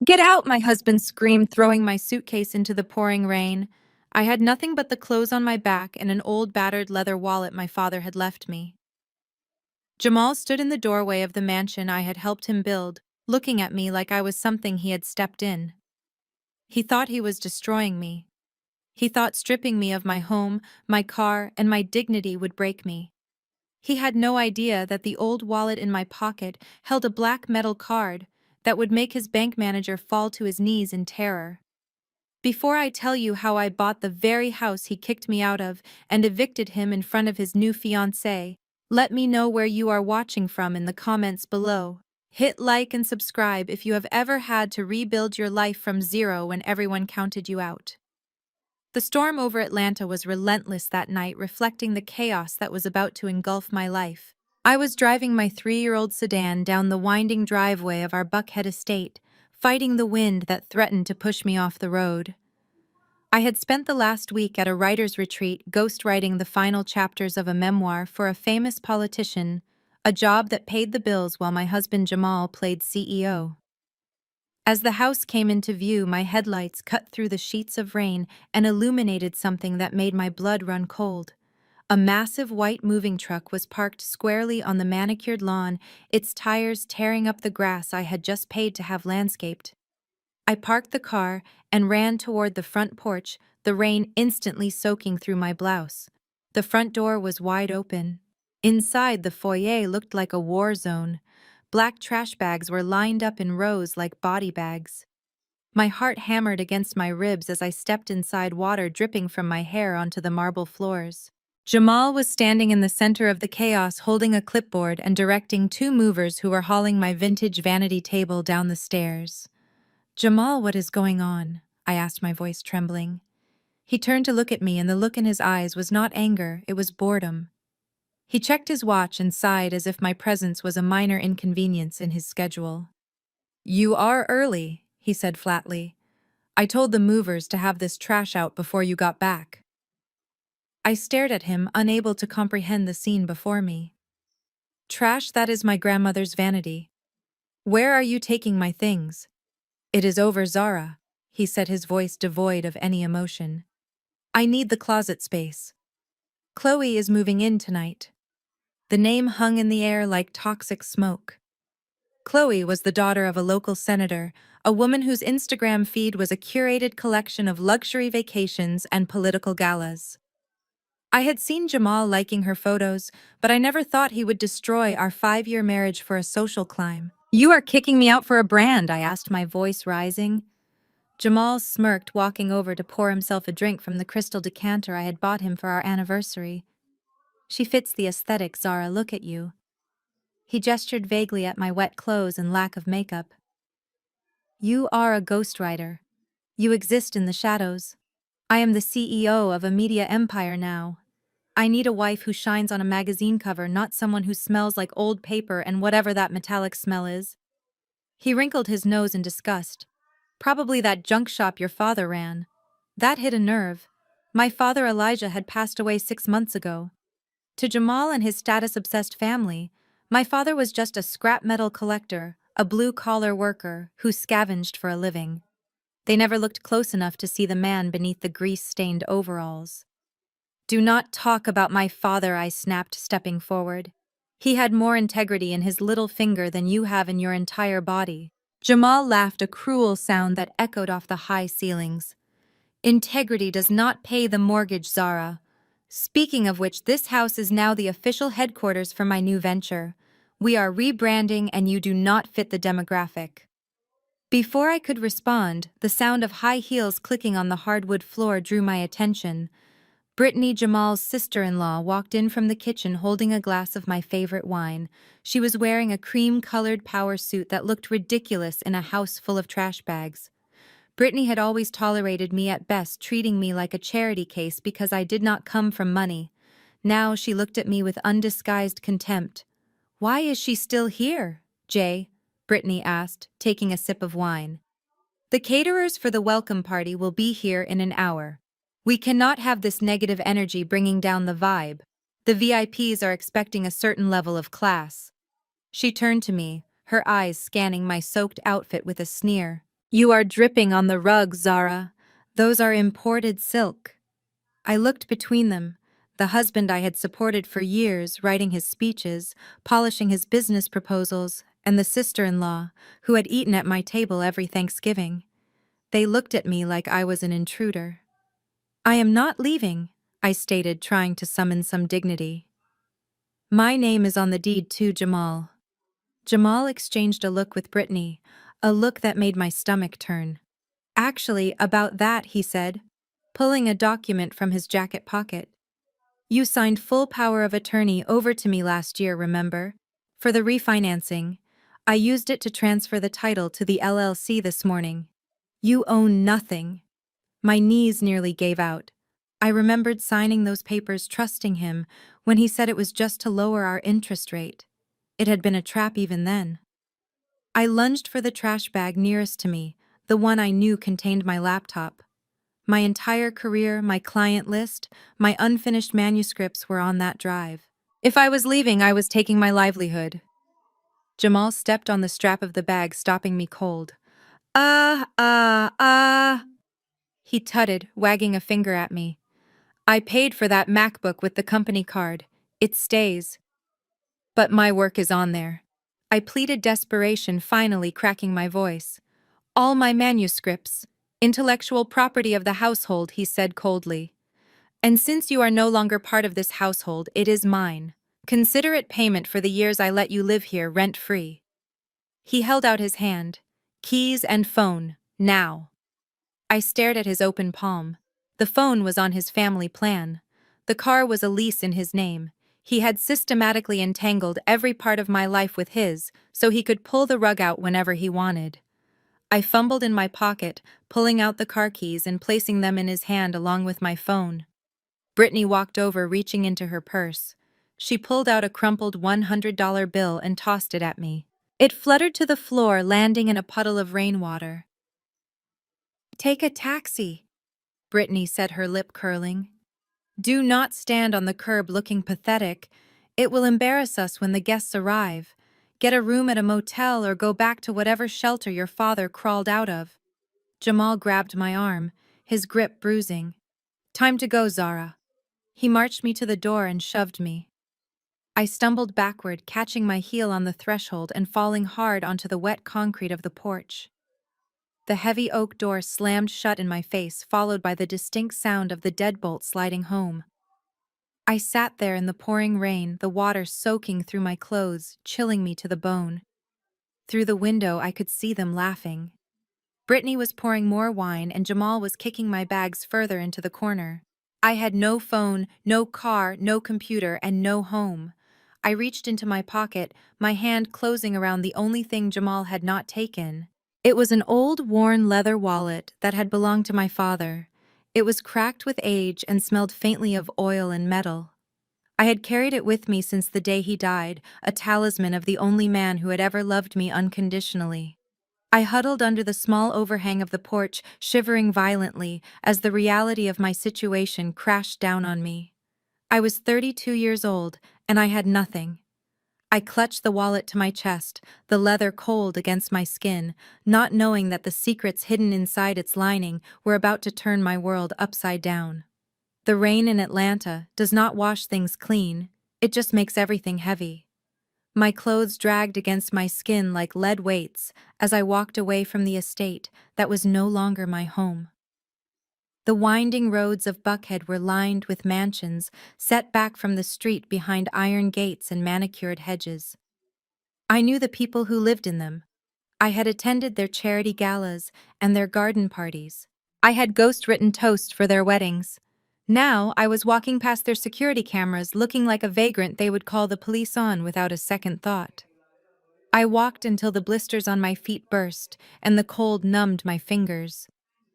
Get out, my husband screamed, throwing my suitcase into the pouring rain. I had nothing but the clothes on my back and an old battered leather wallet my father had left me. Jamal stood in the doorway of the mansion I had helped him build, looking at me like I was something he had stepped in. He thought he was destroying me. He thought stripping me of my home, my car, and my dignity would break me. He had no idea that the old wallet in my pocket held a black metal card that would make his bank manager fall to his knees in terror. Before I tell you how I bought the very house he kicked me out of and evicted him in front of his new fiancée, let me know where you are watching from in the comments below. Hit like and subscribe if you have ever had to rebuild your life from zero when everyone counted you out. The storm over Atlanta was relentless that night, reflecting the chaos that was about to engulf my life. I was driving my 3-year-old sedan down the winding driveway of our Buckhead estate, fighting the wind that threatened to push me off the road. I had spent the last week at a writer's retreat ghostwriting the final chapters of a memoir for a famous politician, a job that paid the bills while my husband Jamal played CEO. As the house came into view, my headlights cut through the sheets of rain and illuminated something that made my blood run cold. A massive white moving truck was parked squarely on the manicured lawn, its tires tearing up the grass I had just paid to have landscaped. I parked the car and ran toward the front porch, the rain instantly soaking through my blouse. The front door was wide open. Inside, the foyer looked like a war zone. Black trash bags were lined up in rows like body bags. My heart hammered against my ribs as I stepped inside, water dripping from my hair onto the marble floors. Jamal was standing in the center of the chaos, holding a clipboard and directing 2 movers who were hauling my vintage vanity table down the stairs. "Jamal, what is going on?" I asked, my voice trembling. He turned to look at me, and the look in his eyes was not anger, it was boredom. He checked his watch and sighed as if my presence was a minor inconvenience in his schedule. "You are early," he said flatly. "I told the movers to have this trash out before you got back." I stared at him, unable to comprehend the scene before me. "Trash, that is my grandmother's vanity. Where are you taking my things?" "It is over, Zara," he said, his voice devoid of any emotion. "I need the closet space. Chloe is moving in tonight." The name hung in the air like toxic smoke. Chloe was the daughter of a local senator, a woman whose Instagram feed was a curated collection of luxury vacations and political galas. I had seen Jamal liking her photos, but I never thought he would destroy our 5-year marriage for a social climb. "You are kicking me out for a brand?" I asked, my voice rising. Jamal smirked, walking over to pour himself a drink from the crystal decanter I had bought him for our anniversary. "She fits the aesthetic, Zara, look at you." He gestured vaguely at my wet clothes and lack of makeup. "You are a ghostwriter. You exist in the shadows. I am the CEO of a media empire now. I need a wife who shines on a magazine cover, not someone who smells like old paper and whatever that metallic smell is." He wrinkled his nose in disgust. "Probably that junk shop your father ran." That hit a nerve. My father Elijah had passed away 6 months ago. To Jamal and his status-obsessed family, my father was just a scrap metal collector, a blue-collar worker who scavenged for a living. They never looked close enough to see the man beneath the grease-stained overalls. "Do not talk about my father," I snapped, stepping forward. "He had more integrity in his little finger than you have in your entire body." Jamal laughed, a cruel sound that echoed off the high ceilings. "Integrity does not pay the mortgage, Zara. Speaking of which, this house is now the official headquarters for my new venture. We are rebranding and you do not fit the demographic." Before I could respond, the sound of high heels clicking on the hardwood floor drew my attention. Brittany, Jamal's sister-in-law, walked in from the kitchen holding a glass of my favorite wine. She was wearing a cream-colored power suit that looked ridiculous in a house full of trash bags. Brittany had always tolerated me at best, treating me like a charity case because I did not come from money. Now she looked at me with undisguised contempt. "Why is she still here, Jay?" Brittany asked, taking a sip of wine. "The caterers for the welcome party will be here in an hour. We cannot have this negative energy bringing down the vibe. The VIPs are expecting a certain level of class." She turned to me, her eyes scanning my soaked outfit with a sneer. You are dripping on the rug, Zara. Those are imported silk. I looked between them, the husband I had supported for years, writing his speeches, polishing his business proposals, and the sister-in-law, who had eaten at my table every Thanksgiving. They looked at me like I was an intruder. I am not leaving, I stated, trying to summon some dignity. My name is on the deed too, Jamal. Jamal exchanged a look with Brittany, a look that made my stomach turn. Actually, about that, he said, pulling a document from his jacket pocket. You signed full power of attorney over to me last year, remember? For the refinancing. I used it to transfer the title to the LLC this morning. You own nothing. My knees nearly gave out. I remembered signing those papers trusting him when he said it was just to lower our interest rate. It had been a trap even then. I lunged for the trash bag nearest to me, the one I knew contained my laptop. My entire career, my client list, my unfinished manuscripts were on that drive. If I was leaving, I was taking my livelihood. Jamal stepped on the strap of the bag, stopping me cold. He tutted, wagging a finger at me. I paid for that MacBook with the company card. It stays. But my work is on there. I pleaded, desperation finally cracking my voice. All my manuscripts. Intellectual property of the household, he said coldly. And since you are no longer part of this household, it is mine. Consider it payment for the years I let you live here rent-free. He held out his hand. Keys and phone, now. I stared at his open palm. The phone was on his family plan. The car was a lease in his name. He had systematically entangled every part of my life with his, so he could pull the rug out whenever he wanted. I fumbled in my pocket, pulling out the car keys and placing them in his hand along with my phone. Brittany walked over, reaching into her purse. She pulled out a crumpled $100 bill and tossed it at me. It fluttered to the floor, landing in a puddle of rainwater. Take a taxi, Brittany said, her lip curling. Do not stand on the curb looking pathetic. It will embarrass us when the guests arrive. Get a room at a motel or go back to whatever shelter your father crawled out of. Jamal grabbed my arm, his grip bruising. Time to go, Zara. He marched me to the door and shoved me. I stumbled backward, catching my heel on the threshold and falling hard onto the wet concrete of the porch. The heavy oak door slammed shut in my face, followed by the distinct sound of the deadbolt sliding home. I sat there in the pouring rain, the water soaking through my clothes, chilling me to the bone. Through the window, I could see them laughing. Brittany was pouring more wine, and Jamal was kicking my bags further into the corner. I had no phone, no car, no computer, and no home. I reached into my pocket, my hand closing around the only thing Jamal had not taken. It was an old, worn leather wallet that had belonged to my father. It was cracked with age and smelled faintly of oil and metal. I had carried it with me since the day he died, a talisman of the only man who had ever loved me unconditionally. I huddled under the small overhang of the porch, shivering violently as the reality of my situation crashed down on me. I was 32 years old, and I had nothing. I clutched the wallet to my chest, the leather cold against my skin, not knowing that the secrets hidden inside its lining were about to turn my world upside down. The rain in Atlanta does not wash things clean, it just makes everything heavy. My clothes dragged against my skin like lead weights as I walked away from the estate that was no longer my home. The winding roads of Buckhead were lined with mansions set back from the street behind iron gates and manicured hedges. I knew the people who lived in them. I had attended their charity galas and their garden parties. I had ghost-written toasts for their weddings. Now I was walking past their security cameras looking like a vagrant they would call the police on without a second thought. I walked until the blisters on my feet burst and the cold numbed my fingers.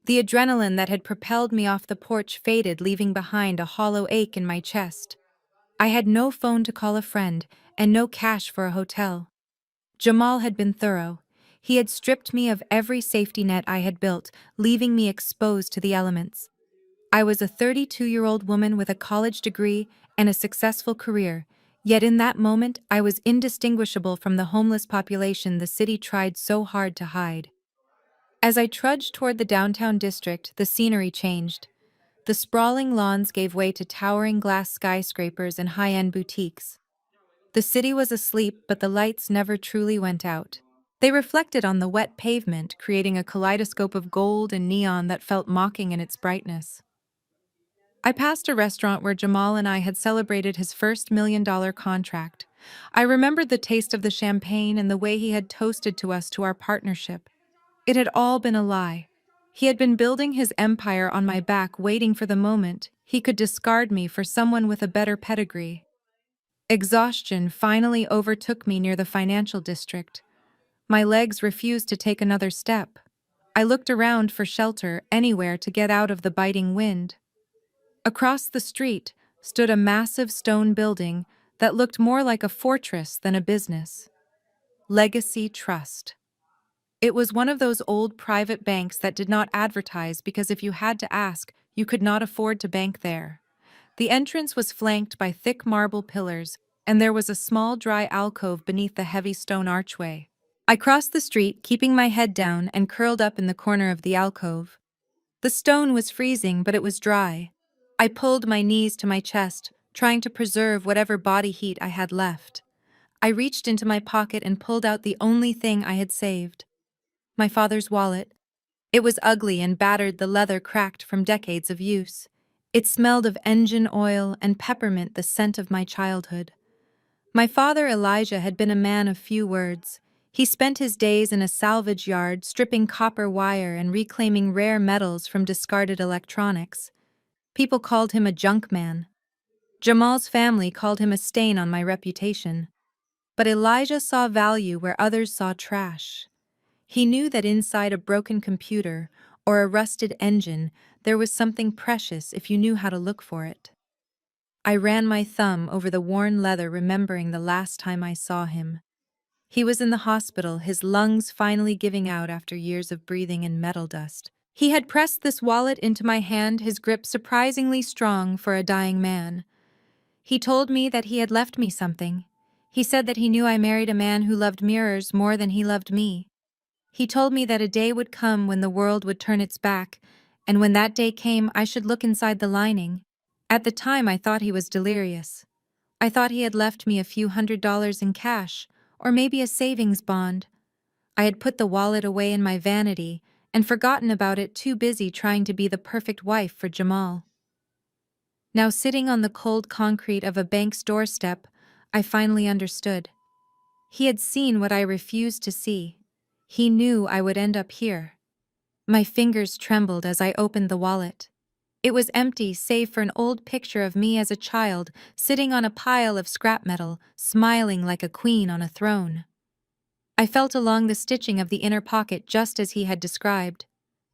The adrenaline that had propelled me off the porch faded, leaving behind a hollow ache in my chest. I had no phone to call a friend and no cash for a hotel. Jamal had been thorough. He had stripped me of every safety net I had built, leaving me exposed to the elements. I was a 32-year-old woman with a college degree and a successful career, yet in that moment I was indistinguishable from the homeless population the city tried so hard to hide. As I trudged toward the downtown district, the scenery changed. The sprawling lawns gave way to towering glass skyscrapers and high-end boutiques. The city was asleep, but the lights never truly went out. They reflected on the wet pavement, creating a kaleidoscope of gold and neon that felt mocking in its brightness. I passed a restaurant where Jamal and I had celebrated his first $1 million contract. I remembered the taste of the champagne and the way he had toasted to us to our partnership. It had all been a lie. He had been building his empire on my back, waiting for the moment he could discard me for someone with a better pedigree. Exhaustion finally overtook me near the financial district. My legs refused to take another step. I looked around for shelter anywhere to get out of the biting wind. Across the street stood a massive stone building that looked more like a fortress than a business. Legacy Trust. It was one of those old private banks that did not advertise because if you had to ask, you could not afford to bank there. The entrance was flanked by thick marble pillars, and there was a small dry alcove beneath the heavy stone archway. I crossed the street, keeping my head down and curled up in the corner of the alcove. The stone was freezing, but it was dry. I pulled my knees to my chest, trying to preserve whatever body heat I had left. I reached into my pocket and pulled out the only thing I had saved. My father's wallet. It was ugly and battered, the leather cracked from decades of use. It smelled of engine oil and peppermint, the scent of my childhood. My father, Elijah, had been a man of few words. He spent his days in a salvage yard, stripping copper wire and reclaiming rare metals from discarded electronics. People called him a junk man. Jamal's family called him a stain on my reputation. But Elijah saw value where others saw trash. He knew that inside a broken computer or a rusted engine, there was something precious if you knew how to look for it. I ran my thumb over the worn leather, remembering the last time I saw him. He was in the hospital, his lungs finally giving out after years of breathing in metal dust. He had pressed this wallet into my hand, his grip surprisingly strong for a dying man. He told me that he had left me something. He said that he knew I married a man who loved mirrors more than he loved me. He told me that a day would come when the world would turn its back, and when that day came, I should look inside the lining. At the time, I thought he was delirious. I thought he had left me a few $100s in cash, or maybe a savings bond. I had put the wallet away in my vanity and forgotten about it, too busy trying to be the perfect wife for Jamal. Now, sitting on the cold concrete of a bank's doorstep, I finally understood. He had seen what I refused to see. He knew I would end up here. My fingers trembled as I opened the wallet. It was empty save for an old picture of me as a child, sitting on a pile of scrap metal, smiling like a queen on a throne. I felt along the stitching of the inner pocket just as he had described.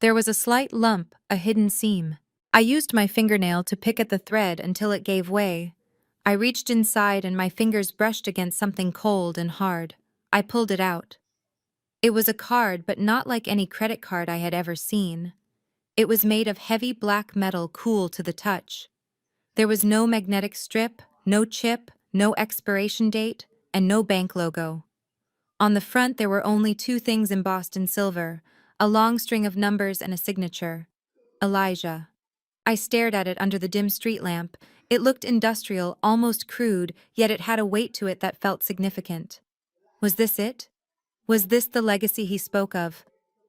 There was a slight lump, a hidden seam. I used my fingernail to pick at the thread until it gave way. I reached inside and my fingers brushed against something cold and hard. I pulled it out. It was a card, but not like any credit card I had ever seen. It was made of heavy black metal, cool to the touch. There was no magnetic strip, no chip, no expiration date, and no bank logo. On the front there were only two things embossed in silver, a long string of numbers and a signature. Elijah. I stared at it under the dim street lamp. It looked industrial, almost crude, yet it had a weight to it that felt significant. Was this it? Was this the legacy he spoke of?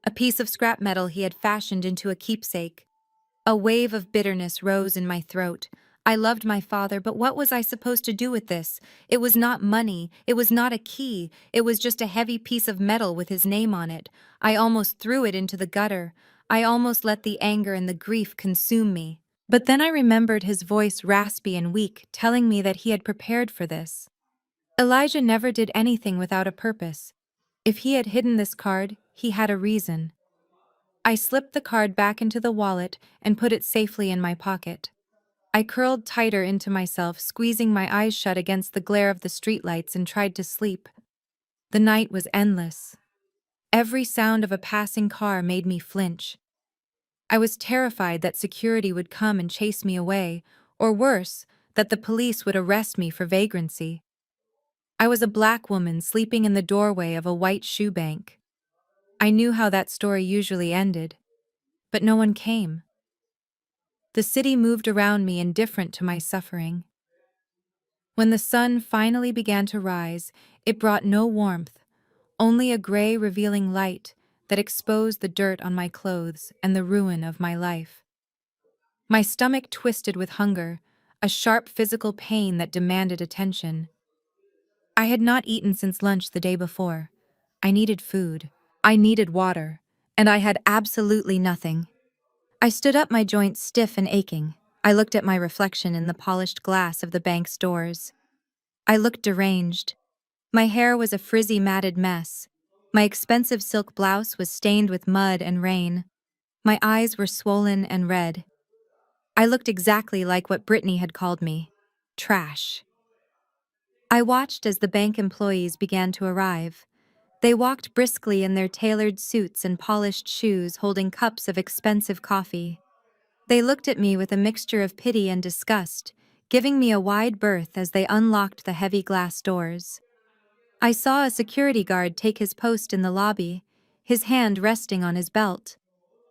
A piece of scrap metal he had fashioned into a keepsake. A wave of bitterness rose in my throat. I loved my father, but what was I supposed to do with this? It was not money. It was not a key. It was just a heavy piece of metal with his name on it. I almost threw it into the gutter. I almost let the anger and the grief consume me. But then I remembered his voice, raspy and weak, telling me that he had prepared for this. Elijah never did anything without a purpose. If he had hidden this card, he had a reason. I slipped the card back into the wallet and put it safely in my pocket. I curled tighter into myself, squeezing my eyes shut against the glare of the streetlights, and tried to sleep. The night was endless. Every sound of a passing car made me flinch. I was terrified that security would come and chase me away, or worse, that the police would arrest me for vagrancy. I was a black woman sleeping in the doorway of a white shoe bank. I knew how that story usually ended, but no one came. The city moved around me indifferent to my suffering. When the sun finally began to rise, it brought no warmth, only a gray revealing light that exposed the dirt on my clothes and the ruin of my life. My stomach twisted with hunger, a sharp physical pain that demanded attention. I had not eaten since lunch the day before. I needed food. I needed water. And I had absolutely nothing. I stood up, my joints stiff and aching. I looked at my reflection in the polished glass of the bank's doors. I looked deranged. My hair was a frizzy, matted mess. My expensive silk blouse was stained with mud and rain. My eyes were swollen and red. I looked exactly like what Brittany had called me. Trash. I watched as the bank employees began to arrive. They walked briskly in their tailored suits and polished shoes, holding cups of expensive coffee. They looked at me with a mixture of pity and disgust, giving me a wide berth as they unlocked the heavy glass doors. I saw a security guard take his post in the lobby, his hand resting on his belt.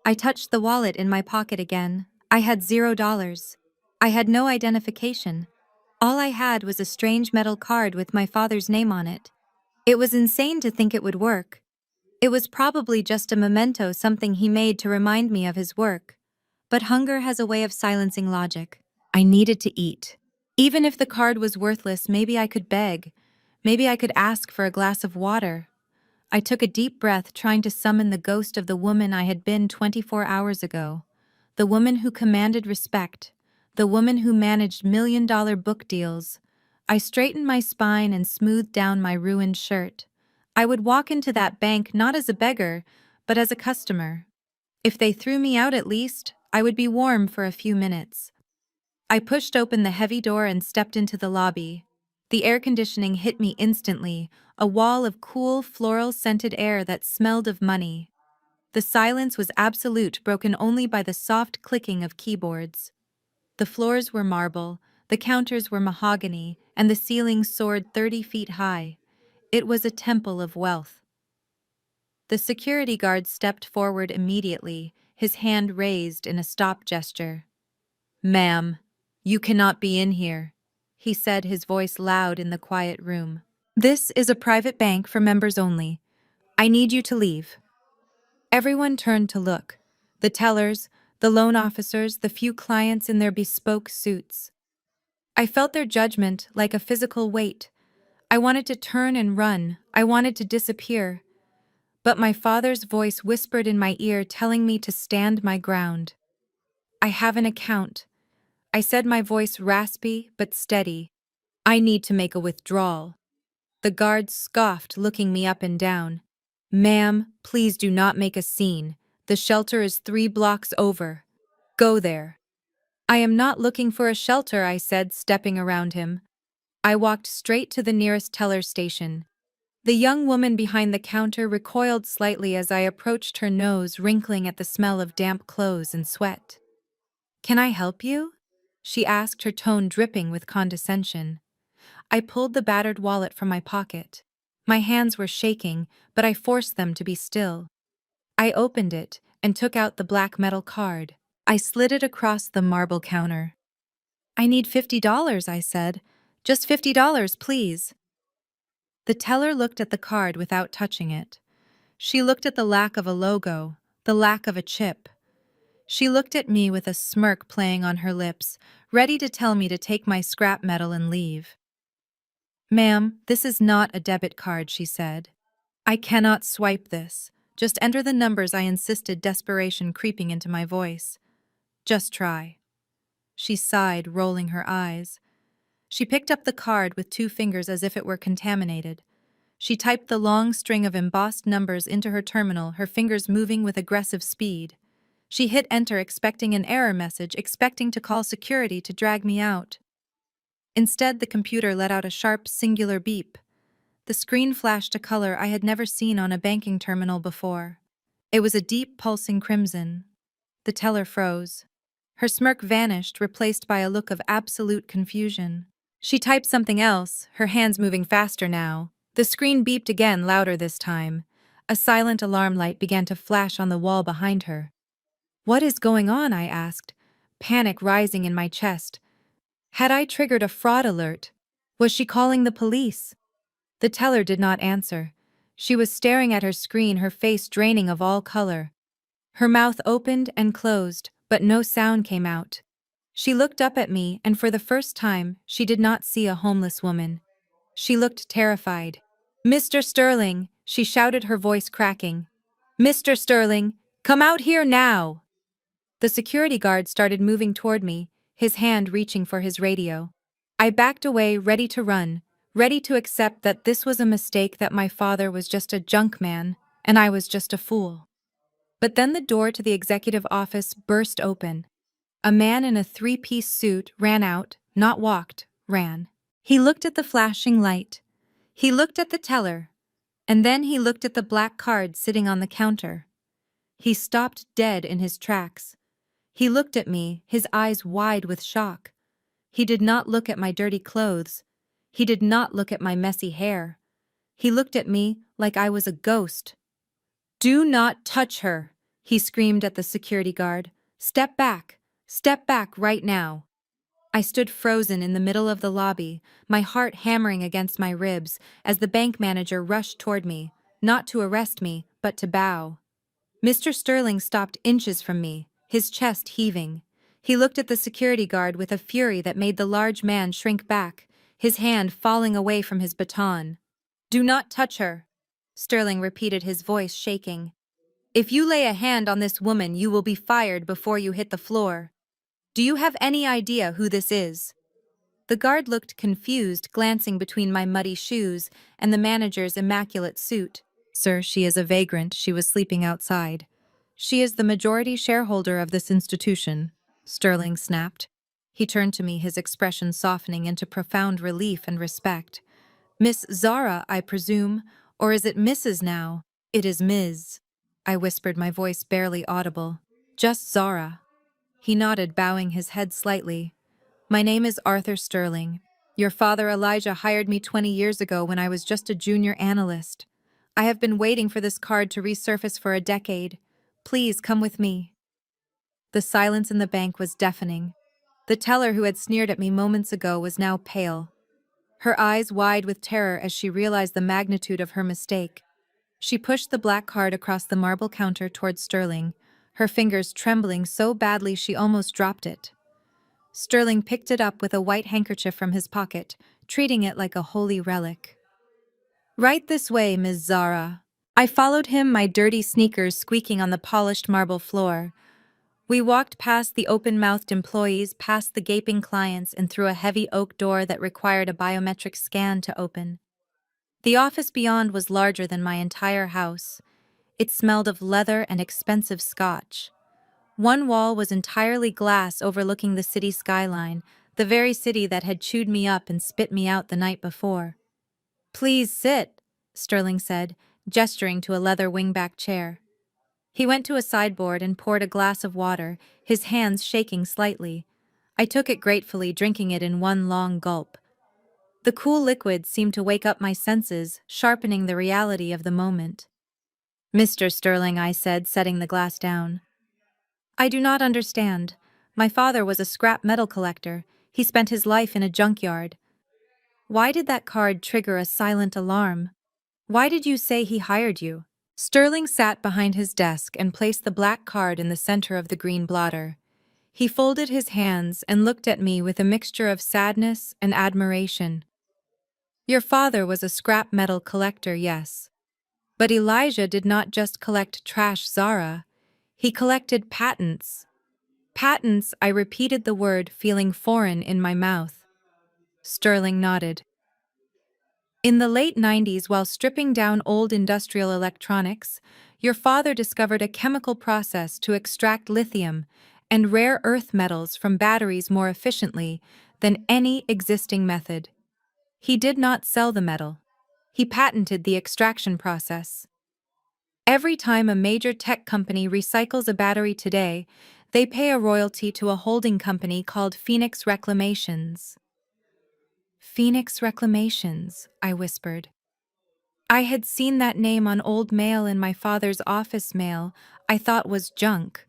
I touched the wallet in my pocket again. I had $0. I had no identification. All I had was a strange metal card with my father's name on it. It was insane to think it would work. It was probably just a memento, something he made to remind me of his work. But hunger has a way of silencing logic. I needed to eat. Even if the card was worthless, maybe I could beg. Maybe I could ask for a glass of water. I took a deep breath, trying to summon the ghost of the woman I had been 24 hours ago. The woman who commanded respect. The woman who managed million-dollar book deals. I straightened my spine and smoothed down my ruined shirt. I would walk into that bank not as a beggar, but as a customer. If they threw me out, at least, I would be warm for a few minutes. I pushed open the heavy door and stepped into the lobby. The air conditioning hit me instantly, a wall of cool, floral-scented air that smelled of money. The silence was absolute, broken only by the soft clicking of keyboards. The floors were marble, the counters were mahogany, and the ceiling soared 30 feet high. It was a temple of wealth. The security guard stepped forward immediately, his hand raised in a stop gesture. "Ma'am, you cannot be in here," he said, his voice loud in the quiet room. "This is a private bank for members only. I need you to leave." Everyone turned to look. The tellers, the loan officers, the few clients in their bespoke suits. I felt their judgment like a physical weight. I wanted to turn and run. I wanted to disappear. But my father's voice whispered in my ear, telling me to stand my ground. "I have an account," I said, my voice raspy but steady. "I need to make a withdrawal." The guard scoffed, looking me up and down. "Ma'am, please do not make a scene. The shelter is 3 blocks over. Go there." "I am not looking for a shelter," I said, stepping around him. I walked straight to the nearest teller station. The young woman behind the counter recoiled slightly as I approached, her nose wrinkling at the smell of damp clothes and sweat. "Can I help you?" she asked, her tone dripping with condescension. I pulled the battered wallet from my pocket. My hands were shaking, but I forced them to be still. I opened it and took out the black metal card. I slid it across the marble counter. "I need $50, I said. "Just $50, please." The teller looked at the card without touching it. She looked at the lack of a logo, the lack of a chip. She looked at me with a smirk playing on her lips, ready to tell me to take my scrap metal and leave. "Ma'am, this is not a debit card," she said. "I cannot swipe this. Just enter the numbers," I insisted, desperation creeping into my voice. "Just try." She sighed, rolling her eyes. She picked up the card with 2 fingers as if it were contaminated. She typed the long string of embossed numbers into her terminal, her fingers moving with aggressive speed. She hit enter, expecting an error message, expecting to call security to drag me out. Instead, the computer let out a sharp, singular beep. The screen flashed a color I had never seen on a banking terminal before. It was a deep, pulsing crimson. The teller froze. Her smirk vanished, replaced by a look of absolute confusion. She typed something else, her hands moving faster now. The screen beeped again, louder this time. A silent alarm light began to flash on the wall behind her. "What is going on?" I asked, panic rising in my chest. Had I triggered a fraud alert? Was she calling the police? The teller did not answer. She was staring at her screen, her face draining of all color. Her mouth opened and closed, but no sound came out. She looked up at me, and for the first time, she did not see a homeless woman. She looked terrified. "Mr. Sterling," she shouted, her voice cracking. "Mr. Sterling, come out here now!" The security guard started moving toward me, his hand reaching for his radio. I backed away, ready to run, ready to accept that this was a mistake, that my father was just a junk man, and I was just a fool. But then the door to the executive office burst open. A man in a three-piece suit ran out, not walked, ran. He looked at the flashing light. He looked at the teller. And then he looked at the black card sitting on the counter. He stopped dead in his tracks. He looked at me, his eyes wide with shock. He did not look at my dirty clothes. He did not look at my messy hair. He looked at me like I was a ghost. "Do not touch her," he screamed at the security guard. Step back right now." I stood frozen in the middle of the lobby, my heart hammering against my ribs, as the bank manager rushed toward me, not to arrest me, but to bow. Mr. Sterling stopped inches from me, his chest heaving. He looked at the security guard with a fury that made the large man shrink back, his hand falling away from his baton. "Do not touch her," Sterling repeated, his voice shaking. "If you lay a hand on this woman, you will be fired before you hit the floor. Do you have any idea who this is?" The guard looked confused, glancing between my muddy shoes and the manager's immaculate suit. "Sir, she is a vagrant. She was sleeping outside. She is the majority shareholder of this institution," Sterling snapped. He turned to me, his expression softening into profound relief and respect. "Miss Zara, I presume, or is it Mrs. now?" "It is Ms.," I whispered, my voice barely audible. "Just Zara." He nodded, bowing his head slightly. "My name is Arthur Sterling. Your father Elijah hired me 20 years ago when I was just a junior analyst. I have been waiting for this card to resurface for a decade. Please come with me." The silence in the bank was deafening. The teller who had sneered at me moments ago was now pale, her eyes wide with terror as she realized the magnitude of her mistake. She pushed the black card across the marble counter toward Sterling, her fingers trembling so badly she almost dropped it. Sterling picked it up with a white handkerchief from his pocket, treating it like a holy relic. "Right this way, Ms. Zara." I followed him, my dirty sneakers squeaking on the polished marble floor. We walked past the open-mouthed employees, past the gaping clients, and through a heavy oak door that required a biometric scan to open. The office beyond was larger than my entire house. It smelled of leather and expensive scotch. One wall was entirely glass, overlooking the city skyline, the very city that had chewed me up and spit me out the night before. "Please sit," Sterling said, gesturing to a leather wingback chair. He went to a sideboard and poured a glass of water, his hands shaking slightly. I took it gratefully, drinking it in one long gulp. The cool liquid seemed to wake up my senses, sharpening the reality of the moment. "Mr. Sterling," I said, setting the glass down. "I do not understand. My father was a scrap metal collector. He spent his life in a junkyard. Why did that card trigger a silent alarm? Why did you say he hired you?" Sterling sat behind his desk and placed the black card in the center of the green blotter. He folded his hands and looked at me with a mixture of sadness and admiration. "Your father was a scrap metal collector, yes. But Elijah did not just collect trash, Zara. He collected patents." "Patents," I repeated the word, feeling foreign in my mouth. Sterling nodded. "In the late 90s, while stripping down old industrial electronics, your father discovered a chemical process to extract lithium and rare earth metals from batteries more efficiently than any existing method. He did not sell the metal. He patented the extraction process. Every time a major tech company recycles a battery today, they pay a royalty to a holding company called Phoenix Reclamations." "Phoenix Reclamations," I whispered. I had seen that name on old mail in my father's office mail I thought was junk.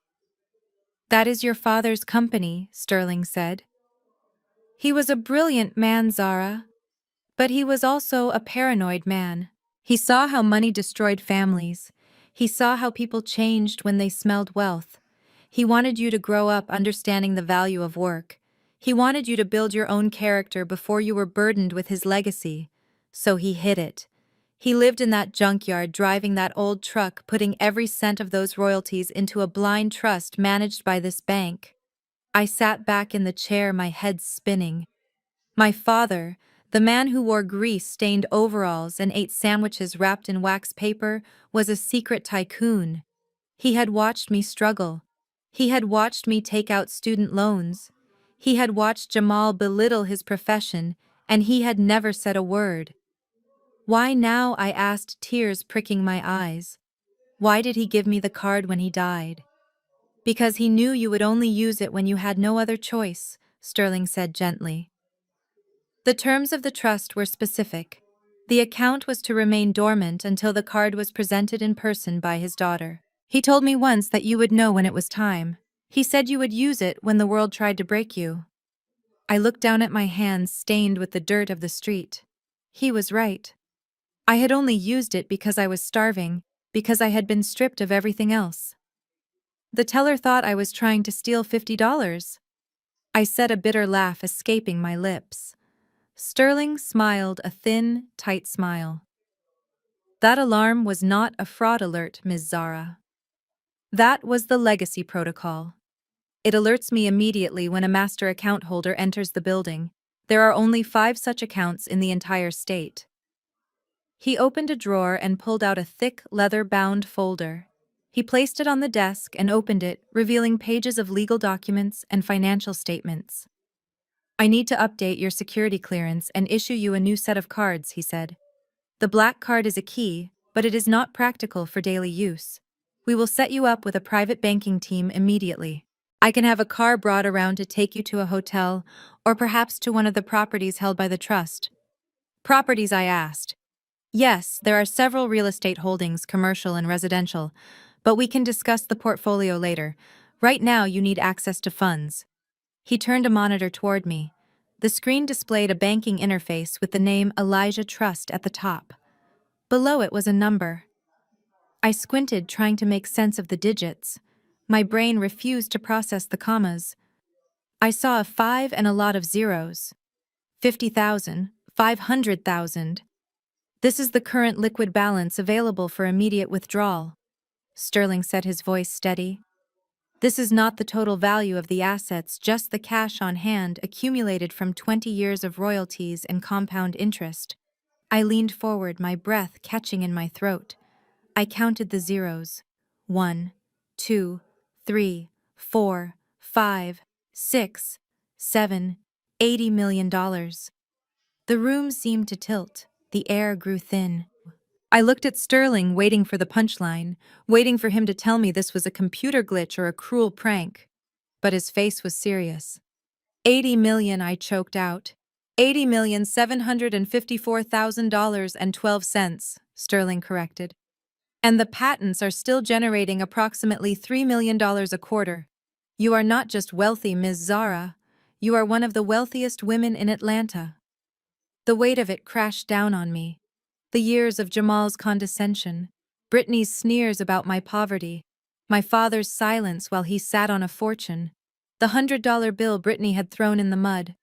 That is your father's company, Sterling said. He was a brilliant man, Zara, but he was also a paranoid man. He saw how money destroyed families. He saw how people changed when they smelled wealth. He wanted you to grow up understanding the value of work. He wanted you to build your own character before you were burdened with his legacy. So he hid it. He lived in that junkyard driving that old truck, putting every cent of those royalties into a blind trust managed by this bank. I sat back in the chair, my head spinning. My father, the man who wore grease-stained overalls and ate sandwiches wrapped in wax paper, was a secret tycoon. He had watched me struggle. He had watched me take out student loans. He had watched Jamal belittle his profession, and he had never said a word. Why now? I asked, tears pricking my eyes. Why did he give me the card when he died? Because he knew you would only use it when you had no other choice, Sterling said gently. The terms of the trust were specific. The account was to remain dormant until the card was presented in person by his daughter. He told me once that you would know when it was time. He said you would use it when the world tried to break you. I looked down at my hands stained with the dirt of the street. He was right. I had only used it because I was starving, because I had been stripped of everything else. The teller thought I was trying to steal $50. I said, a bitter laugh escaping my lips. Sterling smiled a thin, tight smile. That alarm was not a fraud alert, Ms. Zara. That was the legacy protocol. It alerts me immediately when a master account holder enters the building. There are only 5 such accounts in the entire state. He opened a drawer and pulled out a thick, leather-bound folder. He placed it on the desk and opened it, revealing pages of legal documents and financial statements. I need to update your security clearance and issue you a new set of cards, he said. The black card is a key, but it is not practical for daily use. We will set you up with a private banking team immediately. I can have a car brought around to take you to a hotel, or perhaps to one of the properties held by the trust. Properties, I asked. Yes, there are several real estate holdings, commercial and residential, but we can discuss the portfolio later. Right now, you need access to funds. He turned a monitor toward me. The screen displayed a banking interface with the name Elijah Trust at the top. Below it was a number. I squinted, trying to make sense of the digits. My brain refused to process the commas. I saw a 5 and a lot of zeros. 50,000, 500,000. This is the current liquid balance available for immediate withdrawal. Sterling said, his voice steady. This is not the total value of the assets, just the cash on hand accumulated from 20 years of royalties and compound interest. I leaned forward, my breath catching in my throat. I counted the zeros. 1, 2, 3, 4, 5, 6, 7, $80 million. The room seemed to tilt. The air grew thin. I looked at Sterling, waiting for the punchline, waiting for him to tell me this was a computer glitch or a cruel prank. But his face was serious. 80 million, I choked out. $80,754,000.12, Sterling corrected. And the patents are still generating approximately $3 million a quarter. You are not just wealthy, Ms. Zara. You are one of the wealthiest women in Atlanta. The weight of it crashed down on me. The years of Jamal's condescension, Brittany's sneers about my poverty, my father's silence while he sat on a fortune, the $100 bill Brittany had thrown in the mud.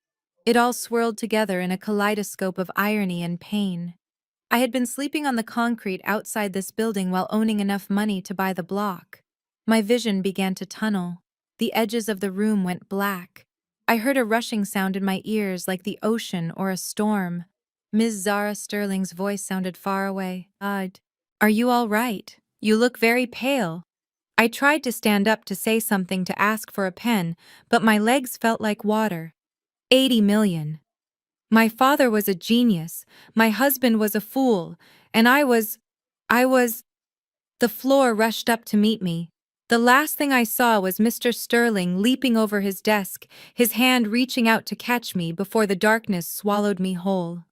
It all swirled together in a kaleidoscope of irony and pain. I had been sleeping on the concrete outside this building while owning enough money to buy the block. My vision began to tunnel. The edges of the room went black. I heard a rushing sound in my ears like the ocean or a storm. Ms. Zara Sterling's voice sounded far away. Are you all right? You look very pale. I tried to stand up to say something, to ask for a pen, but my legs felt like water. 80 million. My father was a genius, my husband was a fool, and I was... The floor rushed up to meet me. The last thing I saw was Mr. Sterling leaping over his desk, his hand reaching out to catch me before the darkness swallowed me whole.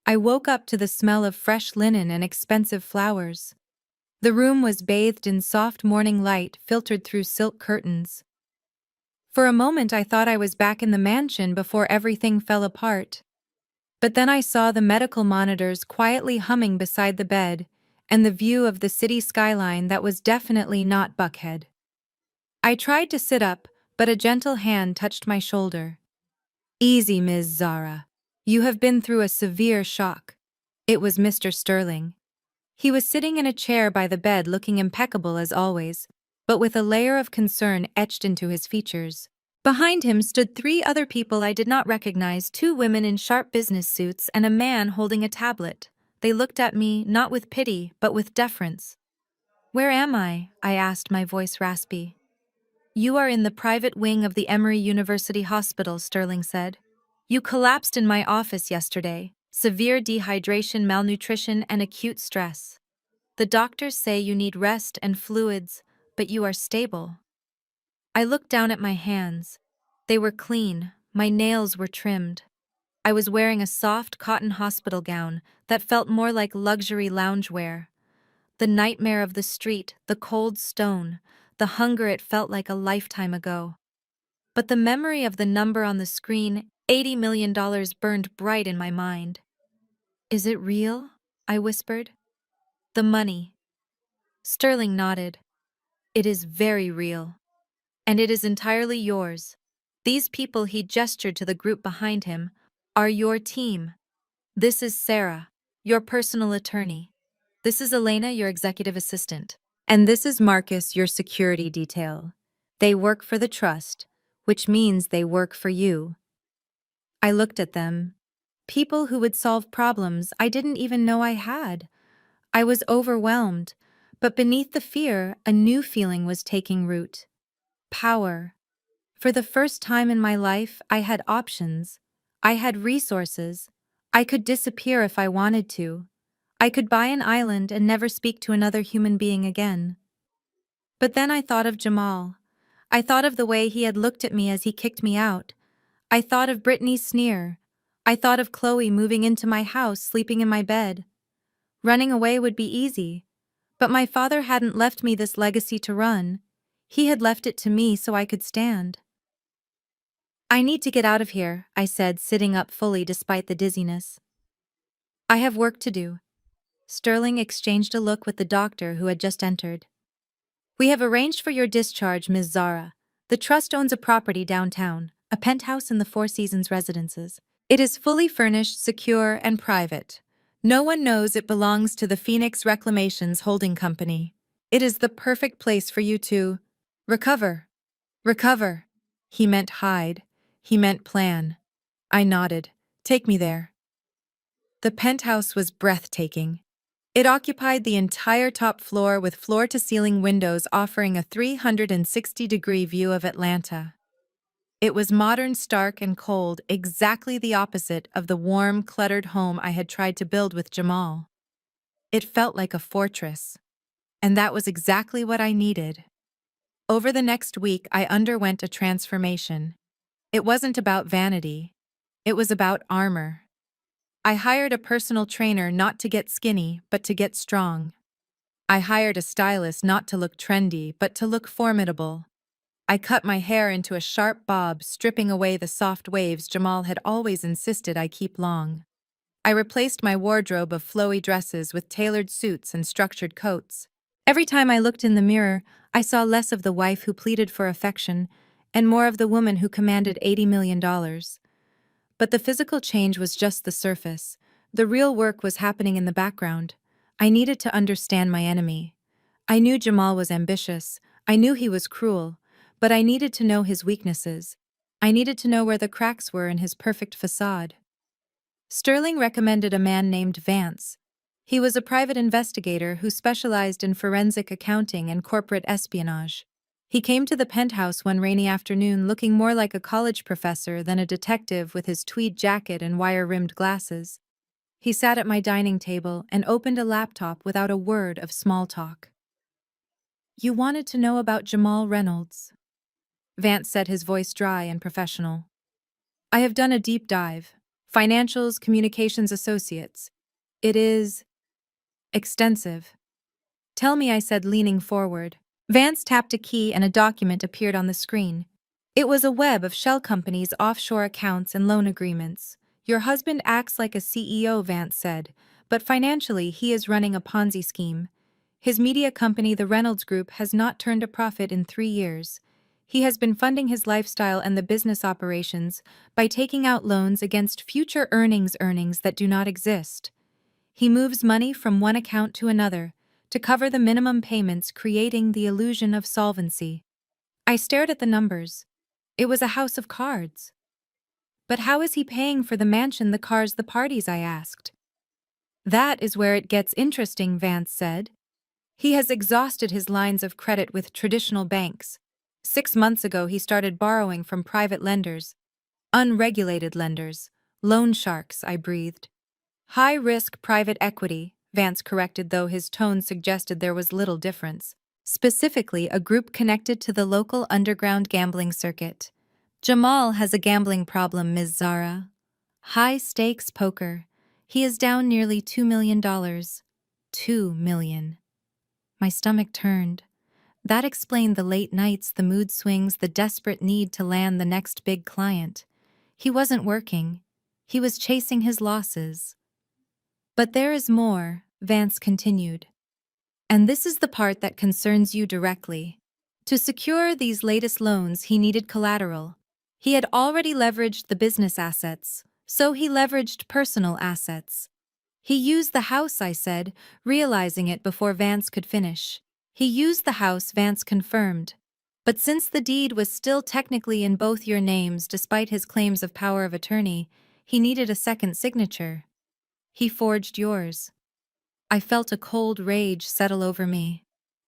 I woke up to the smell of fresh linen and expensive flowers. The room was bathed in soft morning light filtered through silk curtains. For a moment I thought I was back in the mansion before everything fell apart. But then I saw the medical monitors quietly humming beside the bed, and the view of the city skyline that was definitely not Buckhead. I tried to sit up, but a gentle hand touched my shoulder. "Easy, Ms. Zara. You have been through a severe shock." It was Mr. Sterling. He was sitting in a chair by the bed looking impeccable as always, but with a layer of concern etched into his features. Behind him stood three other people I did not recognize, two women in sharp business suits and a man holding a tablet. They looked at me, not with pity, but with deference. "Where am I?" I asked, my voice raspy. "You are in the private wing of the Emory University Hospital," Sterling said. "You collapsed in my office yesterday. Severe dehydration, malnutrition, and acute stress. The doctors say you need rest and fluids, but you are stable." I looked down at my hands. They were clean, my nails were trimmed. I was wearing a soft cotton hospital gown that felt more like luxury loungewear. The nightmare of the street, the cold stone, the hunger, it felt like a lifetime ago. But the memory of the number on the screen, $80 million, burned bright in my mind. "Is it real?" I whispered. "The money." Sterling nodded. "It is very real. And it is entirely yours. These people," he gestured to the group behind him, "are your team. This is Sarah, your personal attorney. This is Elena, your executive assistant. And this is Marcus, your security detail. They work for the trust, which means they work for you." I looked at them. People who would solve problems I didn't even know I had. I was overwhelmed, but beneath the fear, a new feeling was taking root. Power. For the first time in my life, I had options. I had resources. I could disappear if I wanted to. I could buy an island and never speak to another human being again. But then I thought of Jamal. I thought of the way he had looked at me as he kicked me out. I thought of Brittany's sneer. I thought of Chloe moving into my house, sleeping in my bed. Running away would be easy. But my father hadn't left me this legacy to run. He had left it to me so I could stand. "I need to get out of here," I said, sitting up fully despite the dizziness. "I have work to do." Sterling exchanged a look with the doctor who had just entered. "We have arranged for your discharge, Ms. Zara. The trust owns a property downtown, a penthouse in the Four Seasons residences. It is fully furnished, secure, and private. No one knows it belongs to the Phoenix Reclamations Holding Company. It is the perfect place for you to recover. Recover." He meant hide. He meant plan. I nodded. "Take me there." The penthouse was breathtaking. It occupied the entire top floor with floor-to-ceiling windows offering a 360-degree view of Atlanta. It was modern, stark, and cold, exactly the opposite of the warm, cluttered home I had tried to build with Jamal. It felt like a fortress. And that was exactly what I needed. Over the next week, I underwent a transformation. It wasn't about vanity. It was about armor. I hired a personal trainer not to get skinny, but to get strong. I hired a stylist not to look trendy, but to look formidable. I cut my hair into a sharp bob, stripping away the soft waves Jamal had always insisted I keep long. I replaced my wardrobe of flowy dresses with tailored suits and structured coats. Every time I looked in the mirror, I saw less of the wife who pleaded for affection and more of the woman who commanded $80 million. But the physical change was just the surface. The real work was happening in the background. I needed to understand my enemy. I knew Jamal was ambitious. I knew he was cruel. But I needed to know his weaknesses. I needed to know where the cracks were in his perfect facade. Sterling recommended a man named Vance. He was a private investigator who specialized in forensic accounting and corporate espionage. He came to the penthouse one rainy afternoon looking more like a college professor than a detective with his tweed jacket and wire-rimmed glasses. He sat at my dining table and opened a laptop without a word of small talk. "You wanted to know about Jamal Reynolds," Vance said, his voice dry and professional. "I have done a deep dive. Financials, communications associates. It is extensive. Tell me, I said, leaning forward. Vance tapped a key and a document appeared on the screen. It was a web of shell companies' offshore accounts and loan agreements. Your husband acts like a CEO, Vance said, but financially he is running a Ponzi scheme. His media company, the Reynolds Group, has not turned a profit in 3 years. He has been funding his lifestyle and the business operations by taking out loans against future earnings that do not exist. He moves money from one account to another to cover the minimum payments, creating the illusion of solvency. I stared at the numbers. It was a house of cards. But how is he paying for the mansion, the cars, the parties? I asked. That is where it gets interesting, Vance said. He has exhausted his lines of credit with traditional banks. 6 months ago, he started borrowing from private lenders, unregulated lenders, loan sharks, I breathed. High-risk private equity, Vance corrected, though his tone suggested there was little difference. Specifically, a group connected to the local underground gambling circuit. Jamal has a gambling problem, Ms. Zara. High-stakes poker. He is down nearly $2 million. $2 million. My stomach turned. That explained the late nights, the mood swings, the desperate need to land the next big client. He wasn't working. He was chasing his losses. But there is more, Vance continued. And this is the part that concerns you directly. To secure these latest loans, he needed collateral. He had already leveraged the business assets, so he leveraged personal assets. He used the house, I said, realizing it before Vance could finish. He used the house, Vance confirmed. But since the deed was still technically in both your names despite his claims of power of attorney, he needed a second signature. He forged yours. I felt a cold rage settle over me.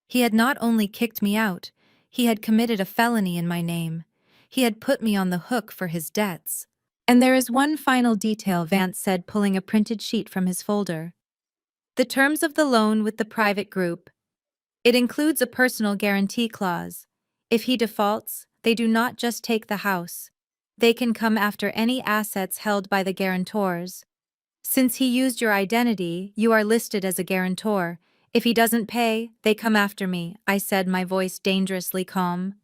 He had not only kicked me out, he had committed a felony in my name. He had put me on the hook for his debts. And there is one final detail, Vance said, pulling a printed sheet from his folder. The terms of the loan with the private group. It includes a personal guarantee clause. If he defaults, they do not just take the house. They can come after any assets held by the guarantors. Since he used your identity, you are listed as a guarantor. If he doesn't pay, they come after me, I said, my voice dangerously calm.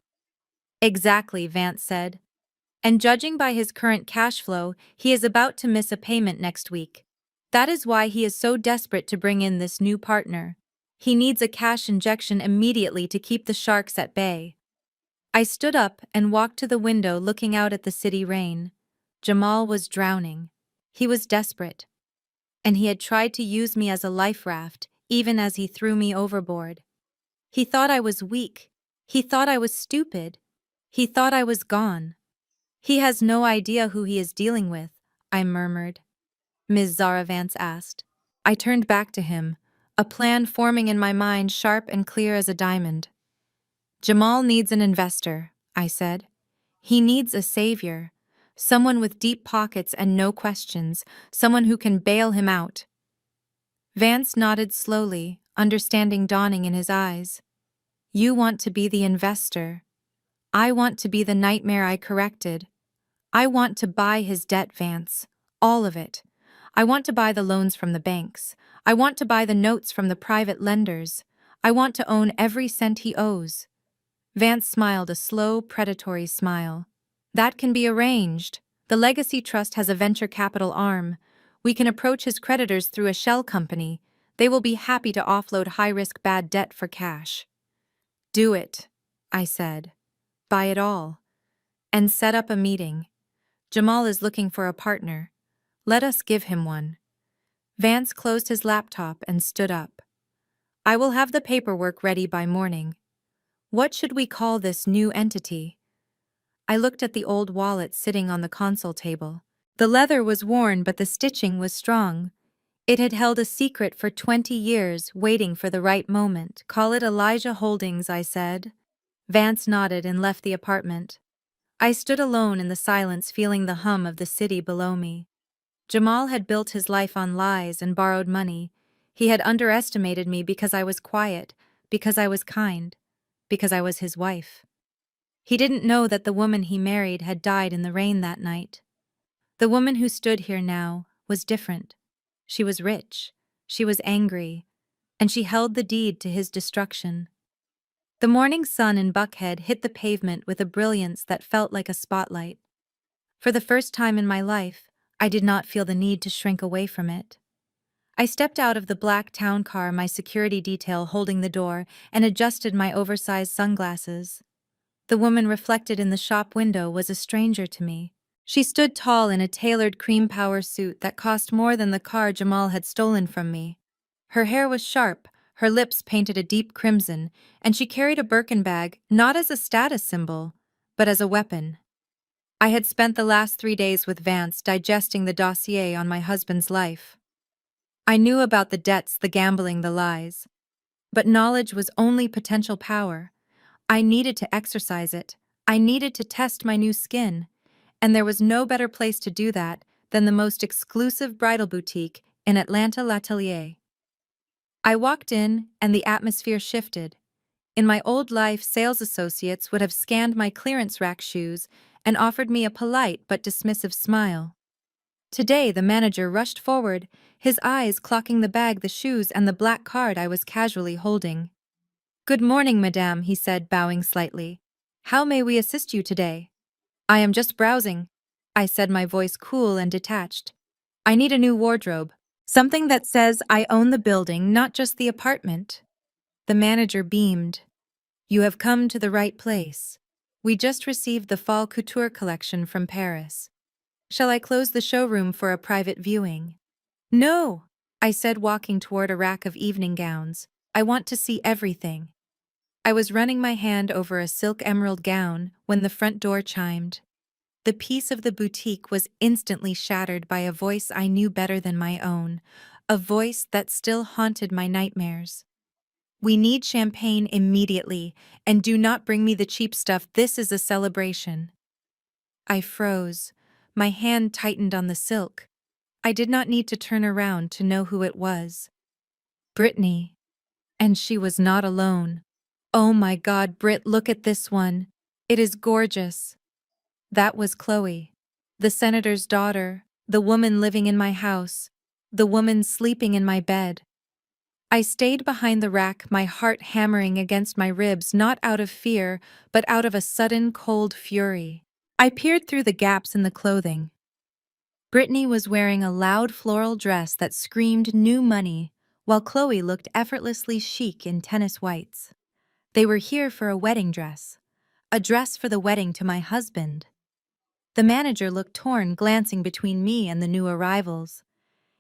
Exactly, Vance said. And judging by his current cash flow, he is about to miss a payment next week. That is why he is so desperate to bring in this new partner. He needs a cash injection immediately to keep the sharks at bay. I stood up and walked to the window, looking out at the city rain. Jamal was drowning. He was desperate. And he had tried to use me as a life raft, even as he threw me overboard. He thought I was weak. He thought I was stupid. He thought I was gone. He has no idea who he is dealing with, I murmured. Ms. Zara, Vance asked. I turned back to him, a plan forming in my mind, sharp and clear as a diamond. Jamal needs an investor, I said. He needs a savior. Someone with deep pockets and no questions, someone who can bail him out. Vance nodded slowly, understanding dawning in his eyes. You want to be the investor. I want to be the nightmare I corrected. I want to buy his debt, Vance. All of it. I want to buy the loans from the banks. I want to buy the notes from the private lenders. I want to own every cent he owes. Vance smiled, a slow, predatory smile. That can be arranged. The Legacy Trust has a venture capital arm. We can approach his creditors through a shell company. They will be happy to offload high-risk bad debt for cash. Do it, I said. Buy it all. And set up a meeting. Jamal is looking for a partner. Let us give him one. Vance closed his laptop and stood up. I will have the paperwork ready by morning. What should we call this new entity? I looked at the old wallet sitting on the console table. The leather was worn, but the stitching was strong. It had held a secret for 20 years, waiting for the right moment. Call it Elijah Holdings, I said. Vance nodded and left the apartment. I stood alone in the silence, feeling the hum of the city below me. Jamal had built his life on lies and borrowed money. He had underestimated me because I was quiet, because I was kind, because I was his wife. He didn't know that the woman he married had died in the rain that night. The woman who stood here now was different. She was rich, she was angry, and she held the deed to his destruction. The morning sun in Buckhead hit the pavement with a brilliance that felt like a spotlight. For the first time in my life, I did not feel the need to shrink away from it. I stepped out of the black town car, my security detail holding the door, and adjusted my oversized sunglasses. The woman reflected in the shop window was a stranger to me. She stood tall in a tailored cream power suit that cost more than the car Jamal had stolen from me. Her hair was sharp, her lips painted a deep crimson, and she carried a Birkin bag not as a status symbol, but as a weapon. I had spent the last 3 days with Vance digesting the dossier on my husband's life. I knew about the debts, the gambling, the lies. But knowledge was only potential power. I needed to exercise it. I needed to test my new skin. And there was no better place to do that than the most exclusive bridal boutique in Atlanta, L'Atelier. I walked in, and the atmosphere shifted. In my old life, sales associates would have scanned my clearance rack shoes and offered me a polite but dismissive smile. Today, the manager rushed forward, his eyes clocking the bag, the shoes, and the black card I was casually holding. "Good morning, madame," he said, bowing slightly. "How may we assist you today?" "I am just browsing," I said, my voice cool and detached. "I need a new wardrobe. Something that says I own the building, not just the apartment." The manager beamed. "You have come to the right place. We just received the fall couture collection from Paris. Shall I close the showroom for a private viewing?" "No," I said, walking toward a rack of evening gowns. "I want to see everything." I was running my hand over a silk emerald gown when the front door chimed. The peace of the boutique was instantly shattered by a voice I knew better than my own, a voice that still haunted my nightmares. "We need champagne immediately, and do not bring me the cheap stuff. This is a celebration." I froze. My hand tightened on the silk. I did not need to turn around to know who it was. Brittany. And she was not alone. "Oh my God, Britt, look at this one. It is gorgeous." That was Chloe, the senator's daughter, the woman living in my house, the woman sleeping in my bed. I stayed behind the rack, my heart hammering against my ribs, not out of fear, but out of a sudden cold fury. I peered through the gaps in the clothing. Brittany was wearing a loud floral dress that screamed new money, while Chloe looked effortlessly chic in tennis whites. They were here for a wedding dress. A dress for the wedding to my husband. The manager looked torn, glancing between me and the new arrivals.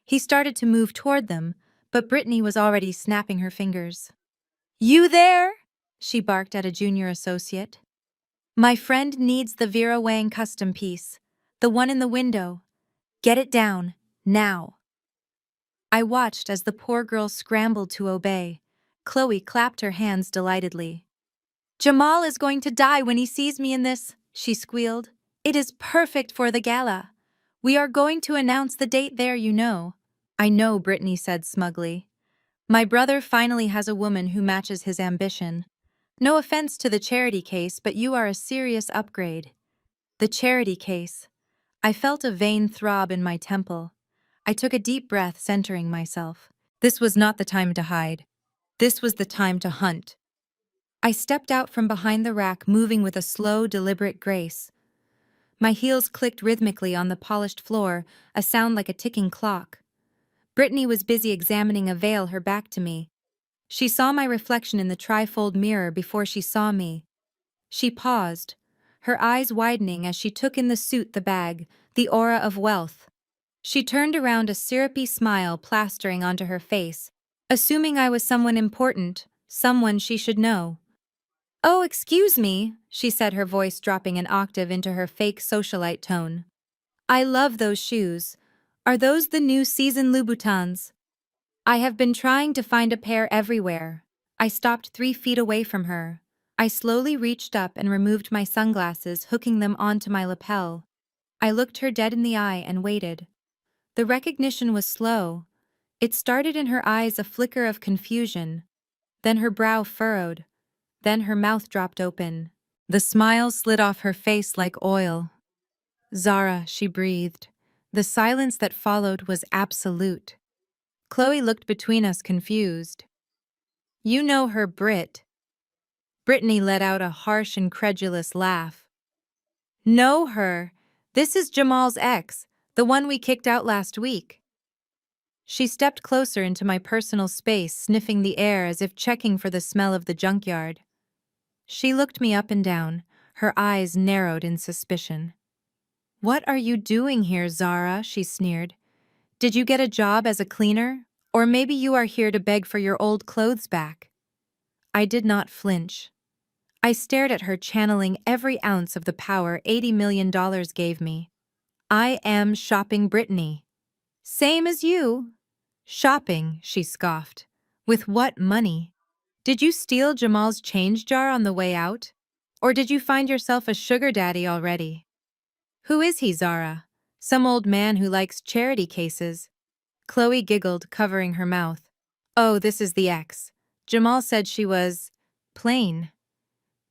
He started to move toward them, but Brittany was already snapping her fingers. "You there?" she barked at a junior associate. "My friend needs the Vera Wang custom piece, the one in the window. Get it down, now." I watched as the poor girl scrambled to obey. Chloe clapped her hands delightedly. "Jamal is going to die when he sees me in this," she squealed. "It is perfect for the gala. We are going to announce the date there, you know." "I know," Brittany said smugly. "My brother finally has a woman who matches his ambition. No offense to the charity case, but you are a serious upgrade." The charity case. I felt a vein throb in my temple. I took a deep breath, centering myself. This was not the time to hide. This was the time to hunt. I stepped out from behind the rack, moving with a slow, deliberate grace. My heels clicked rhythmically on the polished floor, a sound like a ticking clock. Brittany was busy examining a veil, her back to me. She saw my reflection in the trifold mirror before she saw me. She paused, her eyes widening as she took in the suit, the bag, the aura of wealth. She turned around, a syrupy smile plastering onto her face, assuming I was someone important, someone she should know. "Oh, excuse me," she said, her voice dropping an octave into her fake socialite tone. "I love those shoes. Are those the new season Louboutins?" I have been trying to find a pair everywhere. I stopped 3 feet away from her. I slowly reached up and removed my sunglasses, hooking them onto my lapel. I looked her dead in the eye and waited. The recognition was slow. It started in her eyes, a flicker of confusion. Then her brow furrowed. Then her mouth dropped open. The smile slid off her face like oil. "Zara," she breathed. The silence that followed was absolute. Chloe looked between us confused. You know her, Brit. Brittany let out a harsh, incredulous laugh. Know her? This is Jamal's ex, the one we kicked out last week. She stepped closer into my personal space, sniffing the air as if checking for the smell of the junkyard. She looked me up and down, her eyes narrowed in suspicion. What are you doing here, Zara? She sneered. Did you get a job as a cleaner? Or maybe you are here to beg for your old clothes back? I did not flinch. I stared at her, channeling every ounce of the power $80 million gave me. I am shopping Brittany. Same as you. Shopping, she scoffed. With what money? Did you steal Jamal's change jar on the way out? Or did you find yourself a sugar daddy already? Who is he, Zara? Some old man who likes charity cases. Chloe giggled, covering her mouth. Oh, this is the ex. Jamal said she was plain.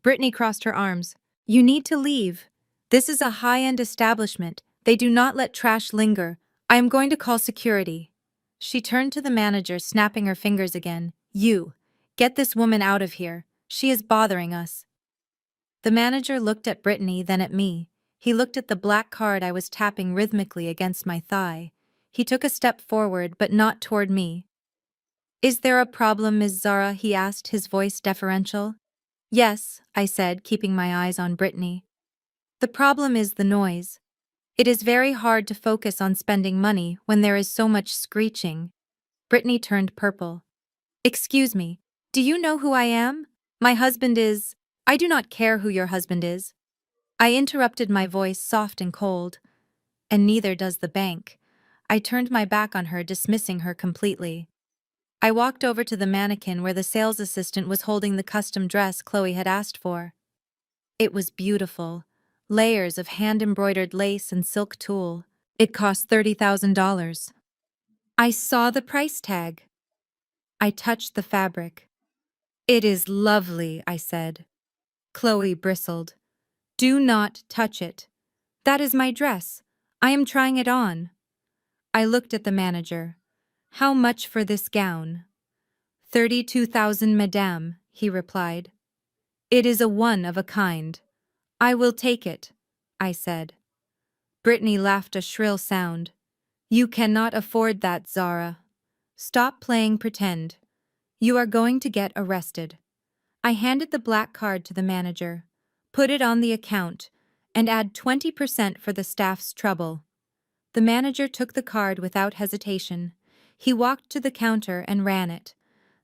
Brittany crossed her arms. You need to leave. This is a high-end establishment. They do not let trash linger. I am going to call security. She turned to the manager, snapping her fingers again. You, get this woman out of here. She is bothering us. The manager looked at Brittany, then at me. He looked at the black card I was tapping rhythmically against my thigh. He took a step forward, but not toward me. Is there a problem, Ms. Zara? He asked, his voice deferential. Yes, I said, keeping my eyes on Brittany. The problem is the noise. It is very hard to focus on spending money when there is so much screeching. Brittany turned purple. Excuse me, do you know who I am? My husband is… I do not care who your husband is. I interrupted, my voice soft and cold. And neither does the bank. I turned my back on her, dismissing her completely. I walked over to the mannequin where the sales assistant was holding the custom dress Chloe had asked for. It was beautiful. Layers of hand-embroidered lace and silk tulle. It cost $30,000. I saw the price tag. I touched the fabric. It is lovely, I said. Chloe bristled. Do not touch it. That is my dress. I am trying it on. I looked at the manager. How much for this gown? 32,000, madame, he replied. It is a one of a kind. I will take it, I said. Brittany laughed a shrill sound. You cannot afford that, Zara. Stop playing pretend. You are going to get arrested. I handed the black card to the manager. Put it on the account and add 20% for the staff's trouble. The manager took the card without hesitation. He walked to the counter and ran it.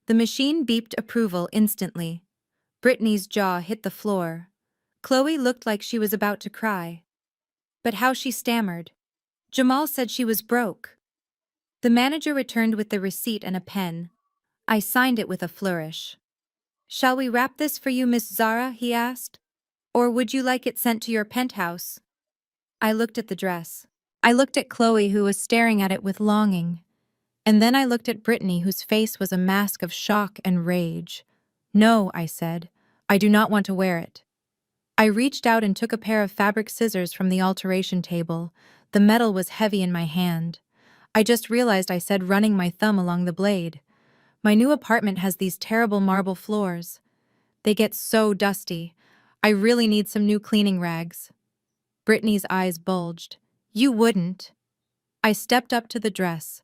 The machine beeped approval instantly. Brittany's jaw hit the floor. Chloe looked like she was about to cry. But how she stammered. Jamal said she was broke. The manager returned with the receipt and a pen. I signed it with a flourish. Shall we wrap this for you, Miss Zara? He asked. Or would you like it sent to your penthouse? I looked at the dress. I looked at Chloe, who was staring at it with longing. And then I looked at Brittany, whose face was a mask of shock and rage. No, I said. I do not want to wear it. I reached out and took a pair of fabric scissors from the alteration table. The metal was heavy in my hand. I just realized, I said, running my thumb along the blade. My new apartment has these terrible marble floors. They get so dusty. I really need some new cleaning rags. Brittany's eyes bulged. You wouldn't. I stepped up to the dress.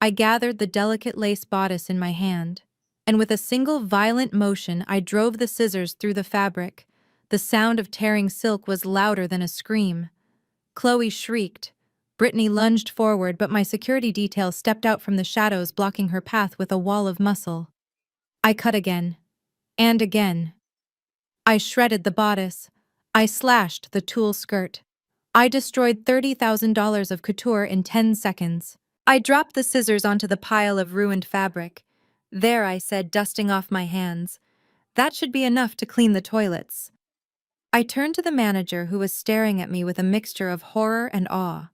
I gathered the delicate lace bodice in my hand, and with a single violent motion I drove the scissors through the fabric. The sound of tearing silk was louder than a scream. Chloe shrieked. Brittany lunged forward, but my security detail stepped out from the shadows, blocking her path with a wall of muscle. I cut again. And again. I shredded the bodice. I slashed the tulle skirt. I destroyed $30,000 of couture in 10 seconds. I dropped the scissors onto the pile of ruined fabric. There, I said, dusting off my hands. That should be enough to clean the toilets. I turned to the manager, who was staring at me with a mixture of horror and awe.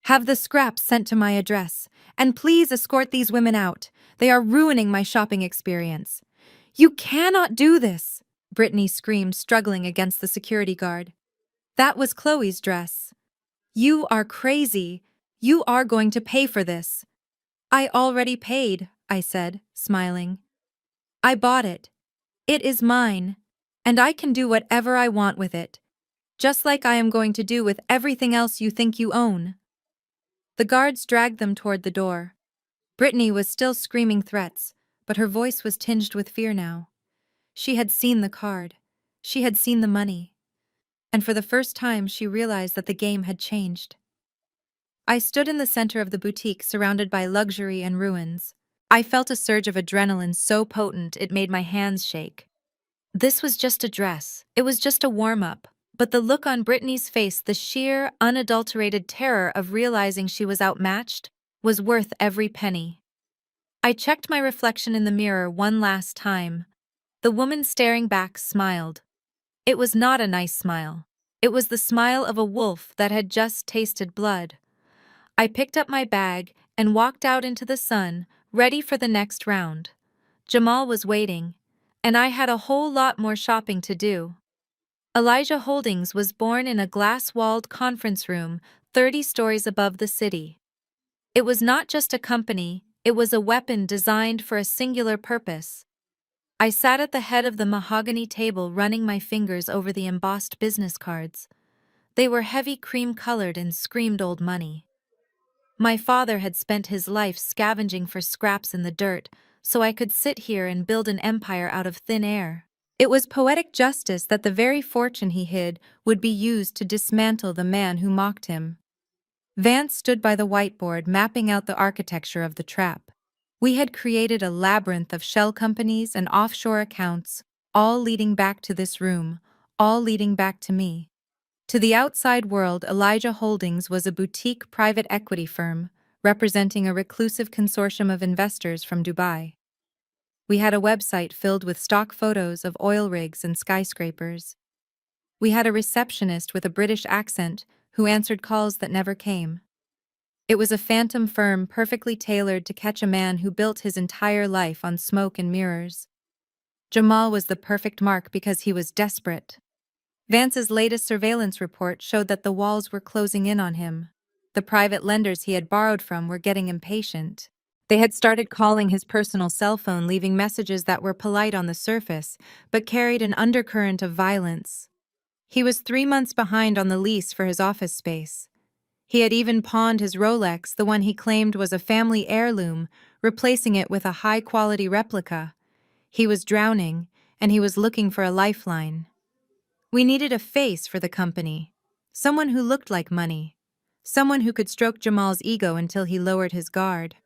Have the scraps sent to my address, and please escort these women out. They are ruining my shopping experience. You cannot do this, Brittany screamed, struggling against the security guard. That was Chloe's dress. You are crazy. You are going to pay for this. I already paid, I said, smiling. I bought it. It is mine. And I can do whatever I want with it, just like I am going to do with everything else you think you own. The guards dragged them toward the door. Brittany was still screaming threats, but her voice was tinged with fear now. She had seen the card. She had seen the money. And for the first time she realized that the game had changed. I stood in the center of the boutique surrounded by luxury and ruins. I felt a surge of adrenaline so potent it made my hands shake. This was just a dress. It was just a warm-up. But the look on Brittany's face, the sheer, unadulterated terror of realizing she was outmatched, was worth every penny. I checked my reflection in the mirror one last time. The woman staring back smiled. It was not a nice smile. It was the smile of a wolf that had just tasted blood. I picked up my bag and walked out into the sun, ready for the next round. Jamal was waiting, and I had a whole lot more shopping to do. Elijah Holdings was born in a glass-walled conference room 30 stories above the city. It was not just a company, it was a weapon designed for a singular purpose. I sat at the head of the mahogany table running my fingers over the embossed business cards. They were heavy cream-colored and screamed old money. My father had spent his life scavenging for scraps in the dirt, so I could sit here and build an empire out of thin air. It was poetic justice that the very fortune he hid would be used to dismantle the man who mocked him. Vance stood by the whiteboard mapping out the architecture of the trap. We had created a labyrinth of shell companies and offshore accounts, all leading back to this room, all leading back to me. To the outside world, Elijah Holdings was a boutique private equity firm, representing a reclusive consortium of investors from Dubai. We had a website filled with stock photos of oil rigs and skyscrapers. We had a receptionist with a British accent who answered calls that never came. It was a phantom firm perfectly tailored to catch a man who built his entire life on smoke and mirrors. Jamal was the perfect mark because he was desperate. Vance's latest surveillance report showed that the walls were closing in on him. The private lenders he had borrowed from were getting impatient. They had started calling his personal cell phone, leaving messages that were polite on the surface, but carried an undercurrent of violence. He was 3 months behind on the lease for his office space. He had even pawned his Rolex, the one he claimed was a family heirloom, replacing it with a high-quality replica. He was drowning, and he was looking for a lifeline. We needed a face for the company, someone who looked like money, someone who could stroke Jamal's ego until he lowered his guard.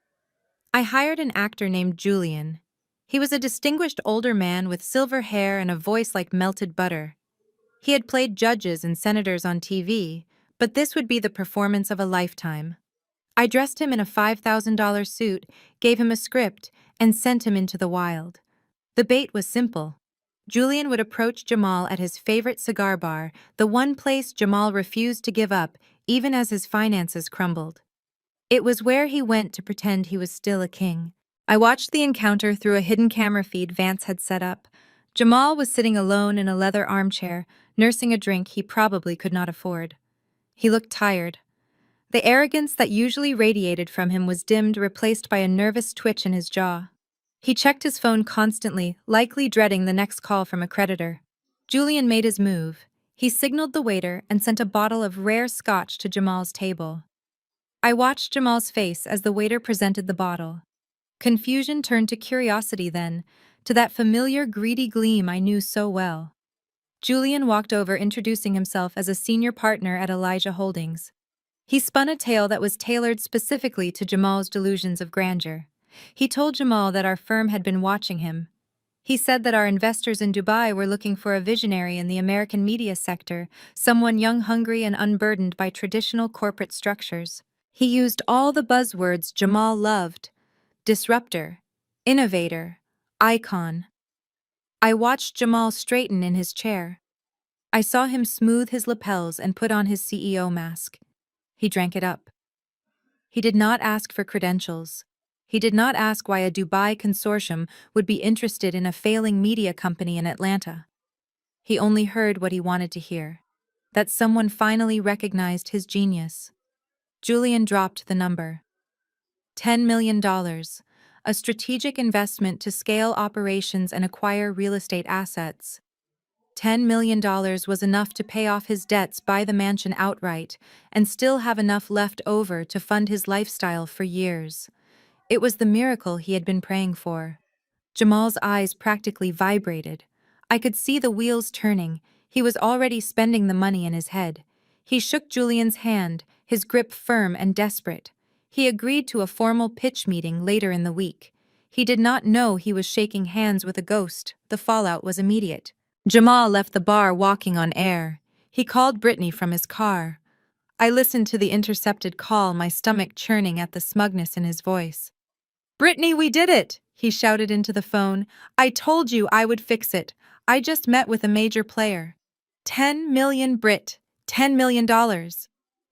I hired an actor named Julian. He was a distinguished older man with silver hair and a voice like melted butter. He had played judges and senators on TV, but this would be the performance of a lifetime. I dressed him in a $5,000 suit, gave him a script, and sent him into the wild. The bait was simple. Julian would approach Jamal at his favorite cigar bar, the one place Jamal refused to give up, even as his finances crumbled. It was where he went to pretend he was still a king. I watched the encounter through a hidden camera feed Vance had set up. Jamal was sitting alone in a leather armchair, nursing a drink he probably could not afford. He looked tired. The arrogance that usually radiated from him was dimmed, replaced by a nervous twitch in his jaw. He checked his phone constantly, likely dreading the next call from a creditor. Julian made his move. He signaled the waiter and sent a bottle of rare scotch to Jamal's table. I watched Jamal's face as the waiter presented the bottle. Confusion turned to curiosity then, to that familiar greedy gleam I knew so well. Julian walked over, introducing himself as a senior partner at Elijah Holdings. He spun a tale that was tailored specifically to Jamal's delusions of grandeur. He told Jamal that our firm had been watching him. He said that our investors in Dubai were looking for a visionary in the American media sector, someone young, hungry, and unburdened by traditional corporate structures. He used all the buzzwords Jamal loved: disruptor, innovator, icon. I watched Jamal straighten in his chair. I saw him smooth his lapels and put on his CEO mask. He drank it up. He did not ask for credentials. He did not ask why a Dubai consortium would be interested in a failing media company in Atlanta. He only heard what he wanted to hear: that someone finally recognized his genius. Julian dropped the number. $10 million, a strategic investment to scale operations and acquire real estate assets. $10 million was enough to pay off his debts, buy the mansion outright, and still have enough left over to fund his lifestyle for years. It was the miracle he had been praying for. Jamal's eyes practically vibrated. I could see the wheels turning. He was already spending the money in his head. He shook Julian's hand, his grip firm and desperate. He agreed to a formal pitch meeting later in the week. He did not know he was shaking hands with a ghost. The fallout was immediate. Jamal left the bar walking on air. He called Brittany from his car. I listened to the intercepted call, my stomach churning at the smugness in his voice. "Brittany, we did it!" he shouted into the phone. "I told you I would fix it. I just met with a major player. 10 million Brit. $10 million.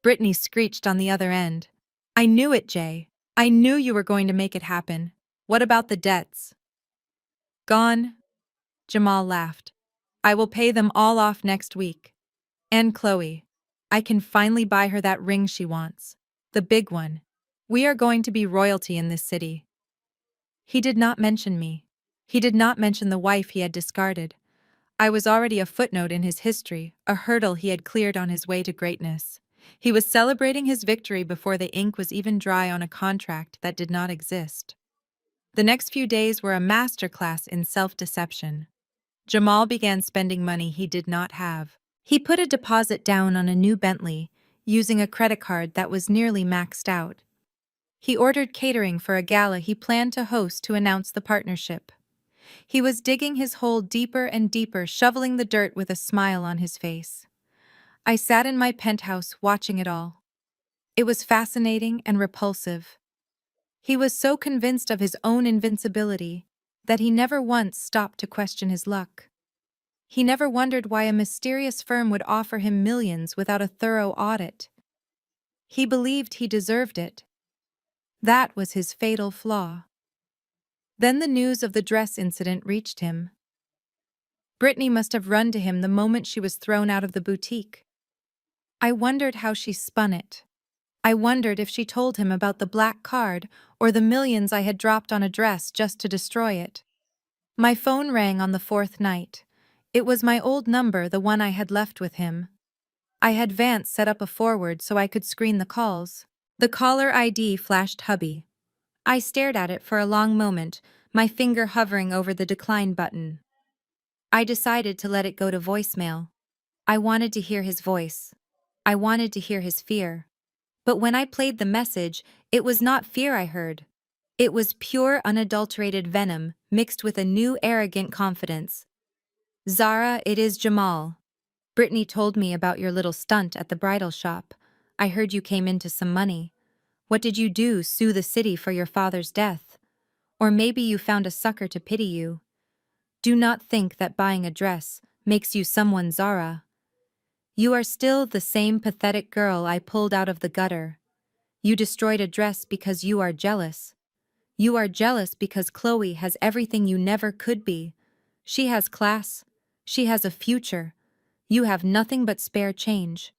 Brittany screeched on the other end. "I knew it, Jay. I knew you were going to make it happen. What about the debts?" "Gone." Jamal laughed. "I will pay them all off next week. And Chloe. I can finally buy her that ring she wants. The big one. We are going to be royalty in this city." He did not mention me. He did not mention the wife he had discarded. I was already a footnote in his history, a hurdle he had cleared on his way to greatness. He was celebrating his victory before the ink was even dry on a contract that did not exist. The next few days were a masterclass in self-deception. Jamal began spending money he did not have. He put a deposit down on a new Bentley, using a credit card that was nearly maxed out. He ordered catering for a gala he planned to host to announce the partnership. He was digging his hole deeper and deeper, shoveling the dirt with a smile on his face. I sat in my penthouse watching it all. It was fascinating and repulsive. He was so convinced of his own invincibility that he never once stopped to question his luck. He never wondered why a mysterious firm would offer him millions without a thorough audit. He believed he deserved it. That was his fatal flaw. Then the news of the dress incident reached him. Brittany must have run to him the moment she was thrown out of the boutique. I wondered how she spun it. I wondered if she told him about the black card or the millions I had dropped on a dress just to destroy it. My phone rang on the fourth night. It was my old number, the one I had left with him. I had Vance set up a forward so I could screen the calls. The caller ID flashed hubby. I stared at it for a long moment, my finger hovering over the decline button. I decided to let it go to voicemail. I wanted to hear his voice. I wanted to hear his fear. But when I played the message, it was not fear I heard. It was pure, unadulterated venom mixed with a new, arrogant confidence. "Zara, it is Jamal. Brittany told me about your little stunt at the bridal shop. I heard you came into some money. What did you do, sue the city for your father's death? Or maybe you found a sucker to pity you. Do not think that buying a dress makes you someone, Zara. You are still the same pathetic girl I pulled out of the gutter. You destroyed a dress because you are jealous. You are jealous because Chloe has everything you never could be. She has class. She has a future. You have nothing but spare change."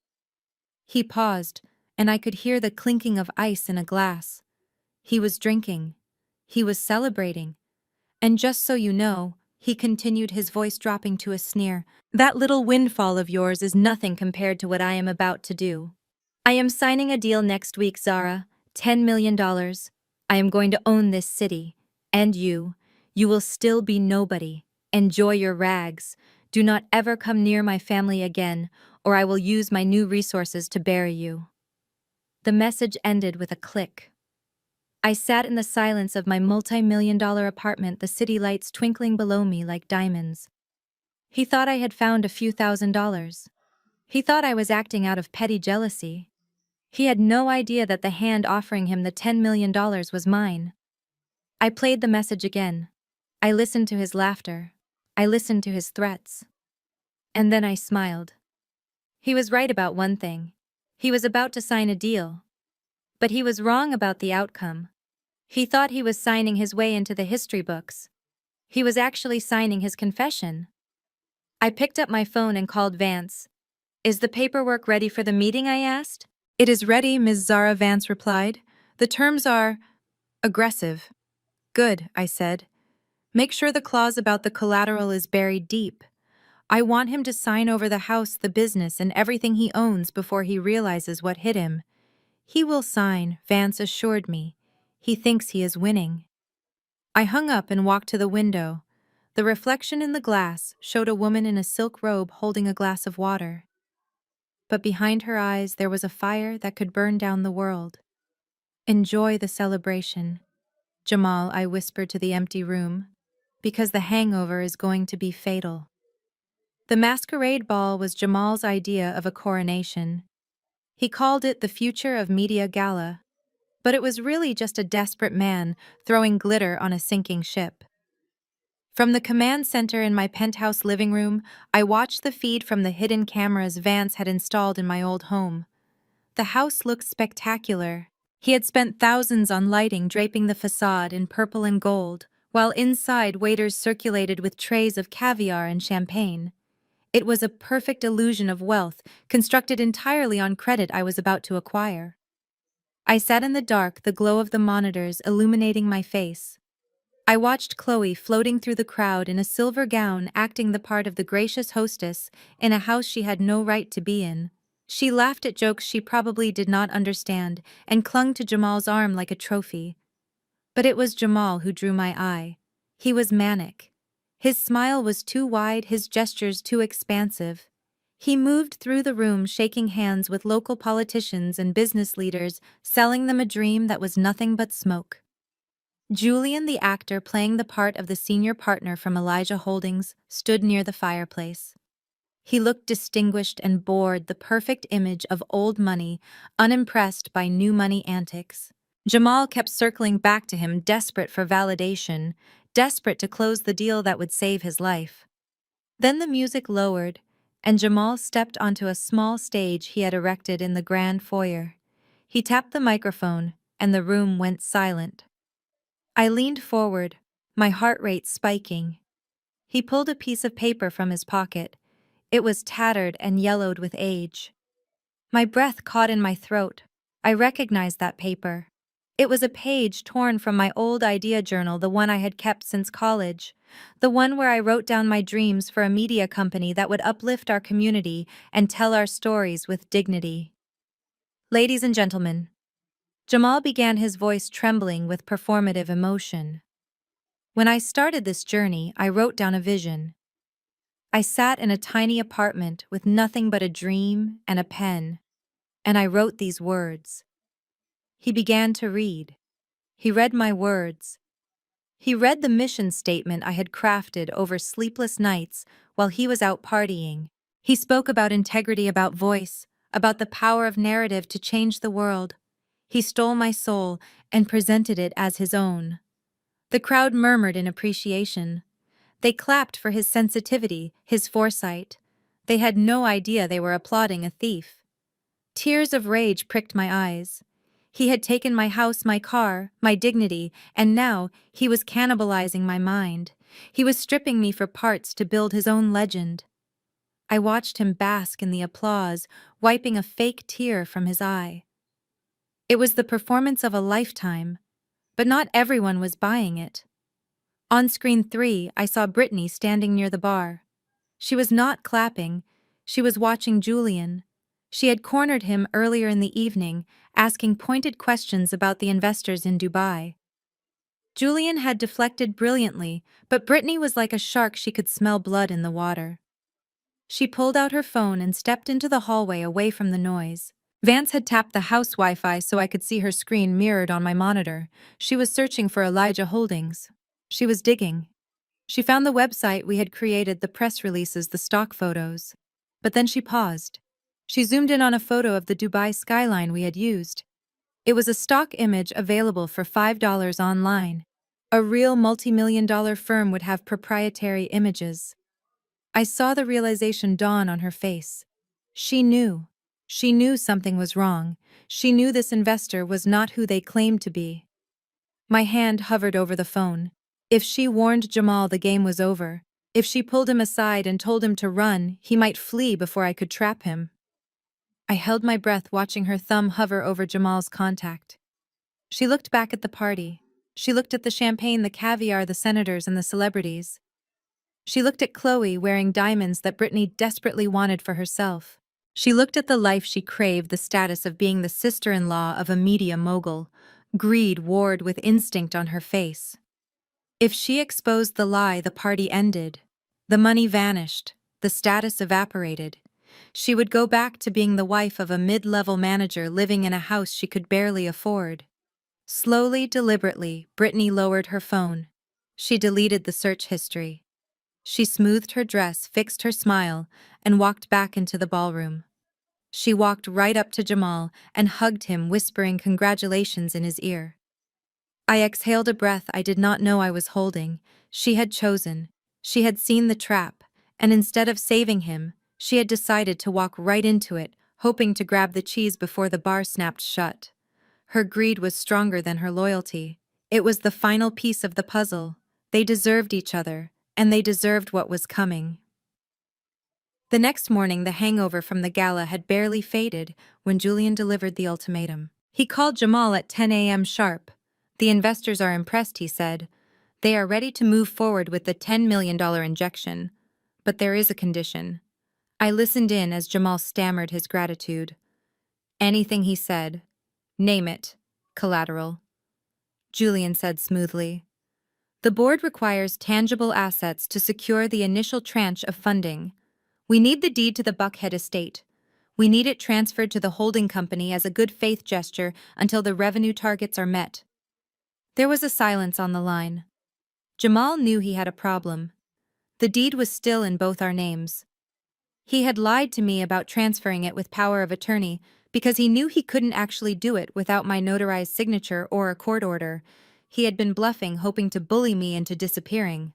He paused, and I could hear the clinking of ice in a glass. He was drinking. He was celebrating. "And just so you know," he continued, his voice dropping to a sneer, "that little windfall of yours is nothing compared to what I am about to do. I am signing a deal next week, Zara. $10 million. I am going to own this city. And you. You will still be nobody. Enjoy your rags. Do not ever come near my family again, or I will use my new resources to bury you." The message ended with a click. I sat in the silence of my multi-million-dollar apartment, the city lights twinkling below me like diamonds. He thought I had found a few $1,000s. He thought I was acting out of petty jealousy. He had no idea that the hand offering him the $10 million was mine. I played the message again. I listened to his laughter. I listened to his threats. And then I smiled. He was right about one thing. He was about to sign a deal. But he was wrong about the outcome. He thought he was signing his way into the history books. He was actually signing his confession. I picked up my phone and called Vance. "Is the paperwork ready for the meeting?" I asked. "It is ready," Ms. Zara Vance replied. "The terms are aggressive." "Good," I said. "Make sure the clause about the collateral is buried deep. I want him to sign over the house, the business, and everything he owns before he realizes what hit him." "He will sign," Vance assured me. "He thinks he is winning." I hung up and walked to the window. The reflection in the glass showed a woman in a silk robe holding a glass of water. But behind her eyes there was a fire that could burn down the world. "Enjoy the celebration, Jamal," I whispered to the empty room, "because the hangover is going to be fatal." The masquerade ball was Jamal's idea of a coronation. He called it the Future of Media Gala, but it was really just a desperate man throwing glitter on a sinking ship. From the command center in my penthouse living room, I watched the feed from the hidden cameras Vance had installed in my old home. The house looked spectacular. He had spent thousands on lighting draping the facade in purple and gold, while inside waiters circulated with trays of caviar and champagne. It was a perfect illusion of wealth, constructed entirely on credit I was about to acquire. I sat in the dark, the glow of the monitors illuminating my face. I watched Chloe floating through the crowd in a silver gown, acting the part of the gracious hostess in a house she had no right to be in. She laughed at jokes she probably did not understand and clung to Jamal's arm like a trophy. But it was Jamal who drew my eye. He was manic. His smile was too wide, his gestures too expansive. He moved through the room shaking hands with local politicians and business leaders, selling them a dream that was nothing but smoke. Julian, the actor playing the part of the senior partner from Elijah Holdings, stood near the fireplace. He looked distinguished and bored, the perfect image of old money, unimpressed by new money antics. Jamal kept circling back to him, desperate for validation, desperate to close the deal that would save his life. Then the music lowered, and Jamal stepped onto a small stage he had erected in the grand foyer. He tapped the microphone, and the room went silent. I leaned forward, my heart rate spiking. He pulled a piece of paper from his pocket. It was tattered and yellowed with age. My breath caught in my throat. I recognized that paper. It was a page torn from my old idea journal, the one I had kept since college. The one where I wrote down my dreams for a media company that would uplift our community and tell our stories with dignity. "Ladies and gentlemen," Jamal began, his voice trembling with performative emotion. "When I started this journey, I wrote down a vision. I sat in a tiny apartment with nothing but a dream and a pen, and I wrote these words." He began to read. He read my words. He read the mission statement I had crafted over sleepless nights while he was out partying. He spoke about integrity, about voice, about the power of narrative to change the world. He stole my soul and presented it as his own. The crowd murmured in appreciation. They clapped for his sensitivity, his foresight. They had no idea they were applauding a thief. Tears of rage pricked my eyes. He had taken my house, my car, my dignity, and now he was cannibalizing my mind. He was stripping me for parts to build his own legend. I watched him bask in the applause, wiping a fake tear from his eye. It was the performance of a lifetime, but not everyone was buying it. On screen 3, I saw Brittany standing near the bar. She was not clapping. She was watching Julian. She had cornered him earlier in the evening, asking pointed questions about the investors in Dubai. Julian had deflected brilliantly, but Brittany was like a shark. She could smell blood in the water. She pulled out her phone and stepped into the hallway away from the noise. Vance had tapped the house Wi-Fi so I could see her screen mirrored on my monitor. She was searching for Elijah Holdings. She was digging. She found the website we had created, the press releases, the stock photos. But then she paused. She zoomed in on a photo of the Dubai skyline we had used. It was a stock image available for $5 online. A real multi-million-dollar firm would have proprietary images. I saw the realization dawn on her face. She knew. She knew something was wrong. She knew this investor was not who they claimed to be. My hand hovered over the phone. If she warned Jamal, the game was over. If she pulled him aside and told him to run, he might flee before I could trap him. I held my breath watching her thumb hover over Jamal's contact. She looked back at the party. She looked at the champagne, the caviar, the senators, and the celebrities. She looked at Chloe wearing diamonds that Brittany desperately wanted for herself. She looked at the life she craved, the status of being the sister-in-law of a media mogul. Greed warred with instinct on her face. If she exposed the lie, the party ended. The money vanished. The status evaporated. She would go back to being the wife of a mid-level manager living in a house she could barely afford. Slowly, deliberately, Brittany lowered her phone. She deleted the search history. She smoothed her dress, fixed her smile, and walked back into the ballroom. She walked right up to Jamal and hugged him, whispering congratulations in his ear. I exhaled a breath I did not know I was holding. She had chosen. She had seen the trap, and instead of saving him, she had decided to walk right into it, hoping to grab the cheese before the bar snapped shut. Her greed was stronger than her loyalty. It was the final piece of the puzzle. They deserved each other, and they deserved what was coming. The next morning, the hangover from the gala had barely faded when Julian delivered the ultimatum. He called Jamal at 10 a.m. sharp. The investors are impressed, he said. They are ready to move forward with the $10 million injection. But there is a condition. I listened in as Jamal stammered his gratitude. Anything he said. Name it. Collateral. Julian said smoothly. The board requires tangible assets to secure the initial tranche of funding. We need the deed to the Buckhead estate. We need it transferred to the holding company as a good faith gesture until the revenue targets are met. There was a silence on the line. Jamal knew he had a problem. The deed was still in both our names. He had lied to me about transferring it with power of attorney because he knew he couldn't actually do it without my notarized signature or a court order. He had been bluffing, hoping to bully me into disappearing.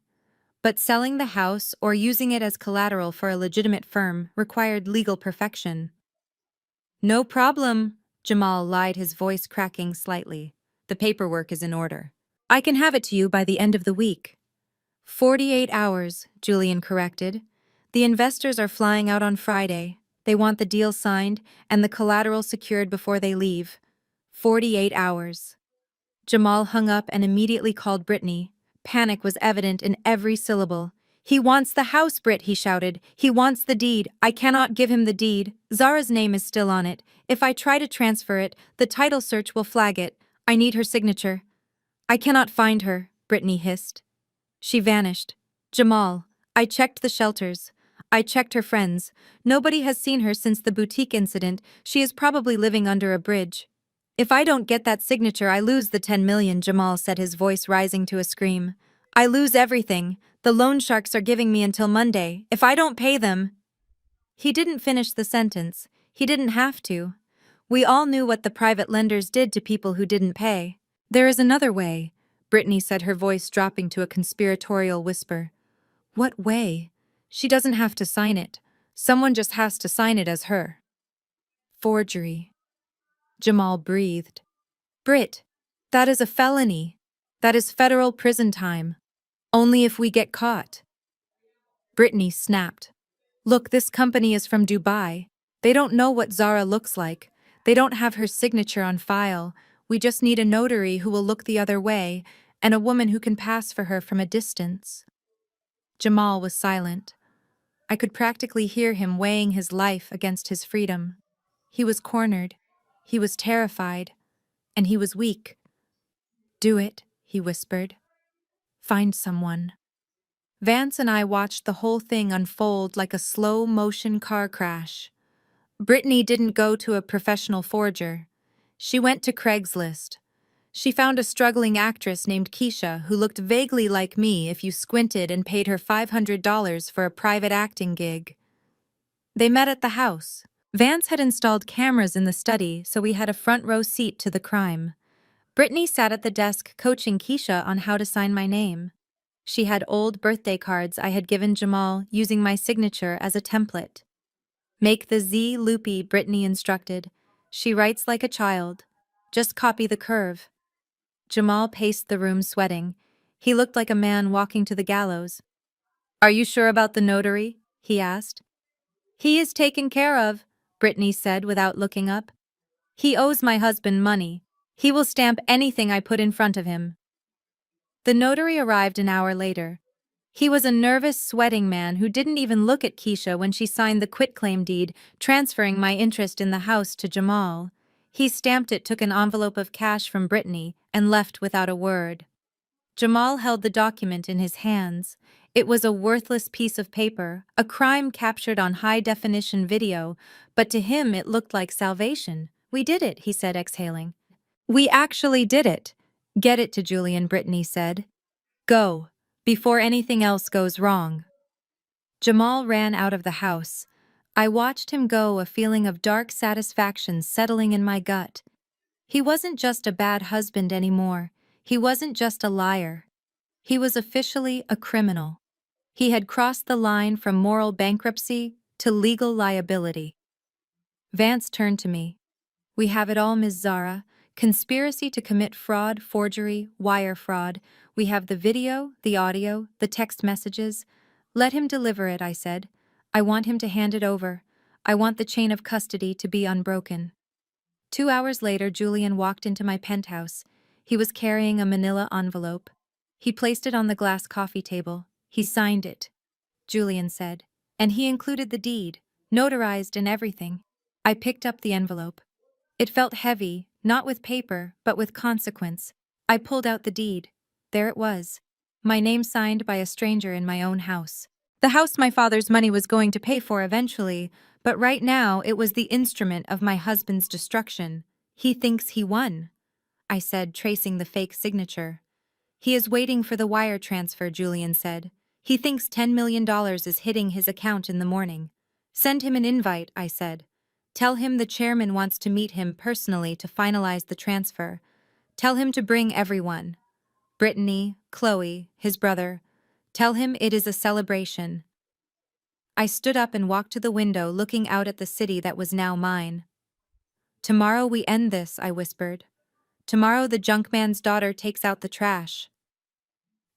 But selling the house or using it as collateral for a legitimate firm required legal perfection. No problem, Jamal lied, his voice cracking slightly. The paperwork is in order. I can have it to you by the end of the week. 48 hours, Julian corrected. The investors are flying out on Friday. They want the deal signed and the collateral secured before they leave. 48 hours. Jamal hung up and immediately called Brittany. Panic was evident in every syllable. He wants the house, Britt, he shouted. He wants the deed. I cannot give him the deed. Zara's name is still on it. If I try to transfer it, the title search will flag it. I need her signature. I cannot find her, Brittany hissed. She vanished. Jamal, I checked the shelters. I checked her friends. Nobody has seen her since the boutique incident. She is probably living under a bridge. If I don't get that signature, I lose the 10 million, Jamal said, his voice rising to a scream. I lose everything. The loan sharks are giving me until Monday. If I don't pay them... He didn't finish the sentence. He didn't have to. We all knew what the private lenders did to people who didn't pay. There is another way, Brittany said, her voice dropping to a conspiratorial whisper. What way? She doesn't have to sign it. Someone just has to sign it as her. Forgery. Jamal breathed. Britt, that is a felony. That is federal prison time. Only if we get caught. Brittany snapped. Look, this company is from Dubai. They don't know what Zara looks like. They don't have her signature on file. We just need a notary who will look the other way, and a woman who can pass for her from a distance. Jamal was silent. I could practically hear him weighing his life against his freedom. He was cornered. He was terrified. And he was weak. Do it, he whispered. Find someone. Vance and I watched the whole thing unfold like a slow-motion car crash. Brittany didn't go to a professional forger. She went to Craigslist. She found a struggling actress named Keisha who looked vaguely like me if you squinted, and paid her $500 for a private acting gig. They met at the house. Vance had installed cameras in the study, so we had a front-row seat to the crime. Brittany sat at the desk coaching Keisha on how to sign my name. She had old birthday cards I had given Jamal using my signature as a template. Make the Z loopy, Brittany instructed. She writes like a child. Just copy the curve. Jamal paced the room, sweating. He looked like a man walking to the gallows. Are you sure about the notary? He asked. He is taken care of, Brittany said without looking up. He owes my husband money. He will stamp anything I put in front of him. The notary arrived an hour later. He was a nervous, sweating man who didn't even look at Keisha when she signed the quitclaim deed, transferring my interest in the house to Jamal. He stamped it, took an envelope of cash from Brittany, and left without a word. Jamal held the document in his hands. It was a worthless piece of paper, a crime captured on high-definition video, but to him it looked like salvation. "We did it," he said, exhaling. "We actually did it." "Get it to Julian," Brittany said. "Go, before anything else goes wrong." Jamal ran out of the house. I watched him go, a feeling of dark satisfaction settling in my gut. He wasn't just a bad husband anymore. He wasn't just a liar. He was officially a criminal. He had crossed the line from moral bankruptcy to legal liability. Vance turned to me. "We have it all, Ms. Zara. Conspiracy to commit fraud, forgery, wire fraud. We have the video, the audio, the text messages." "Let him deliver it," I said. "I want him to hand it over. I want the chain of custody to be unbroken." 2 hours later, Julian walked into my penthouse. He was carrying a manila envelope. He placed it on the glass coffee table. "He signed it," Julian said. "And he included the deed, notarized and everything." I picked up the envelope. It felt heavy, not with paper, but with consequence. I pulled out the deed. There it was. My name signed by a stranger in my own house. The house my father's money was going to pay for eventually, but right now it was the instrument of my husband's destruction. "He thinks he won," I said, tracing the fake signature. "He is waiting for the wire transfer," Julian said. "He thinks $10 million is hitting his account in the morning." "Send him an invite," I said. "Tell him the chairman wants to meet him personally to finalize the transfer. Tell him to bring everyone. Brittany, Chloe, his brother. Tell him it is a celebration." I stood up and walked to the window, looking out at the city that was now mine. "Tomorrow we end this," I whispered. "Tomorrow the junkman's daughter takes out the trash."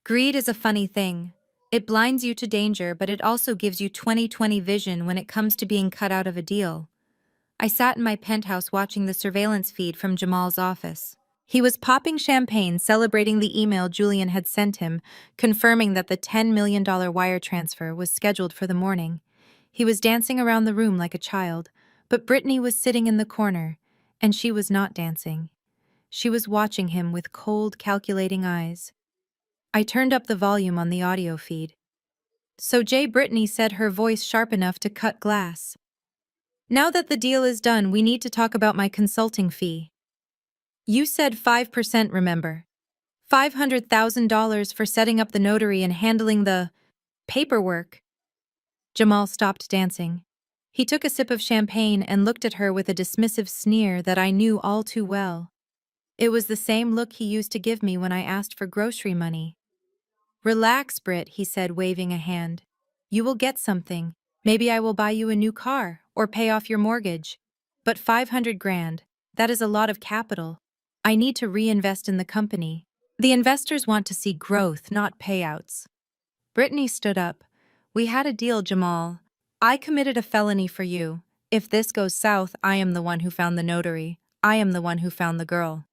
Greed is a funny thing. It blinds you to danger, but it also gives you 20/20 vision when it comes to being cut out of a deal. I sat in my penthouse watching the surveillance feed from Jamal's office. He was popping champagne, celebrating the email Julian had sent him, confirming that the $10 million wire transfer was scheduled for the morning. He was dancing around the room like a child, but Brittany was sitting in the corner, and she was not dancing. She was watching him with cold, calculating eyes. I turned up the volume on the audio feed. "So Brittany said, her voice sharp enough to cut glass. "Now that the deal is done, we need to talk about my consulting fee. You said 5%, remember? $500,000 for setting up the notary and handling the paperwork." Jamal stopped dancing. He took a sip of champagne and looked at her with a dismissive sneer that I knew all too well. It was the same look he used to give me when I asked for grocery money. "Relax, Britt," he said, waving a hand. "You will get something. Maybe I will buy you a new car or pay off your mortgage. But 500 grand, that is a lot of capital. I need to reinvest in the company. The investors want to see growth, not payouts." Brittany stood up. "We had a deal, Jamal. I committed a felony for you. If this goes south, I am the one who found the notary. I am the one who found the girl."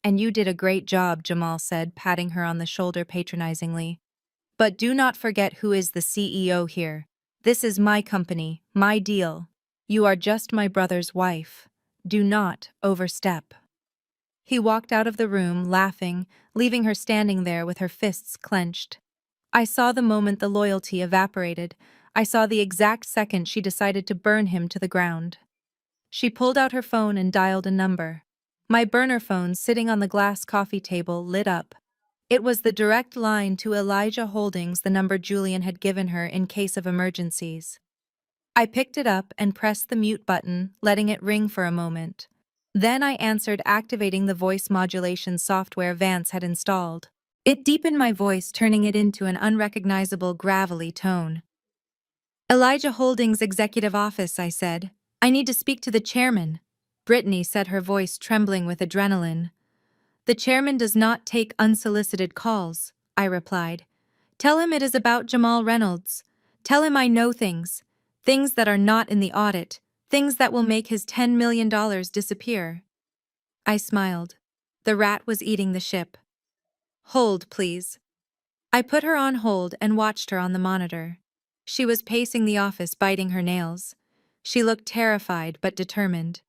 "And you did a great job," Jamal said, patting her on the shoulder patronizingly. "But do not forget who is the CEO here. This is my company, my deal. You are just my brother's wife. Do not overstep." He walked out of the room, laughing, leaving her standing there with her fists clenched. I saw the moment the loyalty evaporated. I saw the exact second she decided to burn him to the ground. She pulled out her phone and dialed a number. My burner phone, sitting on the glass coffee table, lit up. It was the direct line to Elijah Holdings, the number Julian had given her in case of emergencies. I picked it up and pressed the mute button, letting it ring for a moment. Then I answered, activating the voice modulation software Vance had installed. It deepened my voice, turning it into an unrecognizable, gravelly tone. "Elijah Holdings Executive Office," I said. "I need to speak to the chairman." Brittany said, her voice trembling with adrenaline. "The chairman does not take unsolicited calls," I replied. "Tell him it is about Jamal Reynolds. Tell him I know things that are not in the audit, Things that will make his $10 million disappear. I smiled. The rat was eating the ship. Hold, please. I put her on hold and watched her on the monitor. She was pacing the office, biting her nails. She looked terrified but determined.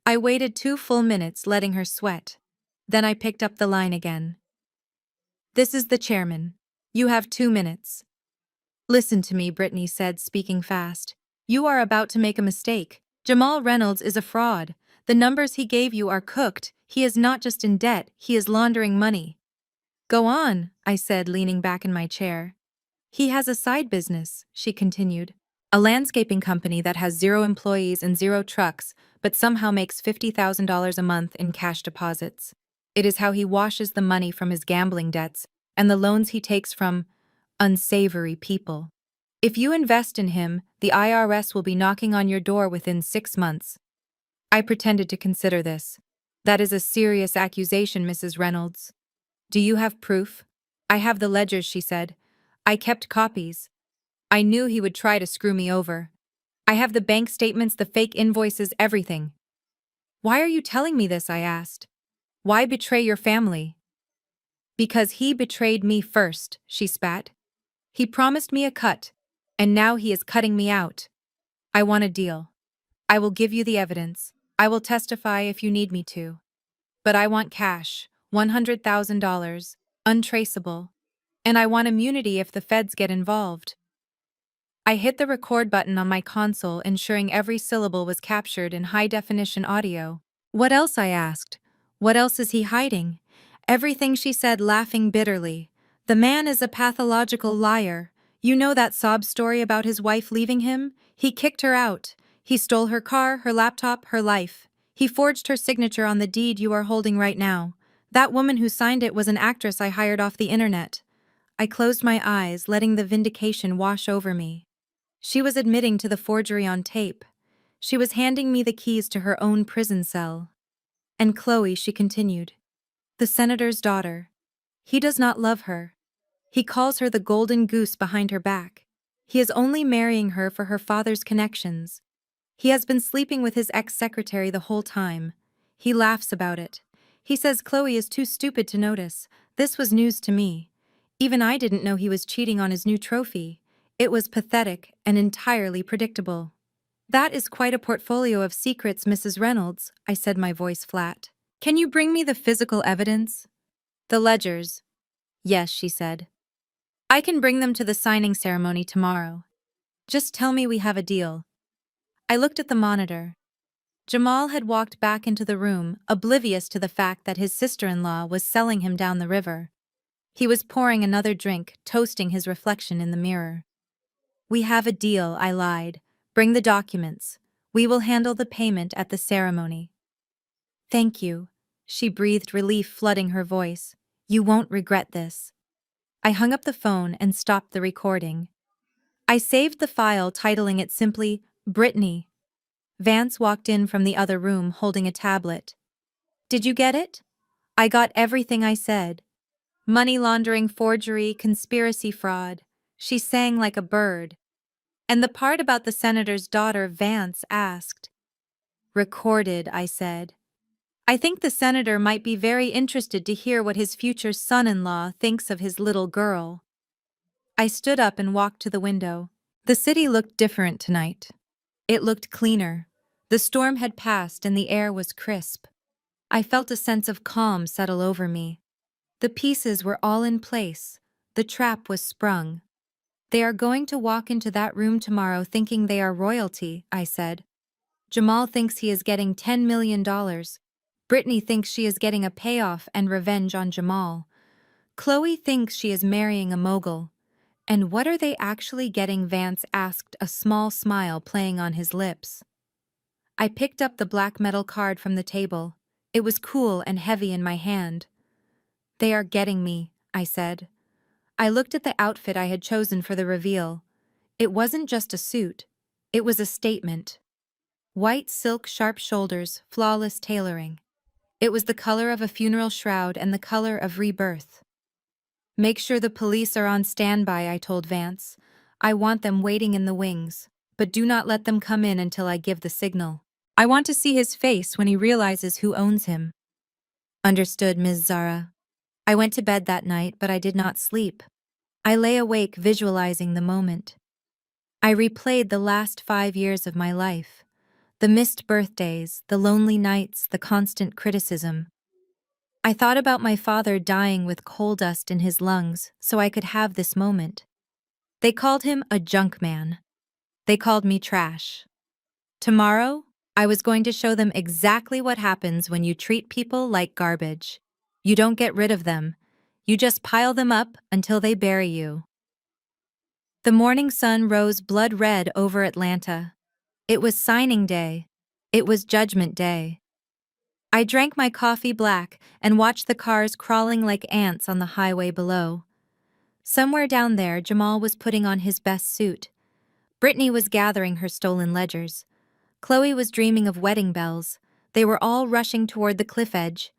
I waited 2 full minutes, letting her sweat. Then I picked up the line again. This is the chairman. You have 2 minutes. Listen to me, Brittany said, speaking fast. You are about to make a mistake. Jamal Reynolds is a fraud. The numbers he gave you are cooked. He is not just in debt, he is laundering money. Go on, I said, leaning back in my chair. He has a side business, she continued. A landscaping company that has 0 employees and 0 trucks, but somehow makes $50,000 a month in cash deposits. It is how he washes the money from his gambling debts and the loans he takes from unsavory people. If you invest in him, the IRS will be knocking on your door within 6 months. I pretended to consider this. That is a serious accusation, Mrs. Reynolds. Do you have proof? I have the ledgers, she said. I kept copies. I knew he would try to screw me over. I have the bank statements, the fake invoices, everything. Why are you telling me this? I asked. Why betray your family? Because he betrayed me first, she spat. He promised me a cut, and now he is cutting me out. I want a deal. I will give you the evidence. I will testify if you need me to. But I want cash, $100,000, untraceable. And I want immunity if the feds get involved. I hit the record button on my console, ensuring every syllable was captured in high-definition audio. What else? I asked. What else is he hiding? Everything, she said, laughing bitterly. The man is a pathological liar. You know that sob story about his wife leaving him? He kicked her out. He stole her car, her laptop, her life. He forged her signature on the deed you are holding right now. That woman who signed it was an actress I hired off the internet. I closed my eyes, letting the vindication wash over me. She was admitting to the forgery on tape. She was handing me the keys to her own prison cell. And Chloe, she continued. The senator's daughter. He does not love her. He calls her the golden goose behind her back. He is only marrying her for her father's connections. He has been sleeping with his ex-secretary the whole time. He laughs about it. He says Chloe is too stupid to notice. This was news to me. Even I didn't know he was cheating on his new trophy. It was pathetic and entirely predictable. That is quite a portfolio of secrets, Mrs. Reynolds, I said, my voice flat. Can you bring me the physical evidence? The ledgers. Yes, she said. I can bring them to the signing ceremony tomorrow. Just tell me we have a deal. I looked at the monitor. Jamal had walked back into the room, oblivious to the fact that his sister-in-law was selling him down the river. He was pouring another drink, toasting his reflection in the mirror. We have a deal, I lied. Bring the documents. We will handle the payment at the ceremony. Thank you, she breathed, relief flooding her voice. You won't regret this. I hung up the phone and stopped the recording. I saved the file, titling it simply, Brittany. Vance walked in from the other room holding a tablet. Did you get it? I got everything I said. Money laundering, forgery, conspiracy, fraud. She sang like a bird. And the part about the senator's daughter, Vance asked. Recorded, I said. I think the senator might be very interested to hear what his future son-in-law thinks of his little girl. I stood up and walked to the window. The city looked different tonight. It looked cleaner. The storm had passed and the air was crisp. I felt a sense of calm settle over me. The pieces were all in place. The trap was sprung. They are going to walk into that room tomorrow thinking they are royalty, I said. Jamal thinks he is getting $10 million. Brittany thinks she is getting a payoff and revenge on Jamal. Chloe thinks she is marrying a mogul. And what are they actually getting? Vance asked, a small smile playing on his lips. I picked up the black metal card from the table. It was cool and heavy in my hand. They are getting me, I said. I looked at the outfit I had chosen for the reveal. It wasn't just a suit. It was a statement. White silk, sharp shoulders, flawless tailoring. It was the color of a funeral shroud and the color of rebirth. Make sure the police are on standby, I told Vance. I want them waiting in the wings. but do not let them come in until I give the signal. I want to see his face when he realizes who owns him. Understood, Ms. Zara. I went to bed that night, but I did not sleep. I lay awake visualizing the moment. I replayed the last 5 years of my life. The missed birthdays, the lonely nights, the constant criticism. I thought about my father dying with coal dust in his lungs so I could have this moment. They called him a junk man. They called me trash. Tomorrow, I was going to show them exactly what happens when you treat people like garbage. You don't get rid of them. You just pile them up until they bury you. The morning sun rose blood red over Atlanta. It was signing day. It was judgment day. I drank my coffee black and watched the cars crawling like ants on the highway below. Somewhere down there, Jamal was putting on his best suit. Brittany was gathering her stolen ledgers. Chloe was dreaming of wedding bells. They were all rushing toward the cliff edge.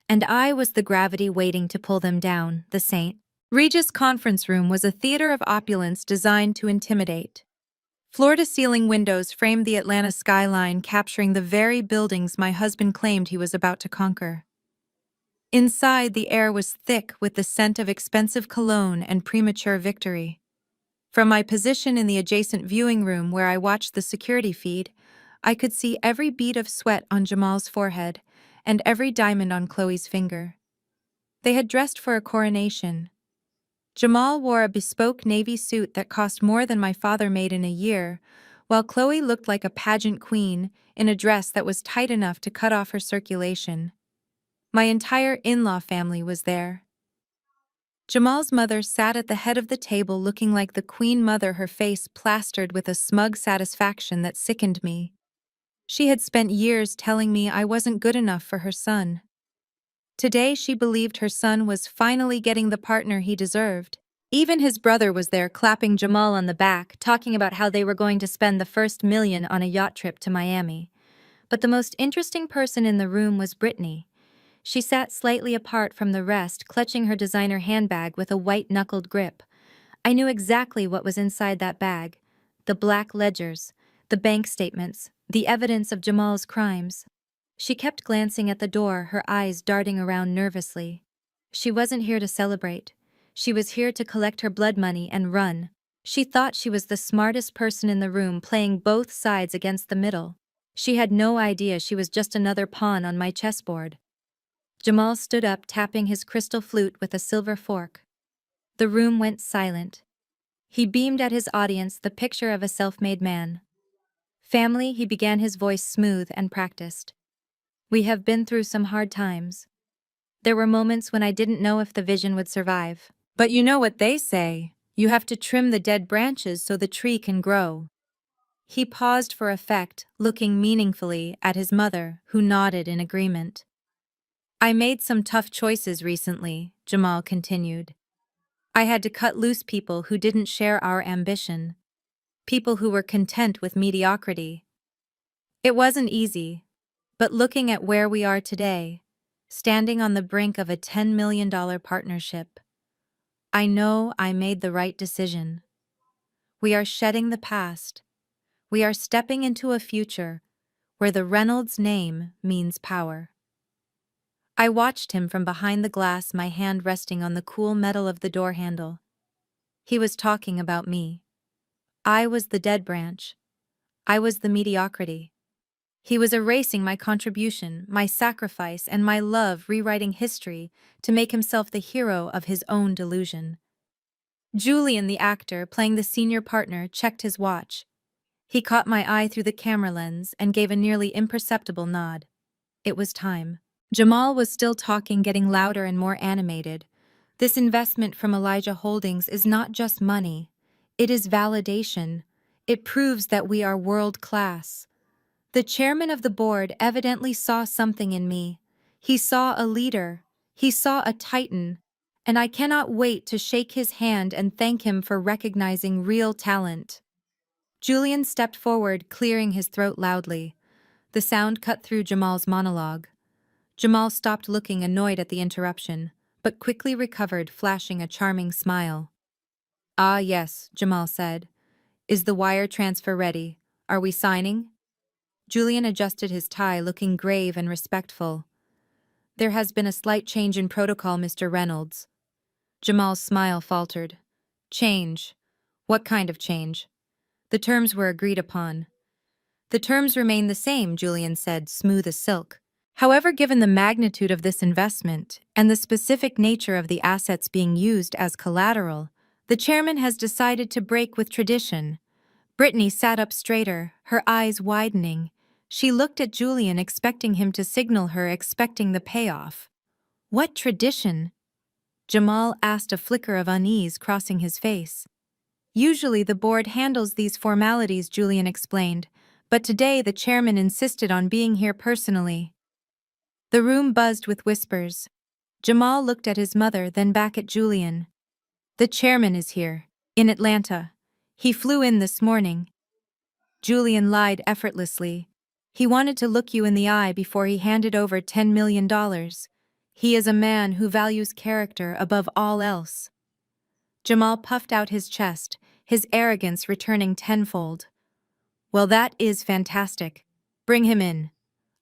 And I was the gravity waiting to pull them down, the saint. Regis' conference room was a theater of opulence designed to intimidate. Floor-to-ceiling windows framed the Atlanta skyline, capturing the very buildings my husband claimed he was about to conquer. Inside, the air was thick with the scent of expensive cologne and premature victory. From my position in the adjacent viewing room where I watched the security feed, I could see every bead of sweat on Jamal's forehead and every diamond on Chloe's finger. They had dressed for a coronation. Jamal wore a bespoke navy suit that cost more than my father made in a year, while Chloe looked like a pageant queen in a dress that was tight enough to cut off her circulation. My entire in-law family was there. Jamal's mother sat at the head of the table looking like the queen mother, her face plastered with a smug satisfaction that sickened me. She had spent years telling me I wasn't good enough for her son. Today she believed her son was finally getting the partner he deserved. Even his brother was there clapping Jamal on the back, talking about how they were going to spend the first million on a yacht trip to Miami. But the most interesting person in the room was Brittany. She sat slightly apart from the rest, clutching her designer handbag with a white-knuckled grip. I knew exactly what was inside that bag. The black ledgers, the bank statements, the evidence of Jamal's crimes. She kept glancing at the door, her eyes darting around nervously. She wasn't here to celebrate. She was here to collect her blood money and run. She thought she was the smartest person in the room, playing both sides against the middle. She had no idea she was just another pawn on my chessboard. Jamal stood up, tapping his crystal flute with a silver fork. The room went silent. He beamed at his audience, the picture of a self-made man. Family, he began, his voice smooth and practiced. We have been through some hard times. There were moments when I didn't know if the vision would survive. But you know what they say, you have to trim the dead branches so the tree can grow. He paused for effect, looking meaningfully at his mother, who nodded in agreement. I made some tough choices recently, Jamal continued. I had to cut loose people who didn't share our ambition, people who were content with mediocrity. It wasn't easy, but looking at where we are today, standing on the brink of a $10 million partnership, I know I made the right decision. We are shedding the past. We are stepping into a future where the Reynolds name means power. I watched him from behind the glass, my hand resting on the cool metal of the door handle. He was talking about me. I was the dead branch. I was the mediocrity. He was erasing my contribution, my sacrifice, and my love, rewriting history to make himself the hero of his own delusion. Julian, the actor, playing the senior partner, checked his watch. He caught my eye through the camera lens and gave a nearly imperceptible nod. It was time. Jamal was still talking, getting louder and more animated. This investment from Elijah Holdings is not just money. It is validation. It proves that we are world-class. The chairman of the board evidently saw something in me. He saw a leader. He saw a titan. And I cannot wait to shake his hand and thank him for recognizing real talent. Julian stepped forward, clearing his throat loudly. The sound cut through Jamal's monologue. Jamal stopped, looking annoyed at the interruption, but quickly recovered, flashing a charming smile. "Ah, yes," Jamal said. Is the wire transfer ready? Are we signing? Julian adjusted his tie, looking grave and respectful. There has been a slight change in protocol, Mr. Reynolds. Jamal's smile faltered. Change? What kind of change? The terms were agreed upon. The terms remain the same, Julian said, smooth as silk. However, given the magnitude of this investment and the specific nature of the assets being used as collateral, the chairman has decided to break with tradition. Brittany sat up straighter, her eyes widening. She looked at Julian, expecting him to signal her, expecting the payoff. What tradition? Jamal asked, a flicker of unease crossing his face. Usually the board handles these formalities, Julian explained, but today the chairman insisted on being here personally. The room buzzed with whispers. Jamal looked at his mother, then back at Julian. The chairman is here, in Atlanta. He flew in this morning. Julian lied effortlessly. He wanted to look you in the eye before he handed over $10 million. He is a man who values character above all else. Jamal puffed out his chest, his arrogance returning tenfold. Well, that is fantastic. Bring him in.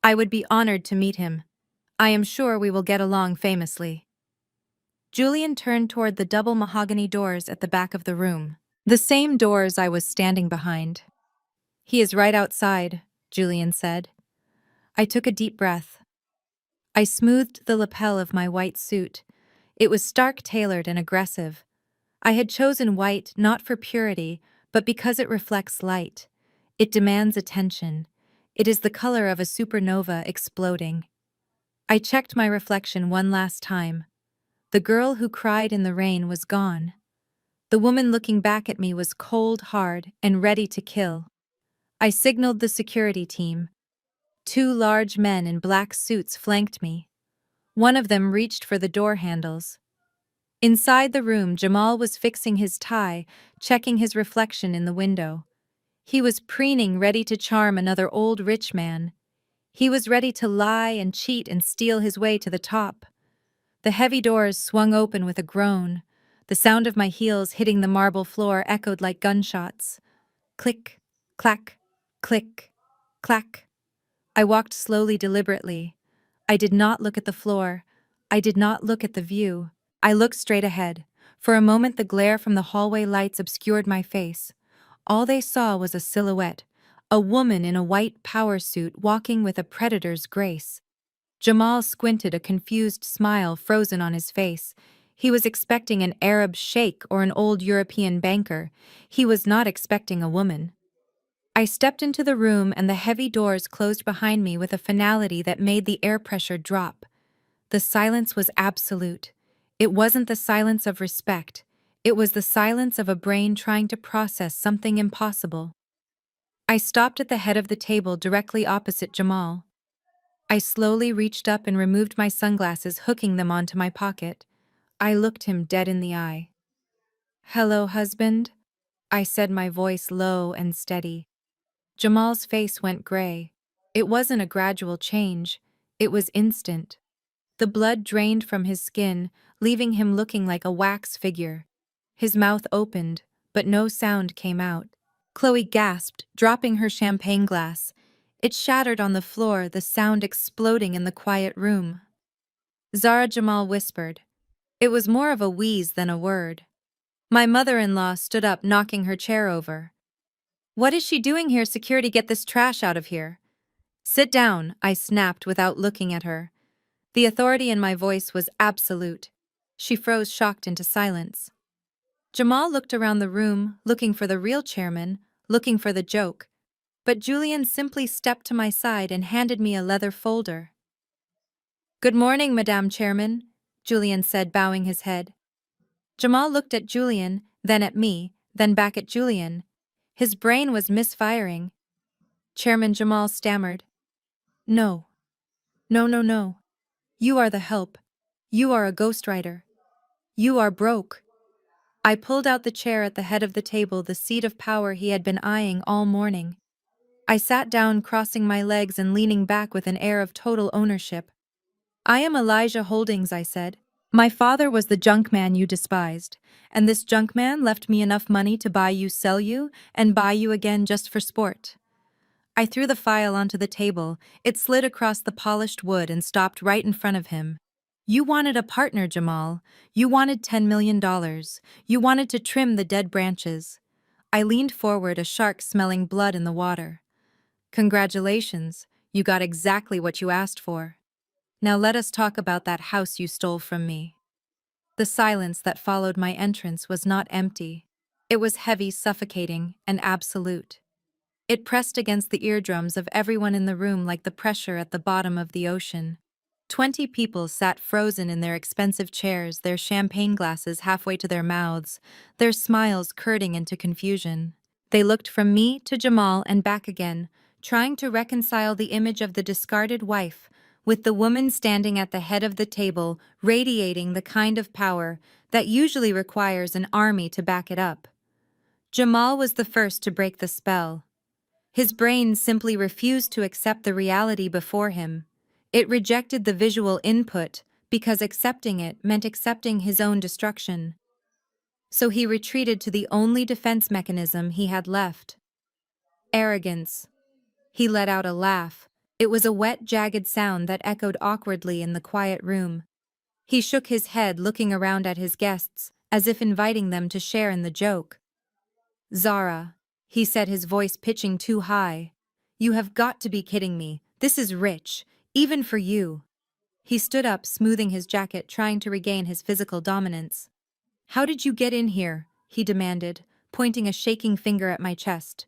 I would be honored to meet him. I am sure we will get along famously. Julian turned toward the double mahogany doors at the back of the room. The same doors I was standing behind. He is right outside, Julian said. I took a deep breath. I smoothed the lapel of my white suit. It was stark-tailored and aggressive. I had chosen white not for purity, but because it reflects light. It demands attention. It is the color of a supernova exploding. I checked my reflection one last time. The girl who cried in the rain was gone. The woman looking back at me was cold, hard, and ready to kill. I signaled the security team. 2 large men in black suits flanked me. One of them reached for the door handles. Inside the room, Jamal was fixing his tie, checking his reflection in the window. He was preening, ready to charm another old rich man. He was ready to lie and cheat and steal his way to the top. The heavy doors swung open with a groan. The sound of my heels hitting the marble floor echoed like gunshots. Click, clack, click, clack. I walked slowly, deliberately. I did not look at the floor. I did not look at the view. I looked straight ahead. For a moment, the glare from the hallway lights obscured my face. All they saw was a silhouette, a woman in a white power suit walking with a predator's grace. Jamal squinted, a confused smile frozen on his face. He was expecting an Arab sheikh or an old European banker. He was not expecting a woman. I stepped into the room and the heavy doors closed behind me with a finality that made the air pressure drop. The silence was absolute. It wasn't the silence of respect. It was the silence of a brain trying to process something impossible. I stopped at the head of the table directly opposite Jamal. I slowly reached up and removed my sunglasses, hooking them onto my pocket. I looked him dead in the eye. "Hello, husband," I said, my voice low and steady. Jamal's face went gray. It wasn't a gradual change. It was instant. The blood drained from his skin, leaving him looking like a wax figure. His mouth opened, but no sound came out. Chloe gasped, dropping her champagne glass. It shattered on the floor, the sound exploding in the quiet room. Zara, Jamal whispered. It was more of a wheeze than a word. My mother-in-law stood up, knocking her chair over. "What is she doing here? Security, get this trash out of here." "Sit down," I snapped without looking at her. The authority in my voice was absolute. She froze, shocked into silence. Jamal looked around the room, looking for the real chairman, looking for the joke. But Julian simply stepped to my side and handed me a leather folder. "Good morning, Madame Chairman," Julian said, bowing his head. Jamal looked at Julian, then at me, then back at Julian. His brain was misfiring. Chairman Jamal stammered. "No. No, no, no. You are the help. You are a ghostwriter. You are broke." I pulled out the chair at the head of the table, the seat of power he had been eyeing all morning. I sat down, crossing my legs and leaning back with an air of total ownership. "I am Elijah Holdings," I said. My father was the junk man you despised, and this junk man left me enough money to buy you, sell you, and buy you again just for sport. I threw the file onto the table. It slid across the polished wood and stopped right in front of him. You wanted a partner, Jamal. You wanted $10 million. You wanted to trim the dead branches. I leaned forward, a shark smelling blood in the water. Congratulations, you got exactly what you asked for. Now let us talk about that house you stole from me. The silence that followed my entrance was not empty. It was heavy, suffocating, and absolute. It pressed against the eardrums of everyone in the room like the pressure at the bottom of the ocean. 20 people sat frozen in their expensive chairs, their champagne glasses halfway to their mouths, their smiles curdling into confusion. They looked from me to Jamal and back again, trying to reconcile the image of the discarded wife with the woman standing at the head of the table, radiating the kind of power that usually requires an army to back it up. Jamal was the first to break the spell. His brain simply refused to accept the reality before him. It rejected the visual input because accepting it meant accepting his own destruction. So he retreated to the only defense mechanism he had left: arrogance. He let out a laugh. It was a wet, jagged sound that echoed awkwardly in the quiet room. He shook his head, looking around at his guests, as if inviting them to share in the joke. "Zara," he said, his voice pitching too high, "you have got to be kidding me. This is rich, even for you." He stood up, smoothing his jacket, trying to regain his physical dominance. "How did you get in here?" he demanded, pointing a shaking finger at my chest.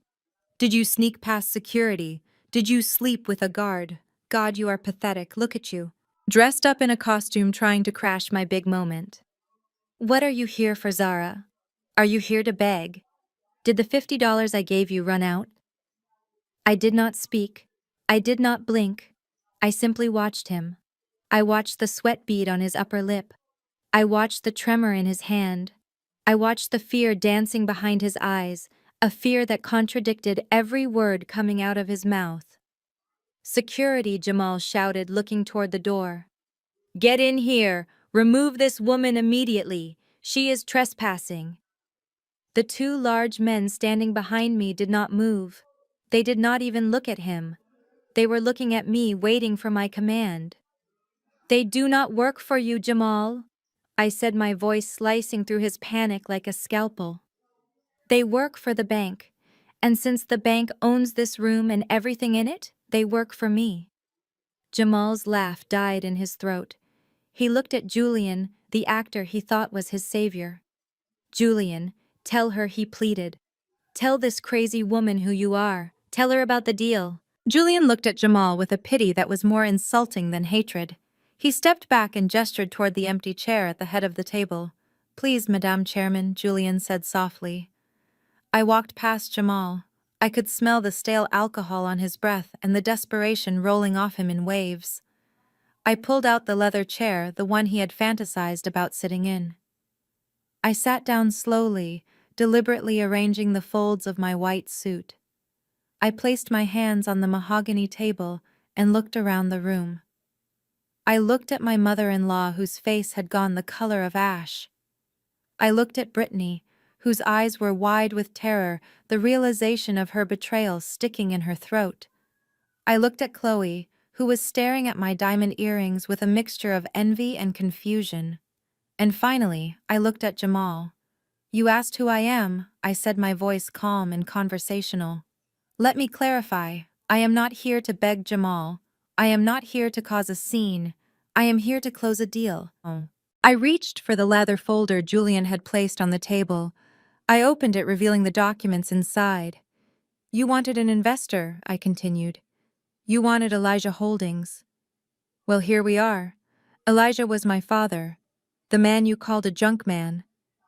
"Did you sneak past security? Did you sleep with a guard? God, you are pathetic. Look at you. Dressed up in a costume, trying to crash my big moment. What are you here for, Zara? Are you here to beg? Did the $50 I gave you run out?" I did not speak. I did not blink. I simply watched him. I watched the sweat bead on his upper lip. I watched the tremor in his hand. I watched the fear dancing behind his eyes, a fear that contradicted every word coming out of his mouth. "Security," Jamal shouted, looking toward the door. "Get in here! Remove this woman immediately! She is trespassing!" The two large men standing behind me did not move. They did not even look at him. They were looking at me, waiting for my command. "They do not work for you, Jamal," I said, my voice slicing through his panic like a scalpel. "They work for the bank, and since the bank owns this room and everything in it, they work for me." Jamal's laugh died in his throat. He looked at Julian, the actor he thought was his savior. "Julian, tell her," he pleaded. "Tell this crazy woman who you are. Tell her about the deal." Julian looked at Jamal with a pity that was more insulting than hatred. He stepped back and gestured toward the empty chair at the head of the table. "Please, Madame Chairman," Julian said softly. I walked past Jamal. I could smell the stale alcohol on his breath and the desperation rolling off him in waves. I pulled out the leather chair, the one he had fantasized about sitting in. I sat down slowly, deliberately arranging the folds of my white suit. I placed my hands on the mahogany table and looked around the room. I looked at my mother-in-law, whose face had gone the color of ash. I looked at Brittany, whose eyes were wide with terror, the realization of her betrayal sticking in her throat. I looked at Chloe, who was staring at my diamond earrings with a mixture of envy and confusion. And finally, I looked at Jamal. "You asked who I am," I said, my voice calm and conversational. "Let me clarify. I am not here to beg Jamal. I am not here to cause a scene. I am here to close a deal." I reached for the leather folder Julian had placed on the table. I opened it, revealing the documents inside. "You wanted an investor," I continued. "You wanted Elijah Holdings. Well, here we are. Elijah was my father, the man you called a junk man,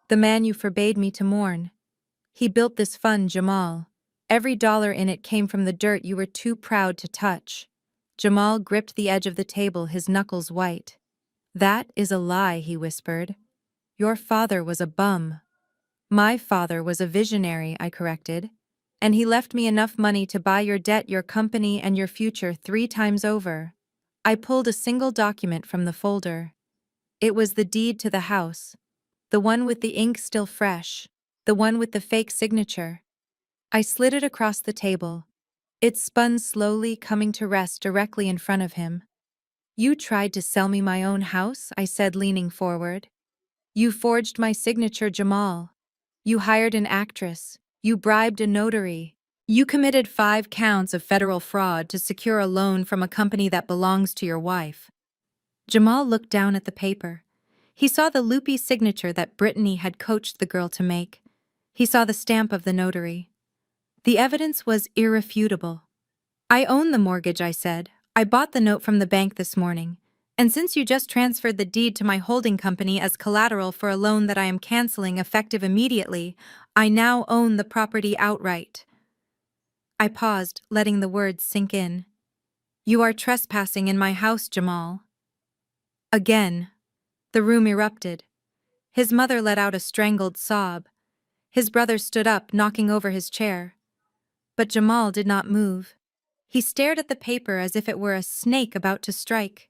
the man you forbade me to mourn. He built this fund, Jamal. Every dollar in it came from the dirt you were too proud to touch." Jamal gripped the edge of the table, his knuckles white. "That is a lie," he whispered. "Your father was a bum." "My father was a visionary," I corrected. "And he left me enough money to buy your debt, your company, and your future 3 times over." I pulled a single document from the folder. It was the deed to the house, the one with the ink still fresh, the one with the fake signature. I slid it across the table. It spun slowly, coming to rest directly in front of him. "You tried to sell me my own house," I said, leaning forward. "You forged my signature, Jamal. You hired an actress. You bribed a notary. You committed 5 counts of federal fraud to secure a loan from a company that belongs to your wife." Jamal looked down at the paper. He saw the loopy signature that Brittany had coached the girl to make. He saw the stamp of the notary. The evidence was irrefutable. "I own the mortgage," I said. "I bought the note from the bank this morning. And since you just transferred the deed to my holding company as collateral for a loan that I am canceling effective immediately, I now own the property outright." I paused, letting the words sink in. "You are trespassing in my house, Jamal." Again, the room erupted. His mother let out a strangled sob. His brother stood up, knocking over his chair. But Jamal did not move. He stared at the paper as if it were a snake about to strike.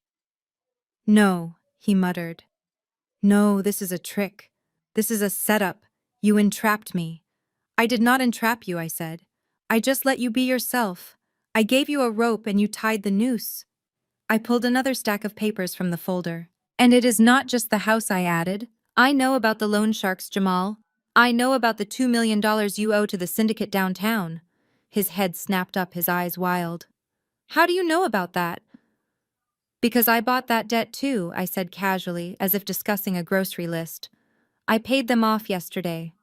"No," he muttered. "No, this is a trick. This is a setup. You entrapped me." "I did not entrap you," I said. "I just let you be yourself. I gave you a rope and you tied the noose." I pulled another stack of papers from the folder. "And it is not just the house," I added. "I know about the loan sharks, Jamal. I know about the $2 million you owe to the syndicate downtown." His head snapped up, his eyes wild. "How do you know about that?" "Because I bought that debt too," I said casually, as if discussing a grocery list. "I paid them off yesterday.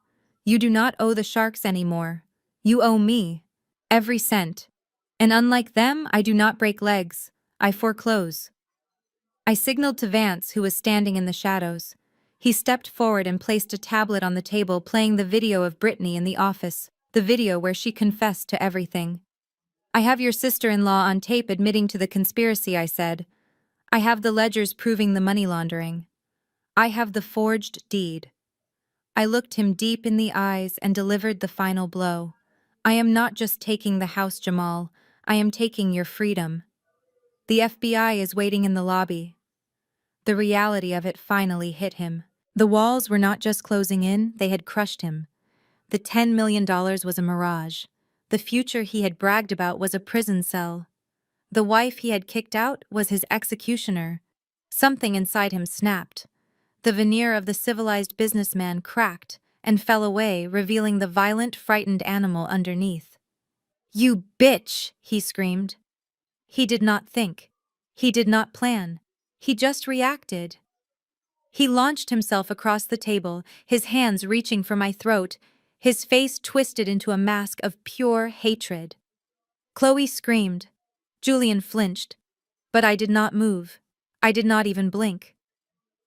You do not owe the sharks anymore. You owe me. Every cent. And unlike them, I do not break legs. I foreclose." I signaled to Vance, who was standing in the shadows. He stepped forward and placed a tablet on the table, playing the video of Brittany in the office, the video where she confessed to everything. "I have your sister-in-law on tape admitting to the conspiracy," I said. "I have the ledgers proving the money laundering. I have the forged deed." I looked him deep in the eyes and delivered the final blow. "I am not just taking the house, Jamal. I am taking your freedom. The FBI is waiting in the lobby." The reality of it finally hit him. The walls were not just closing in, they had crushed him. The $10 million was a mirage. The future he had bragged about was a prison cell. The wife he had kicked out was his executioner. Something inside him snapped. The veneer of the civilized businessman cracked and fell away, revealing the violent, frightened animal underneath. "You bitch!" he screamed. He did not think. He did not plan. He just reacted. He launched himself across the table, his hands reaching for my throat, his face twisted into a mask of pure hatred. Chloe screamed. Julian flinched. But I did not move. I did not even blink.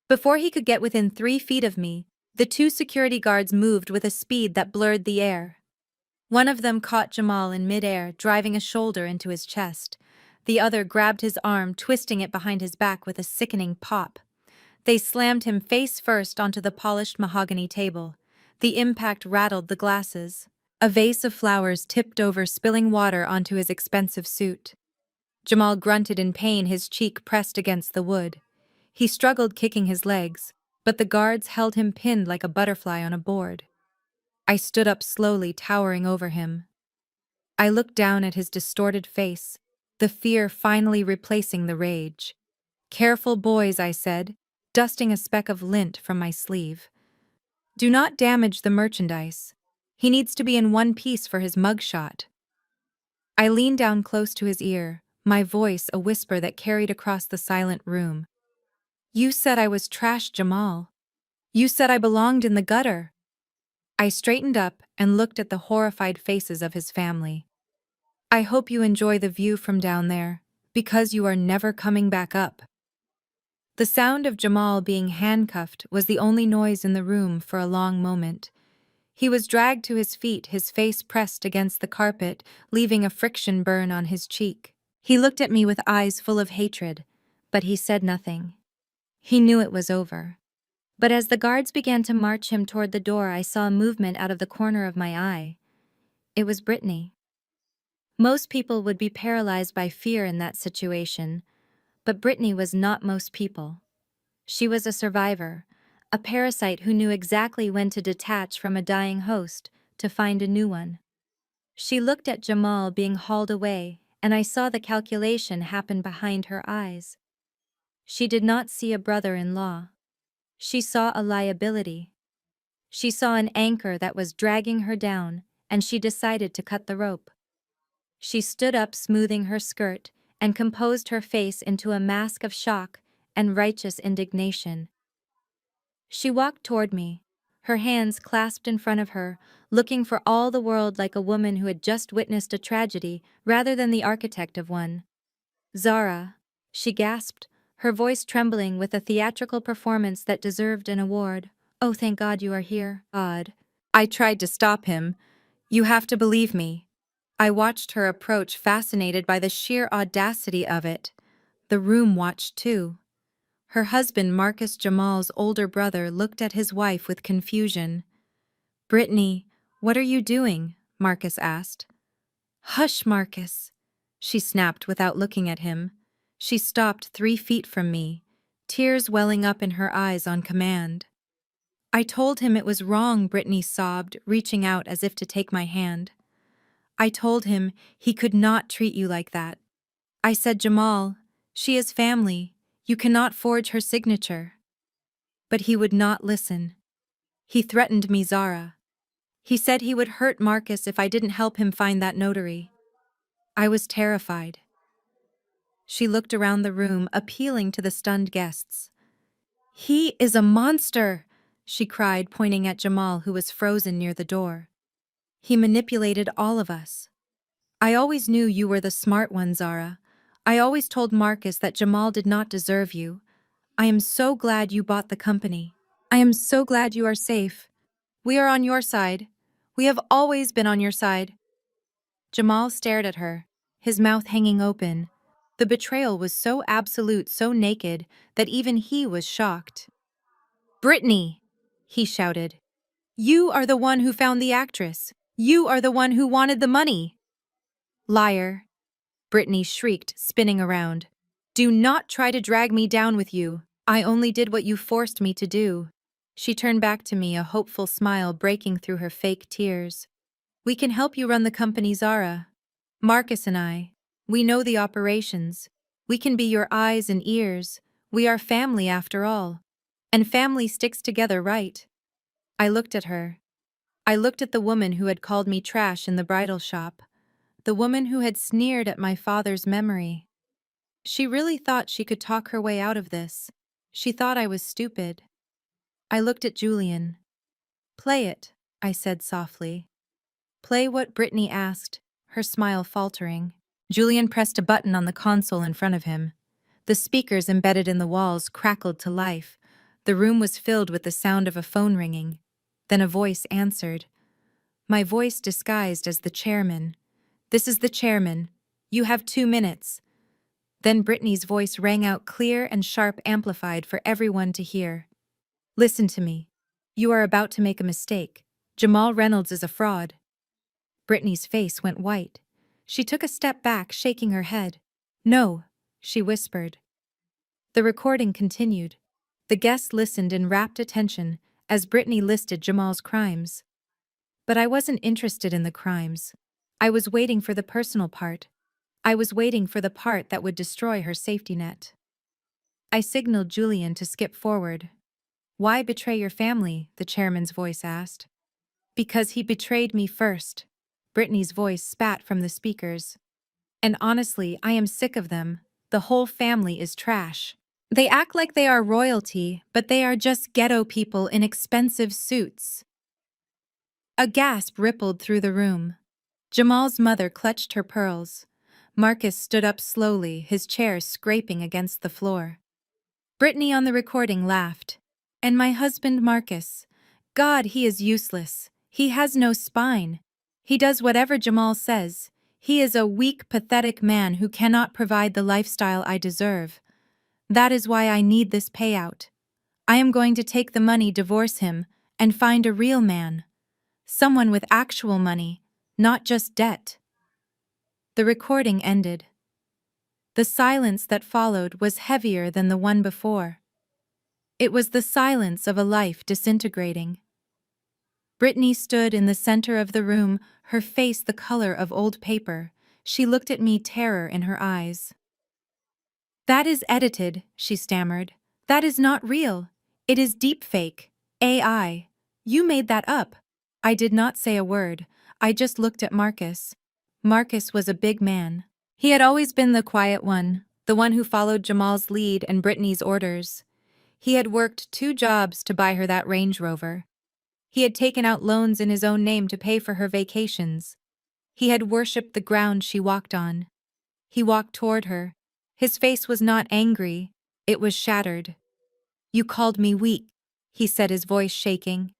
Before he could get within 3 feet of me, the 2 security guards moved with a speed that blurred the air. One of them caught Jamal in midair, driving a shoulder into his chest. The other grabbed his arm, twisting it behind his back with a sickening pop. They slammed him face first onto the polished mahogany table. The impact rattled the glasses. A vase of flowers tipped over, spilling water onto his expensive suit. Jamal grunted in pain, his cheek pressed against the wood. He struggled, kicking his legs, but the guards held him pinned like a butterfly on a board. I stood up slowly, towering over him. I looked down at his distorted face, the fear finally replacing the rage. "Careful, boys," I said, dusting a speck of lint from my sleeve. "Do not damage the merchandise. He needs to be in one piece for his mugshot." I leaned down close to his ear, my voice a whisper that carried across the silent room. "You said I was trash, Jamal. You said I belonged in the gutter." I straightened up and looked at the horrified faces of his family. "I hope you enjoy the view from down there, because you are never coming back up." The sound of Jamal being handcuffed was the only noise in the room for a long moment. He was dragged to his feet, his face pressed against the carpet, leaving a friction burn on his cheek. He looked at me with eyes full of hatred, but he said nothing. He knew it was over. But as the guards began to march him toward the door, I saw a movement out of the corner of my eye. It was Brittany. Most people would be paralyzed by fear in that situation, but Brittany was not most people. She was a survivor, a parasite who knew exactly when to detach from a dying host to find a new one. She looked at Jamal being hauled away, and I saw the calculation happen behind her eyes. She did not see a brother-in-law. She saw a liability. She saw an anchor that was dragging her down, and she decided to cut the rope. She stood up, smoothing her skirt, and composed her face into a mask of shock and righteous indignation. She walked toward me, her hands clasped in front of her, looking for all the world like a woman who had just witnessed a tragedy rather than the architect of one. "Zara," she gasped, her voice trembling with a theatrical performance that deserved an award. "Oh, thank God you are here." "God." I tried to stop him. "You have to believe me." I watched her approach, fascinated by the sheer audacity of it. The room watched too. Her husband, Marcus, Jamal's older brother, looked at his wife with confusion. "Brittany, what are you doing?" Marcus asked. "Hush, Marcus," she snapped without looking at him. She stopped 3 feet from me, tears welling up in her eyes on command. "I told him it was wrong," Brittany sobbed, reaching out as if to take my hand. "I told him he could not treat you like that. I said, Jamal, she is family. You cannot forge her signature." But he would not listen. He threatened me, Zara. He said he would hurt Marcus if I didn't help him find that notary. I was terrified. She looked around the room, appealing to the stunned guests. "He is a monster," she cried, pointing at Jamal, who was frozen near the door. "He manipulated all of us. I always knew you were the smart one, Zara. I always told Marcus that Jamal did not deserve you. I am so glad you bought the company. I am so glad you are safe. We are on your side. We have always been on your side." Jamal stared at her, his mouth hanging open. The betrayal was so absolute, so naked, that even he was shocked. "Brittany!" he shouted. "You are the one who found the actress. You are the one who wanted the money." "Liar!" Brittany shrieked, spinning around. "Do not try to drag me down with you. I only did what you forced me to do." She turned back to me, a hopeful smile breaking through her fake tears. "We can help you run the company, Zara. Marcus and I. We know the operations. We can be your eyes and ears. We are family after all. And family sticks together, right?" I looked at her. I looked at the woman who had called me trash in the bridal shop. The woman who had sneered at my father's memory. She really thought she could talk her way out of this. She thought I was stupid. I looked at Julian. "Play it," I said softly. "Play what Brittany asked," her smile faltering. Julian pressed a button on the console in front of him. The speakers embedded in the walls crackled to life. The room was filled with the sound of a phone ringing. Then a voice answered. My voice disguised as the chairman. "This is the chairman. You have 2 minutes." Then Brittany's voice rang out clear and sharp, amplified for everyone to hear. "Listen to me. You are about to make a mistake. Jamal Reynolds is a fraud." Brittany's face went white. She took a step back, shaking her head. "No," she whispered. The recording continued. The guests listened in rapt attention as Brittany listed Jamal's crimes. But I wasn't interested in the crimes. I was waiting for the personal part. I was waiting for the part that would destroy her safety net. I signaled Julian to skip forward. "Why betray your family?" the chairman's voice asked. "Because he betrayed me first." Brittany's voice spat from the speakers. "And honestly, I am sick of them. The whole family is trash. They act like they are royalty, but they are just ghetto people in expensive suits." A gasp rippled through the room. Jamal's mother clutched her pearls. Marcus stood up slowly, his chair scraping against the floor. Brittany on the recording laughed. "And my husband Marcus. God, he is useless. He has no spine. He does whatever Jamal says. He is a weak, pathetic man who cannot provide the lifestyle I deserve. That is why I need this payout. I am going to take the money, divorce him, and find a real man. Someone with actual money, not just debt." The recording ended. The silence that followed was heavier than the one before. It was the silence of a life disintegrating. Brittany stood in the center of the room, her face the color of old paper. She looked at me, terror in her eyes. "That is edited," she stammered. "That is not real. It is deepfake. AI. You made that up." I did not say a word. I just looked at Marcus. Marcus was a big man. He had always been the quiet one, the one who followed Jamal's lead and Brittany's orders. He had worked 2 jobs to buy her that Range Rover. He had taken out loans in his own name to pay for her vacations. He had worshipped the ground she walked on. He walked toward her. His face was not angry, it was shattered. "You called me weak," he said, his voice shaking.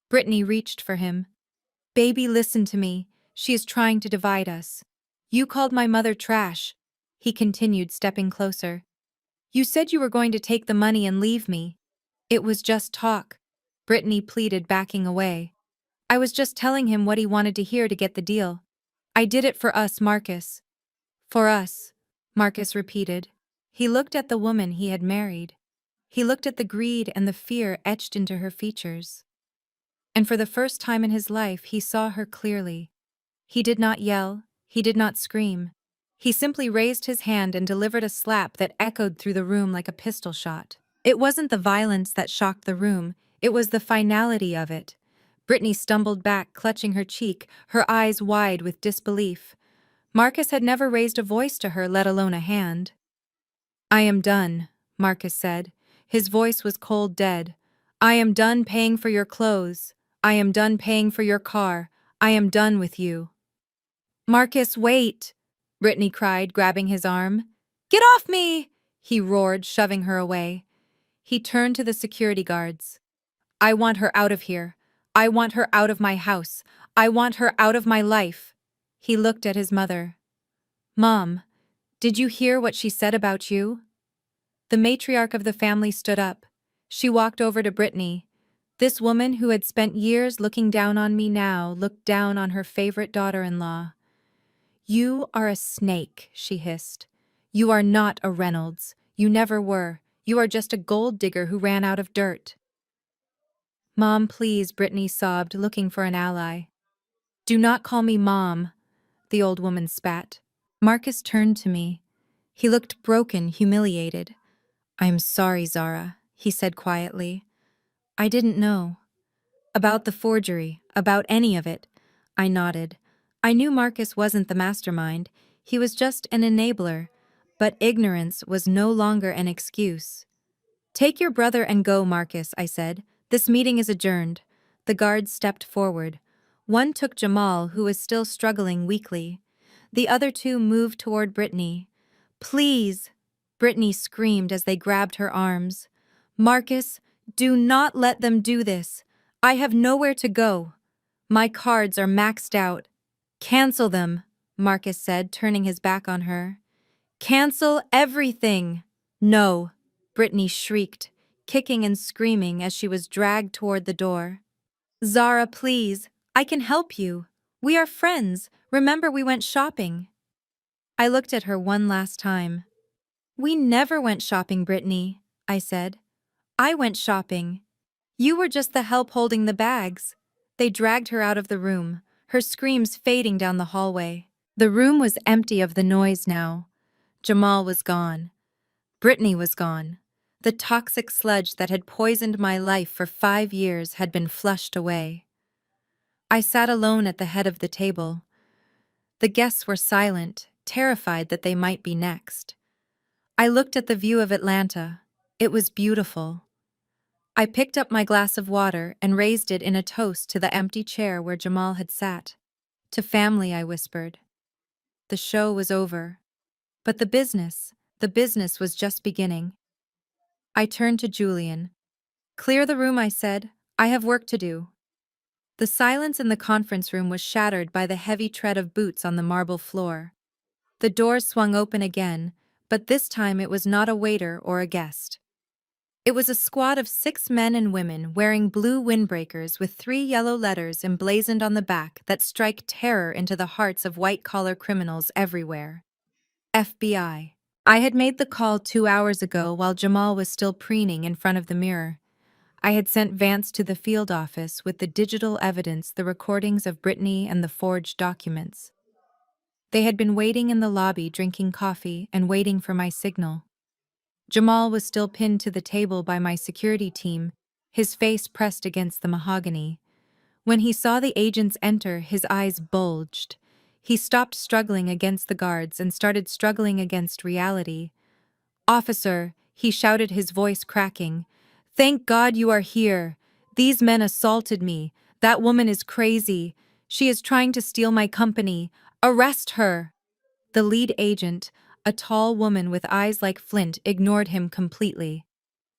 Brittany reached for him. "Baby, listen to me. She is trying to divide us." "You called my mother trash," he continued, stepping closer. "You said you were going to take the money and leave me." "It was just talk," Brittany pleaded, backing away. "I was just telling him what he wanted to hear to get the deal. I did it for us, Marcus." "For us," Marcus repeated. He looked at the woman he had married. He looked at the greed and the fear etched into her features. And for the first time in his life, he saw her clearly. He did not yell, he did not scream. He simply raised his hand and delivered a slap that echoed through the room like a pistol shot. It wasn't the violence that shocked the room, it was the finality of it. Brittany stumbled back, clutching her cheek, her eyes wide with disbelief. Marcus had never raised a voice to her, let alone a hand. "I am done," Marcus said. His voice was cold dead. "I am done paying for your clothes. I am done paying for your car. I am done with you." "Marcus, wait!" Brittany cried, grabbing his arm. "Get off me!" he roared, shoving her away. He turned to the security guards. "I want her out of here. I want her out of my house. I want her out of my life." He looked at his mother. "Mom, did you hear what she said about you?" The matriarch of the family stood up. She walked over to Brittany. This woman who had spent years looking down on me now looked down on her favorite daughter-in-law. "You are a snake," she hissed. "You are not a Reynolds. You never were. You are just a gold digger who ran out of dirt." "Mom, please," Brittany sobbed, looking for an ally. "Do not call me Mom," the old woman spat. Marcus turned to me. He looked broken, humiliated. "I'm sorry, Zara," he said quietly. "I didn't know." "About the forgery, about any of it." I nodded. I knew Marcus wasn't the mastermind. He was just an enabler. But ignorance was no longer an excuse. "Take your brother and go, Marcus," I said. "This meeting is adjourned." The guards stepped forward. One took Jamal, who was still struggling weakly. The other 2 moved toward Brittany. "Please!" Brittany screamed as they grabbed her arms. "Marcus, do not let them do this. I have nowhere to go. My cards are maxed out." "Cancel them," Marcus said, turning his back on her. "Cancel everything." "No," Brittany shrieked, kicking and screaming as she was dragged toward the door. "Zara, please. I can help you. We are friends. Remember we went shopping." I looked at her one last time. "We never went shopping, Brittany," I said. "I went shopping. You were just the help holding the bags." They dragged her out of the room, her screams fading down the hallway. The room was empty of the noise now. Jamal was gone. Brittany was gone. The toxic sludge that had poisoned my life for 5 years had been flushed away. I sat alone at the head of the table. The guests were silent, terrified that they might be next. I looked at the view of Atlanta. It was beautiful. I picked up my glass of water and raised it in a toast to the empty chair where Jamal had sat. "To family," I whispered. The show was over. But the business was just beginning. I turned to Julian. "Clear the room," I said. "I have work to do." The silence in the conference room was shattered by the heavy tread of boots on the marble floor. The doors swung open again, but this time it was not a waiter or a guest. It was a squad of 6 men and women wearing blue windbreakers with 3 yellow letters emblazoned on the back that strike terror into the hearts of white-collar criminals everywhere. FBI. I had made the call 2 hours ago while Jamal was still preening in front of the mirror. I had sent Vance to the field office with the digital evidence, the recordings of Brittany and the forged documents. They had been waiting in the lobby drinking coffee and waiting for my signal. Jamal was still pinned to the table by my security team, his face pressed against the mahogany. When he saw the agents enter, his eyes bulged. He stopped struggling against the guards and started struggling against reality. "Officer," he shouted, his voice cracking. "Thank God you are here. These men assaulted me. That woman is crazy. She is trying to steal my company. Arrest her." The lead agent, a tall woman with eyes like flint, ignored him completely.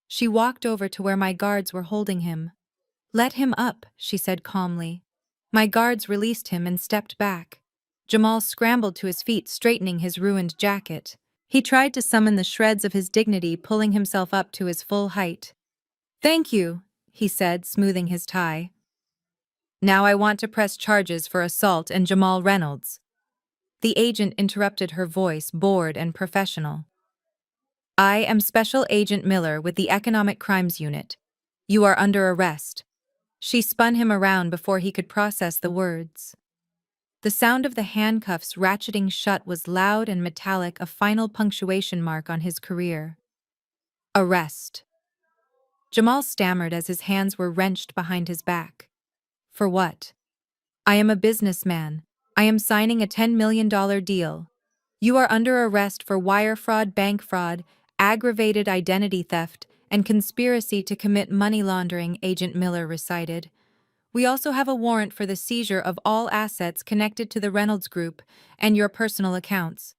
She walked over to where my guards were holding him. "Let him up," she said calmly. My guards released him and stepped back. Jamal scrambled to his feet, straightening his ruined jacket. He tried to summon the shreds of his dignity, pulling himself up to his full height. "Thank you," he said, smoothing his tie. "Now I want to press charges for assault and Jamal Reynolds." The agent interrupted, her voice bored and professional. "I am Special Agent Miller with the Economic Crimes Unit. You are under arrest." She spun him around before he could process the words. The sound of the handcuffs ratcheting shut was loud and metallic, a final punctuation mark on his career. "Arrest." Jamal stammered as his hands were wrenched behind his back. "For what?" "I am a businessman. I am signing a $10 million deal. You are under arrest for wire fraud, bank fraud, aggravated identity theft, and conspiracy to commit money laundering," Agent Miller recited. "We also have a warrant for the seizure of all assets connected to the Reynolds Group and your personal accounts."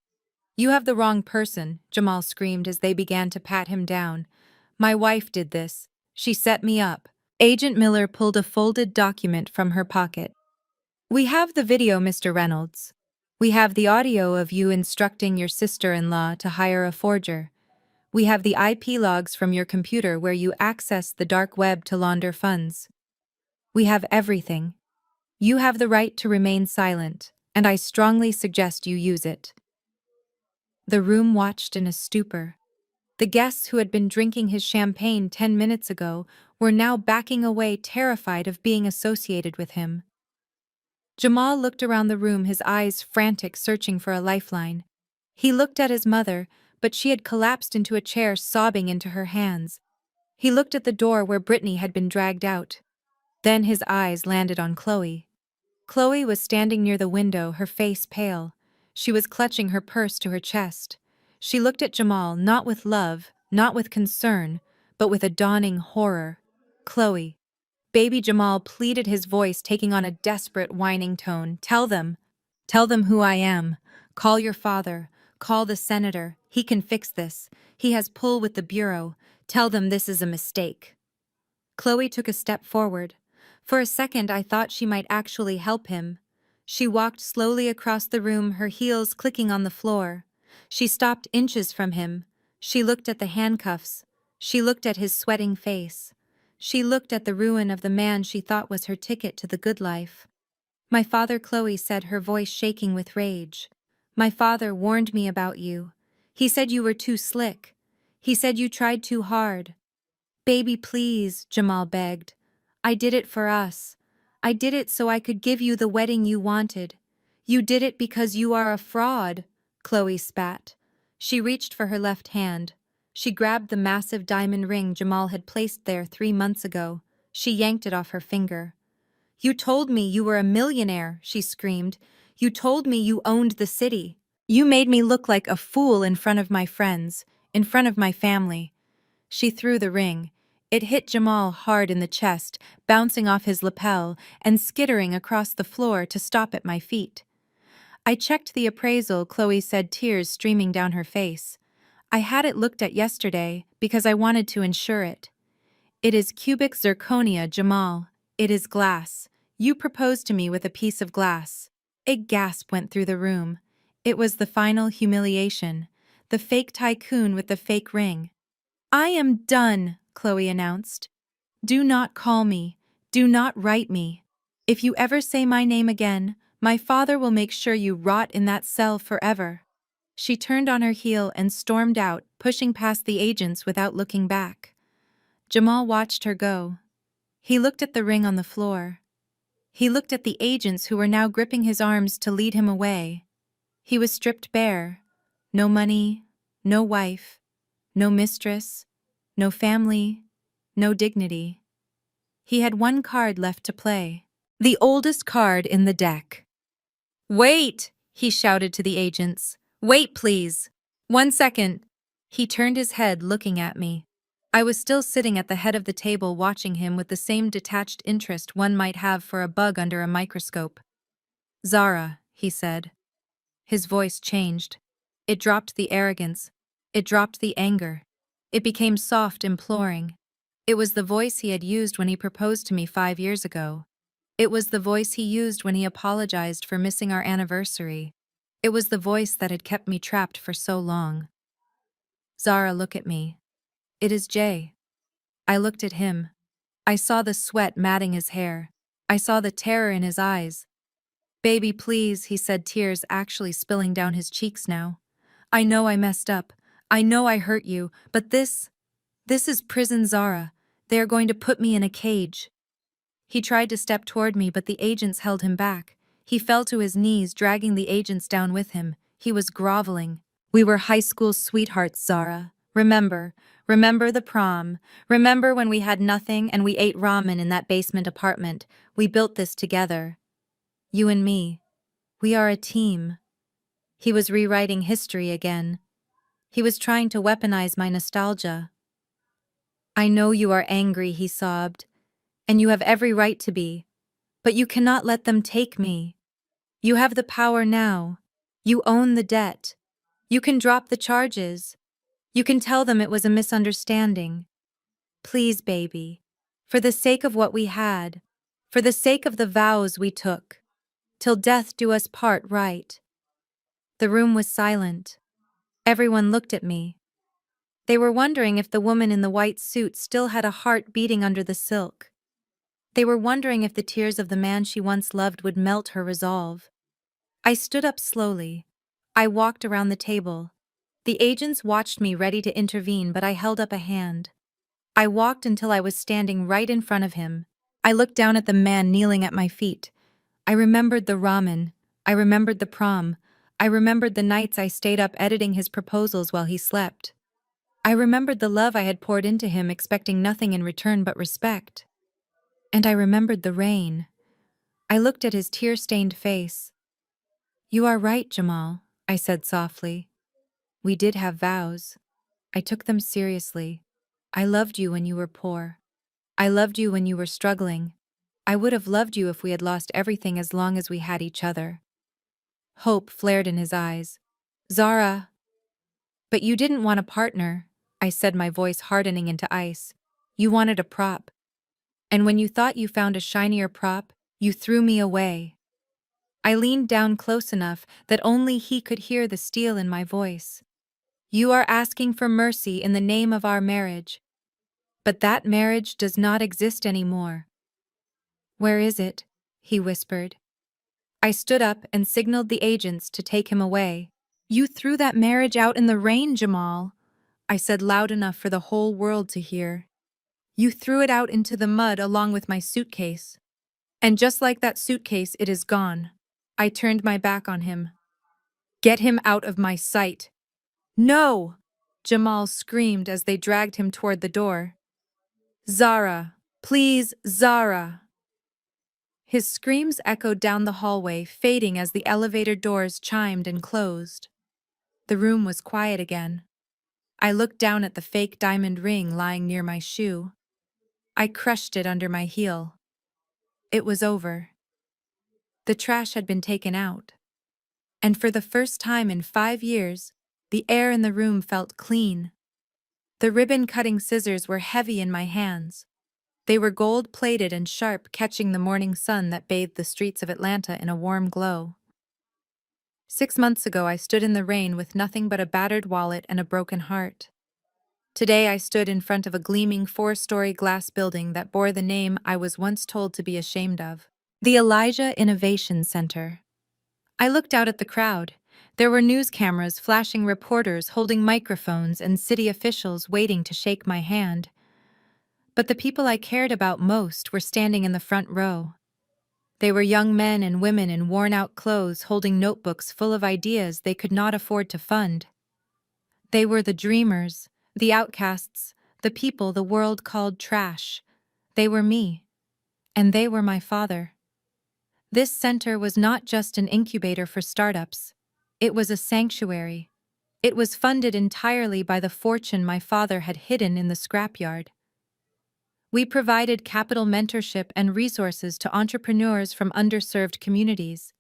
"You have the wrong person," Jamal screamed as they began to pat him down. "My wife did this. She set me up." Agent Miller pulled a folded document from her pocket. "We have the video, Mr. Reynolds. We have the audio of you instructing your sister-in-law to hire a forger. We have the IP logs from your computer where you accessed the dark web to launder funds. We have everything. You have the right to remain silent, and I strongly suggest you use it." The room watched in a stupor. The guests who had been drinking his champagne 10 minutes ago were now backing away, terrified of being associated with him. Jamal looked around the room, his eyes frantic, searching for a lifeline. He looked at his mother, but she had collapsed into a chair, sobbing into her hands. He looked at the door where Brittany had been dragged out. Then his eyes landed on Chloe. Chloe was standing near the window, her face pale. She was clutching her purse to her chest. She looked at Jamal, not with love, not with concern, but with a dawning horror. "Chloe." Baby Jamal pleaded, his voice taking on a desperate, whining tone. Tell them who I am. Call your father. Call the senator. He can fix this. He has pull with the bureau. Tell them this is a mistake." Chloe took a step forward. For a second, I thought she might actually help him. She walked slowly across the room, her heels clicking on the floor. She stopped inches from him. She looked at the handcuffs. She looked at his sweating face. She looked at the ruin of the man she thought was her ticket to the good life. "My father," Chloe said, her voice shaking with rage. "My father warned me about you. He said you were too slick. He said you tried too hard." "Baby, please," Jamal begged. "I did it for us. I did it so I could give you the wedding you wanted. You did it because you are a fraud," Chloe spat. She reached for her left hand. She grabbed the massive diamond ring Jamal had placed there 3 months ago. She yanked it off her finger. "You told me you were a millionaire," she screamed. "You told me you owned the city. You made me look like a fool in front of my friends, in front of my family." She threw the ring. It hit Jamal hard in the chest, bouncing off his lapel and skittering across the floor to stop at my feet. "I checked the appraisal," Chloe said, tears streaming down her face. "I had it looked at yesterday because I wanted to insure it. It is cubic zirconia, Jamal. It is glass. You proposed to me with a piece of glass." A gasp went through the room. It was the final humiliation. The fake tycoon with the fake ring. "I am done," Chloe announced. "Do not call me. Do not write me. If you ever say my name again, my father will make sure you rot in that cell forever." She turned on her heel and stormed out, pushing past the agents without looking back. Jamal watched her go. He looked at the ring on the floor. He looked at the agents who were now gripping his arms to lead him away. He was stripped bare. No money, no wife, no mistress, no family, no dignity. He had one card left to play. The oldest card in the deck. "Wait!" he shouted to the agents. "Wait, please! 1 second!" He turned his head, looking at me. I was still sitting at the head of the table watching him with the same detached interest one might have for a bug under a microscope. "Zara," he said. His voice changed. It dropped the arrogance. It dropped the anger. It became soft, imploring. It was the voice he had used when he proposed to me 5 years ago. It was the voice he used when he apologized for missing our anniversary. It was the voice that had kept me trapped for so long. "Zara, look at me. It is Jay." I looked at him. I saw the sweat matting his hair. I saw the terror in his eyes. "Baby, please," he said, tears actually spilling down his cheeks now. "I know I messed up. I know I hurt you, but this is prison, Zara. They are going to put me in a cage." He tried to step toward me, but the agents held him back. He fell to his knees, dragging the agents down with him. He was groveling. "We were high school sweethearts, Zara. Remember the prom. Remember when we had nothing and we ate ramen in that basement apartment. We built this together. You and me. We are a team." He was rewriting history again. He was trying to weaponize my nostalgia. "I know you are angry," he sobbed, "and you have every right to be. But you cannot let them take me. You have the power now. You own the debt. You can drop the charges. You can tell them it was a misunderstanding. Please, baby, for the sake of what we had, for the sake of the vows we took, till death do us part, right?" The room was silent. Everyone looked at me. They were wondering if the woman in the white suit still had a heart beating under the silk. They were wondering if the tears of the man she once loved would melt her resolve. I stood up slowly. I walked around the table. The agents watched me, ready to intervene, but I held up a hand. I walked until I was standing right in front of him. I looked down at the man kneeling at my feet. I remembered the ramen. I remembered the prom. I remembered the nights I stayed up editing his proposals while he slept. I remembered the love I had poured into him, expecting nothing in return but respect. And I remembered the rain. I looked at his tear-stained face. "You are right, Jamal," I said softly. "We did have vows. I took them seriously. I loved you when you were poor. I loved you when you were struggling. I would have loved you if we had lost everything, as long as we had each other." Hope flared in his eyes. "Zara." "But you didn't want a partner," I said, my voice hardening into ice. "You wanted a prop. And when you thought you found a shinier prop, you threw me away." I leaned down close enough that only he could hear the steel in my voice. "You are asking for mercy in the name of our marriage. But that marriage does not exist anymore." "Where is it?" he whispered. I stood up and signaled the agents to take him away. "You threw that marriage out in the rain, Jamal," I said loud enough for the whole world to hear. "You threw it out into the mud along with my suitcase. And just like that suitcase, it is gone." I turned my back on him. "Get him out of my sight." "No!" Jamal screamed as they dragged him toward the door. "Zara! Please, Zara!" His screams echoed down the hallway, fading as the elevator doors chimed and closed. The room was quiet again. I looked down at the fake diamond ring lying near my shoe. I crushed it under my heel. It was over. The trash had been taken out. And for the first time in 5 years, the air in the room felt clean. The ribbon-cutting scissors were heavy in my hands. They were gold-plated and sharp, catching the morning sun that bathed the streets of Atlanta in a warm glow. 6 months ago, I stood in the rain with nothing but a battered wallet and a broken heart. Today, I stood in front of a gleaming 4-story glass building that bore the name I was once told to be ashamed of: the Elijah Innovation Center. I looked out at the crowd. There were news cameras flashing, reporters holding microphones, and city officials waiting to shake my hand. But the people I cared about most were standing in the front row. They were young men and women in worn-out clothes holding notebooks full of ideas they could not afford to fund. They were the dreamers, the outcasts, the people the world called trash. They were me, and they were my father. This center was not just an incubator for startups. It was a sanctuary. It was funded entirely by the fortune my father had hidden in the scrapyard. We provided capital mentorship and resources to entrepreneurs from underserved communities.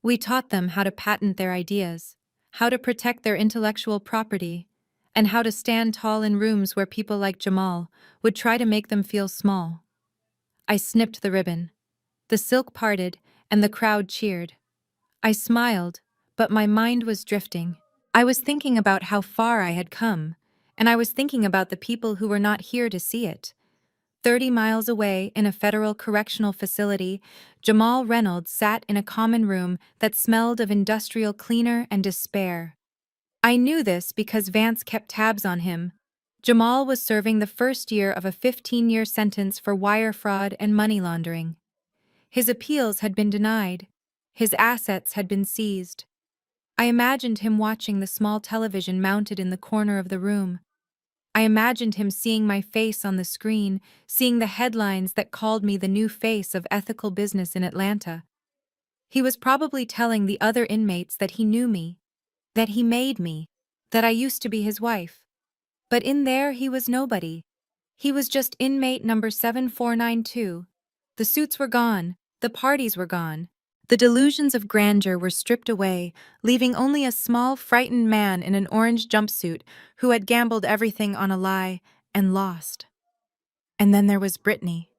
We taught them how to patent their ideas, how to protect their intellectual property, and how to stand tall in rooms where people like Jamal would try to make them feel small. I snipped the ribbon. The silk parted, and the crowd cheered. I smiled, but my mind was drifting. I was thinking about how far I had come, and I was thinking about the people who were not here to see it. 30 miles away, in a federal correctional facility, Jamal Reynolds sat in a common room that smelled of industrial cleaner and despair. I knew this because Vance kept tabs on him. Jamal was serving the first year of a 15-year sentence for wire fraud and money laundering. His appeals had been denied. His assets had been seized. I imagined him watching the small television mounted in the corner of the room. I imagined him seeing my face on the screen, seeing the headlines that called me the new face of ethical business in Atlanta. He was probably telling the other inmates that he knew me, that he made me, that I used to be his wife. But in there he was nobody. He was just inmate number 7492. The suits were gone, the parties were gone. The delusions of grandeur were stripped away, leaving only a small, frightened man in an orange jumpsuit who had gambled everything on a lie and lost. And then there was Brittany.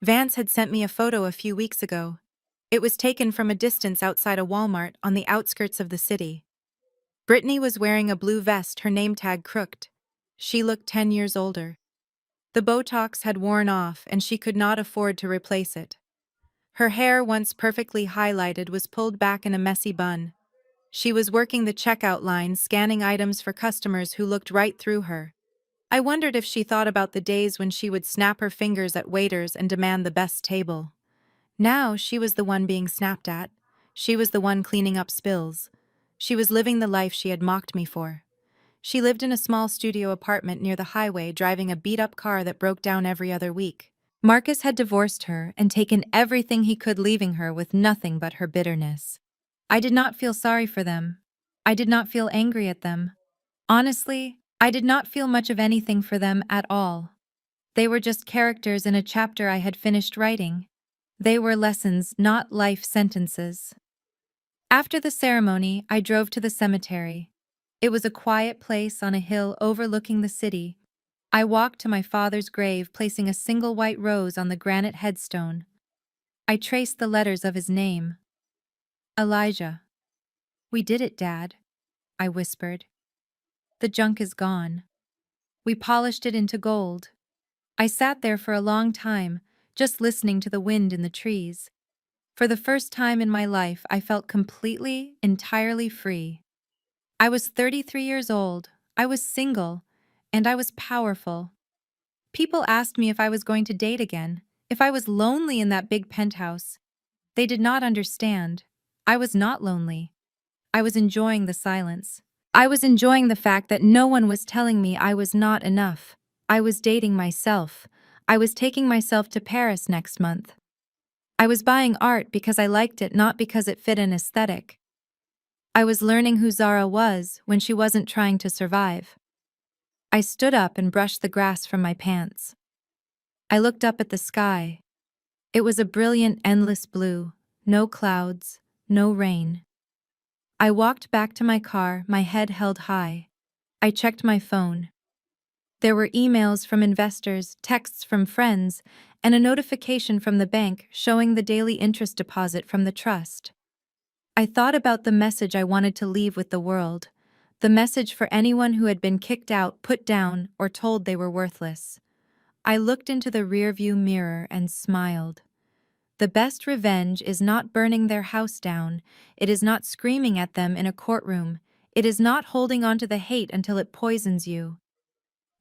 Vance had sent me a photo a few weeks ago. It was taken from a distance outside a Walmart on the outskirts of the city. Brittany was wearing a blue vest, her name tag crooked. She looked 10 years older. The Botox had worn off, and she could not afford to replace it. Her hair, once perfectly highlighted, was pulled back in a messy bun. She was working the checkout line, scanning items for customers who looked right through her. I wondered if she thought about the days when she would snap her fingers at waiters and demand the best table. Now she was the one being snapped at. She was the one cleaning up spills. She was living the life she had mocked me for. She lived in a small studio apartment near the highway, driving a beat-up car that broke down every other week. Marcus had divorced her and taken everything he could, leaving her with nothing but her bitterness. I did not feel sorry for them. I did not feel angry at them. Honestly, I did not feel much of anything for them at all. They were just characters in a chapter I had finished writing. They were lessons, not life sentences. After the ceremony, I drove to the cemetery. It was a quiet place on a hill overlooking the city. I walked to my father's grave, placing a single white rose on the granite headstone. I traced the letters of his name. Elijah. "We did it, Dad," I whispered. "The junk is gone. We polished it into gold." I sat there for a long time, just listening to the wind in the trees. For the first time in my life, I felt completely, entirely free. I was 33 years old, I was single, and I was powerful. People asked me if I was going to date again, if I was lonely in that big penthouse. They did not understand. I was not lonely. I was enjoying the silence. I was enjoying the fact that no one was telling me I was not enough. I was dating myself. I was taking myself to Paris next month. I was buying art because I liked it, not because it fit an aesthetic. I was learning who Zara was when she wasn't trying to survive. I stood up and brushed the grass from my pants. I looked up at the sky. It was a brilliant, endless blue, no clouds, no rain. I walked back to my car, my head held high. I checked my phone. There were emails from investors, texts from friends, and a notification from the bank showing the daily interest deposit from the trust. I thought about the message I wanted to leave with the world, the message for anyone who had been kicked out, put down, or told they were worthless. I looked into the rearview mirror and smiled. The best revenge is not burning their house down. It is not screaming at them in a courtroom. It is not holding on to the hate until it poisons you.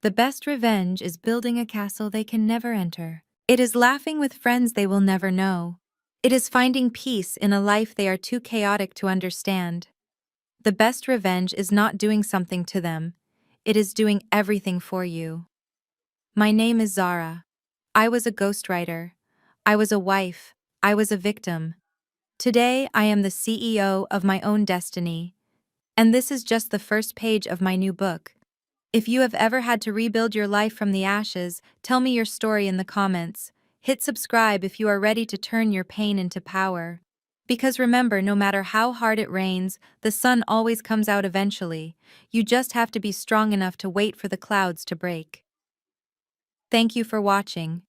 The best revenge is building a castle they can never enter. It is laughing with friends they will never know. It is finding peace in a life they are too chaotic to understand. The best revenge is not doing something to them. It is doing everything for you. My name is Zara. I was a ghostwriter. I was a wife. I was a victim. Today, I am the CEO of my own destiny. And this is just the first page of my new book. If you have ever had to rebuild your life from the ashes, tell me your story in the comments. Hit subscribe if you are ready to turn your pain into power. Because remember, no matter how hard it rains, the sun always comes out eventually. You just have to be strong enough to wait for the clouds to break. Thank you for watching.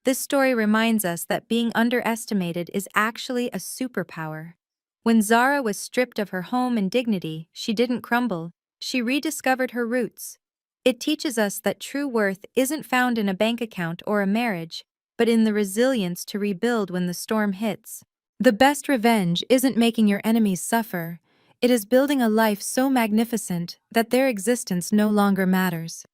This story reminds us that being underestimated is actually a superpower. When Zara was stripped of her home and dignity, she didn't crumble. She rediscovered her roots. It teaches us that true worth isn't found in a bank account or a marriage, but in the resilience to rebuild when the storm hits. The best revenge isn't making your enemies suffer. It is building a life so magnificent that their existence no longer matters.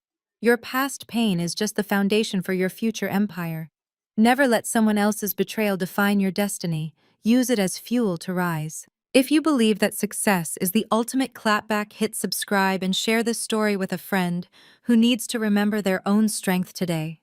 Your past pain is just the foundation for your future empire. Never let someone else's betrayal define your destiny. Use it as fuel to rise. If you believe that success is the ultimate clapback, hit subscribe and share this story with a friend who needs to remember their own strength today.